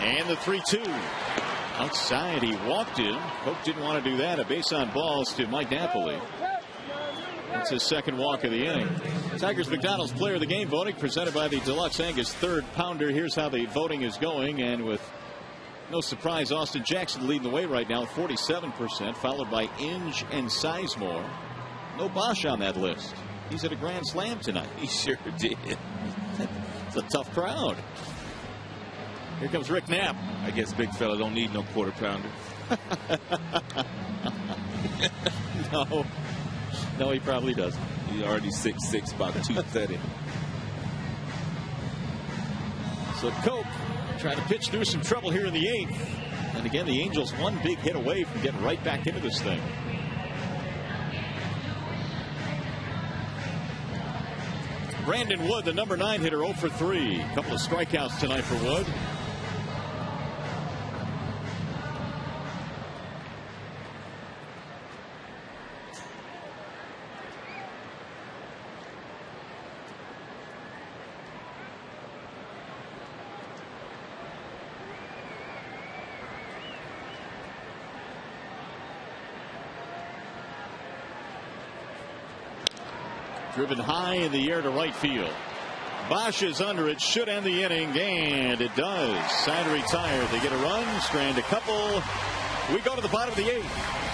And the 3-2. Outside, he walked him. Cope didn't want to do that. A base on balls to Mike Napoli. That's his second walk of the inning. Tigers McDonald's player of the game voting presented by the Deluxe Angus third pounder. Here's how the voting is going. And with no surprise, Austin Jackson leading the way right now, 47%, followed by Inge and Sizemore. No Bosch on that list. He's at a grand slam tonight. He sure did. It's a tough crowd. Here comes Rick Knapp. I guess big fella don't need no quarter pounder. No, he probably doesn't. He's already 6'6", about 230. So Cope trying to pitch through some trouble here in the 8th. And again, the Angels one big hit away from getting right back into this thing. Brandon Wood, the number 9 hitter, 0 for 3. A couple of strikeouts tonight for Wood. Driven high in the air to right field. Bosch is under it, should end the inning, and it does. Sign retired. They get a run, strand a couple. We go to the bottom of the 8th.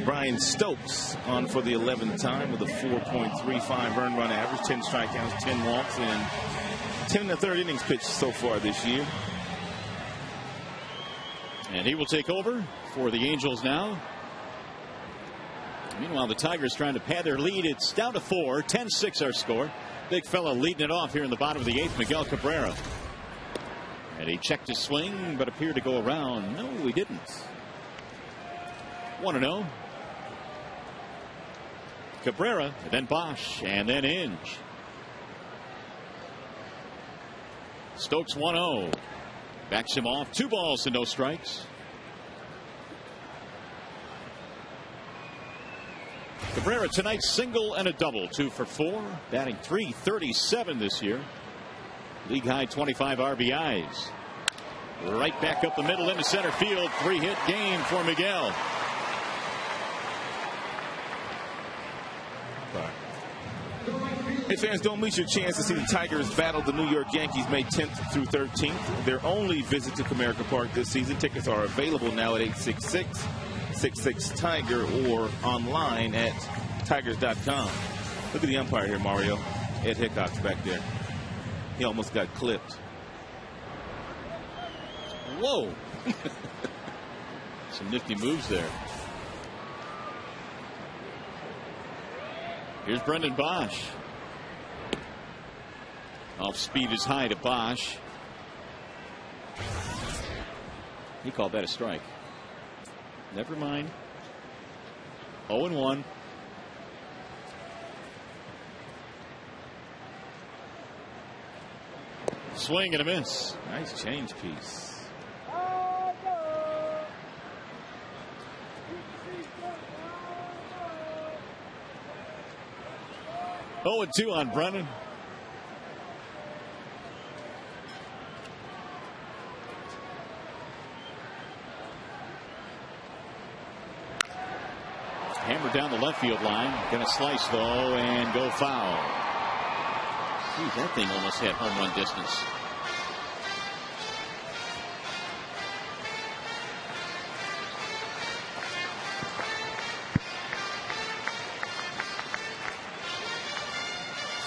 Brian Stokes on for the 11th time with a 4.35 earned run average, 10 strikeouts, 10 walks, and 10 and a third innings pitched so far this year. And he will take over for the Angels now. Meanwhile, the Tigers trying to pad their lead. It's down to 4, 10-6 our score. Big fella leading it off here in the bottom of the 8th, Miguel Cabrera. And he checked his swing, but appeared to go around. No, he didn't. 1-0. Cabrera, and then Bosch, and then Inge. Stokes 1-0. Backs him off. 2 balls and no strikes. Cabrera tonight, single and a double. 2 for 4. Batting .337 this year. League high 25 RBIs. Right back up the middle into center field. 3-hit game for Miguel. Hey fans, don't miss your chance to see the Tigers battle the New York Yankees May 10th through 13th. Their only visit to Comerica Park this season. Tickets are available now at 866-66-TIGER or online at tigers.com. Look at the umpire here, Mario. Ed Hickok's back there. He almost got clipped. Whoa. Some nifty moves there. Here's Brendan Bosch. Off speed is high to Bosch. He called that a strike. Never mind. 0-1. Swing and a miss. Nice change piece. 0-2 on Brennan. Hammered down the left field line. Going to slice though and go foul. Ooh, that thing almost had home run distance.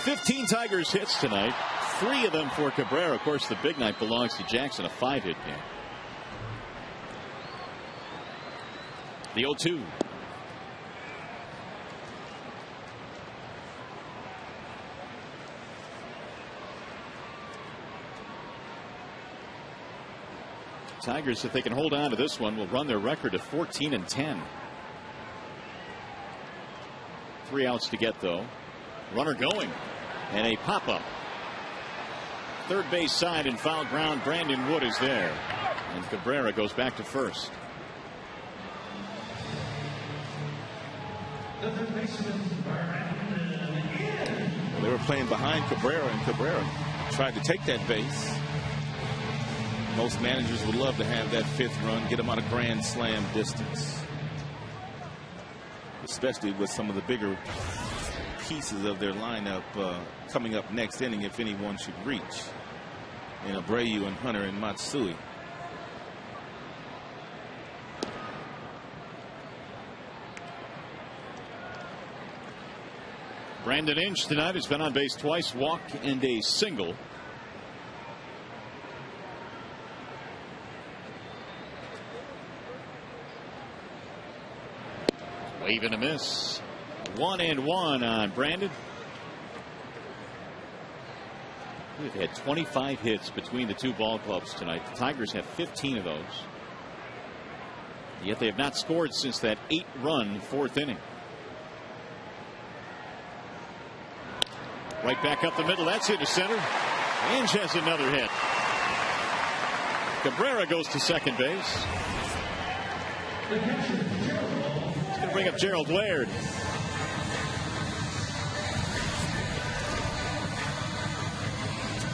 $15 Tigers hits tonight. 3 of them for Cabrera. Of course, the big night belongs to Jackson, a 5-hit game. The 0-2. Tigers, if they can hold on to this one, will run their record to 14-10. 3 outs to get, though. Runner going. And a pop-up. Third base side and foul ground. Brandon Wood is there. And Cabrera goes back to first. They were playing behind Cabrera, and Cabrera tried to take that base. Most managers would love to have that 5th run, get them out of grand slam distance, especially with some of the bigger pieces of their lineup coming up next inning, if anyone should reach, in Abreu and Hunter and Matsui. Brandon Inge tonight has been on base twice, walk and a single. Wave and a miss. 1-1 on Brandon. We've had 25 hits between the two ball clubs tonight. The Tigers have 15 of those. Yet they have not scored since that 8-run 4th inning. Right back up the middle. That's hit to center. Inge has another hit. Cabrera goes to second base. It's going to bring up Gerald Laird.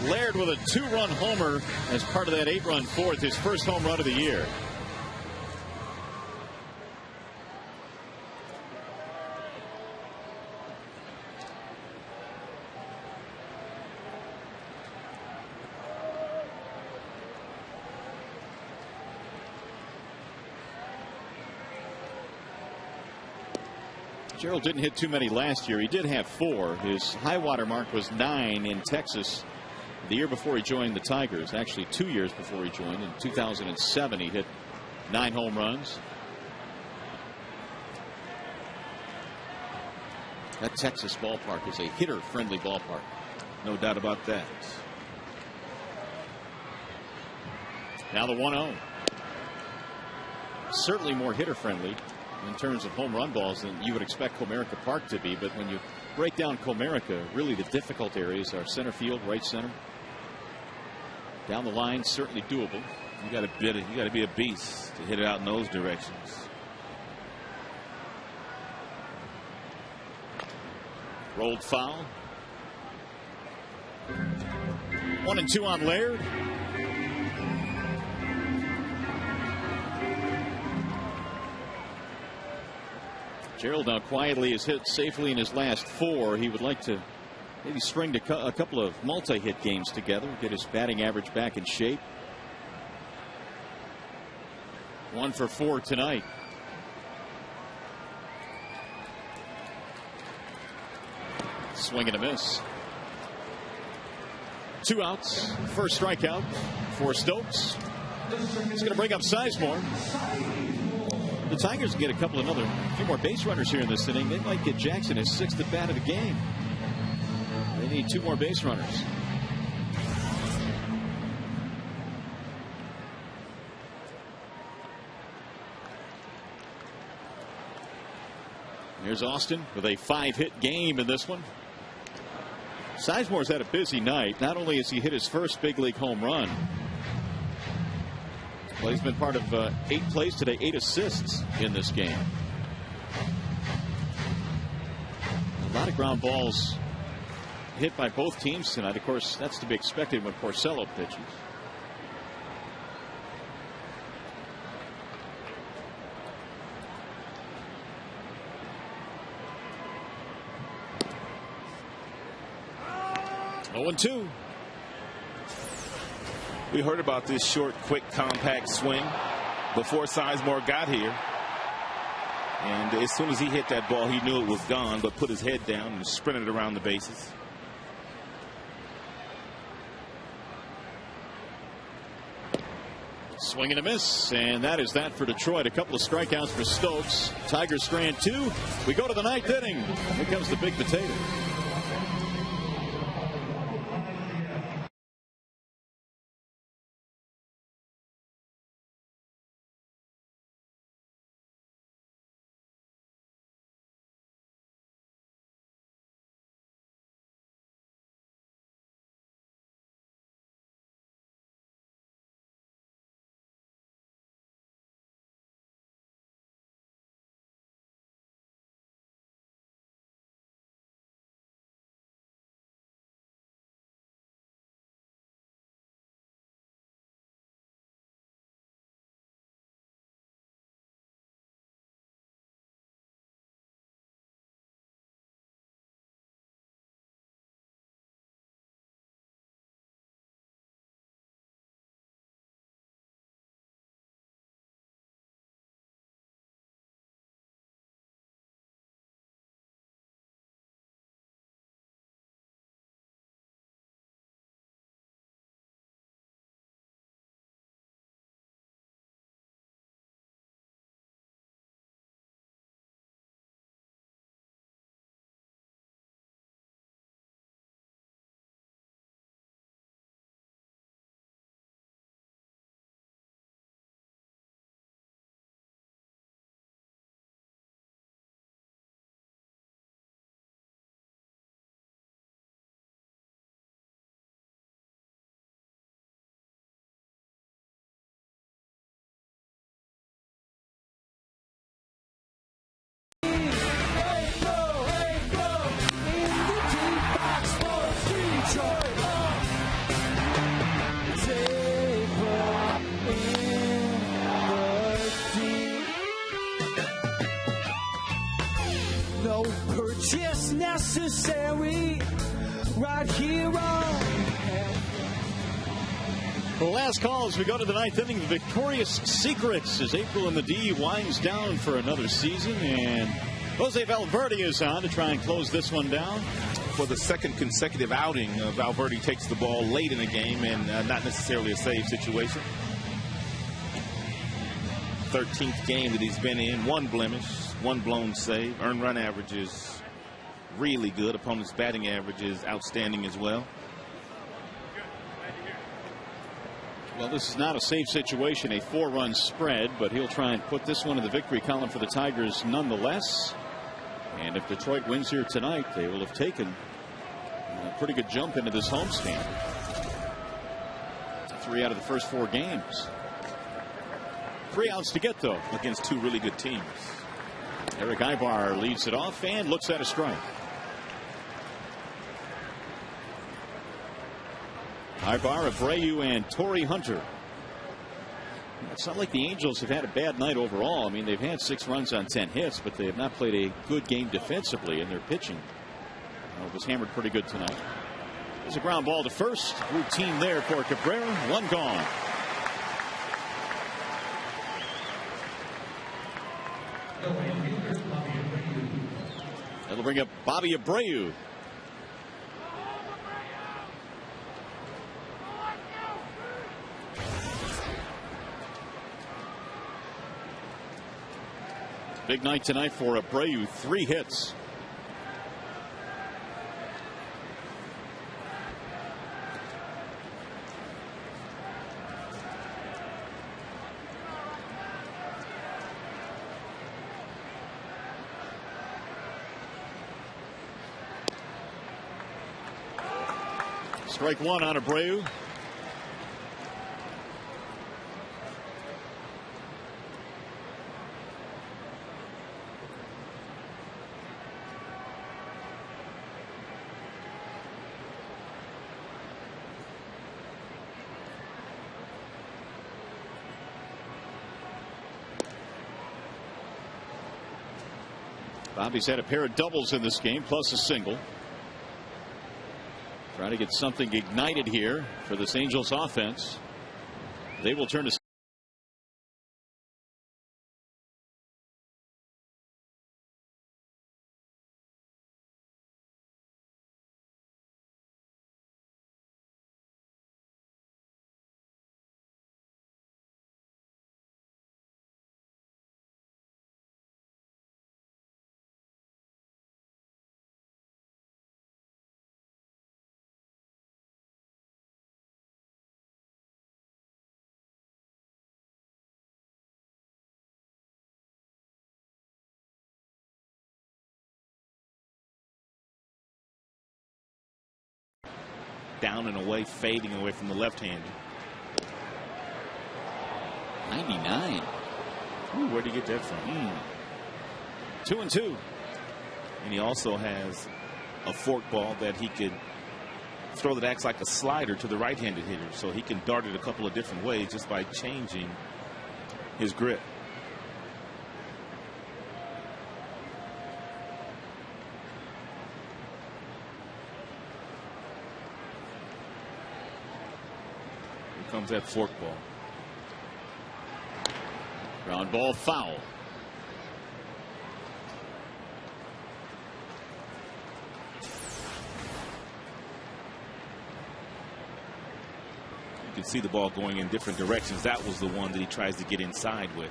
Laird with a 2-run homer as part of that 8-run 4th, his first home run of the year. Gerald didn't hit too many last year. He did have 4. His high water mark was 9 in Texas the year before he joined the Tigers. Actually 2 years before he joined. In 2007 he hit 9 home runs. That Texas ballpark is a hitter friendly ballpark. No doubt about that. Now the 1-0. Certainly more hitter friendly in terms of home run balls than you would expect Comerica Park to be. But when you break down Comerica, really the difficult areas are center field, right center. Down the line, certainly doable. You got to be a beast to hit it out in those directions. Rolled foul. 1-2 on Laird. Gerald now quietly has hit safely in his last 4. He would like to maybe string a couple of multi-hit games together, get his batting average back in shape. 1 for 4 tonight. Swing and a miss. 2 outs. First strikeout for Stokes. It's going to bring up Sizemore. The Tigers get a few more base runners here in this inning. They might get Jackson his 6th at bat of the game. They need 2 more base runners. Here's Austin with a 5-hit game in this one. Sizemore's had a busy night. Not only has he hit his first big league home run, well, he's been part of 8 plays today, 8 assists in this game. A lot of ground balls hit by both teams tonight. Of course, that's to be expected when Porcello pitches. Oh, 2. We heard about this short, quick, compact swing before Sizemore got here. And as soon as he hit that ball, he knew it was gone, but put his head down and sprinted around the bases. Swing and a miss, and that is that for Detroit. A couple of strikeouts for Stokes. Tigers strand 2. We go to the 9th inning. Here comes the big potato. necessary right here on. The last call as we go to the ninth inning. The Victorious Secrets as April in the D winds down for another season. And Jose Valverde is on to try and close this one down. For the second consecutive outing, Valverde takes the ball late in the game and not necessarily a save situation. 13th game that he's been in, one blemish, one blown save. Earned run average is really good. Opponent's batting average is outstanding as well. Well, this is not a safe situation, a 4-run spread, but he'll try and put this one in the victory column for the Tigers nonetheless. And if Detroit wins here tonight, they will have taken a pretty good jump into this homestand. 3 out of the first 4 games. 3 outs to get, though, against 2 really good teams. Eric Ibar leads it off and looks at a strike. Ibar, Abreu, and Torrey Hunter. It's not like the Angels have had a bad night overall. I mean, they've had 6 runs on 10 hits, but they have not played a good game defensively, and their pitching was hammered pretty good tonight. There's a ground ball to first. Routine there for Cabrera. 1 gone. That'll bring up Bobby Abreu. Big night tonight for Abreu. 3 hits. Strike 1 on Abreu. Bobby's had a pair of doubles in this game, plus a single. Trying to get something ignited here for this Angels offense. They will turn to down and away, fading away from the left-hander. 99. Ooh, where'd he get that from? 2-2. And he also has a forkball that he could throw that acts like a slider to the right-handed hitter, so he can dart it a couple of different ways just by changing his grip. Comes that forkball. Ground ball foul. You can see the ball going in different directions. That was the one that he tries to get inside with.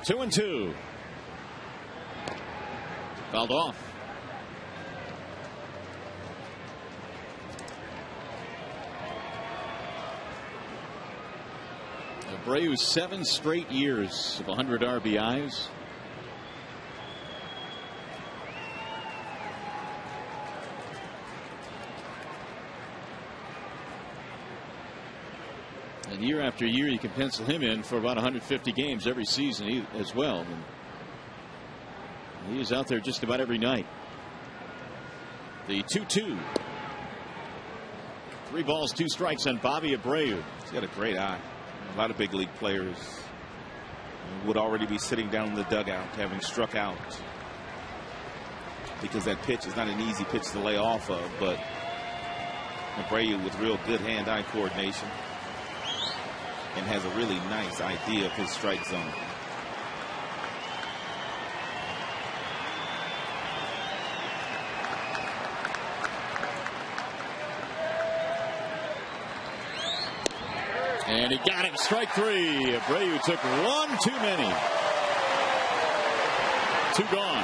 Two and two. Fouled off. Abreu 7 straight years of 100 RBIs. And year after year, you can pencil him in for about 150 games every season as well. And he is out there just about every night. The 2-2. 3 balls, 2 strikes on Bobby Abreu. He's got a great eye. A lot of big league players would already be sitting down in the dugout having struck out, because that pitch is not an easy pitch to lay off of. But Abreu with real good hand-eye coordination and has a really nice idea of his strike zone. And he got him. Strike 3. Abreu took 1 too many. 2 gone.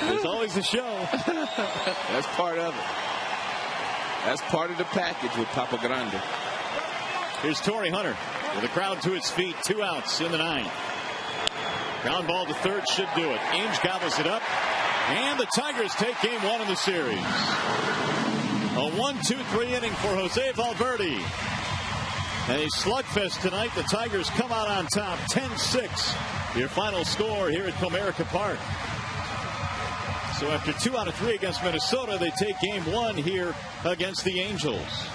There's always a show. That's part of it. That's part of the package with Papa Grande. Here's Torrey Hunter with the crowd to its feet. 2 outs in the 9th. Ground ball to third should do it. Ainge gobbles it up. And the Tigers take game 1 in the series. A 1-2-3 inning for Jose Valverde. A slugfest tonight. The Tigers come out on top 10-6. Your final score here at Comerica Park. So after 2 out of 3 against Minnesota, they take game 1 here against the Angels.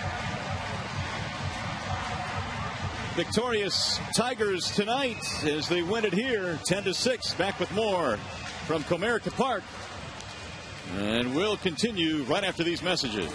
Victorious Tigers tonight as they win it here 10-6. Back with more from Comerica Park. And we'll continue right after these messages.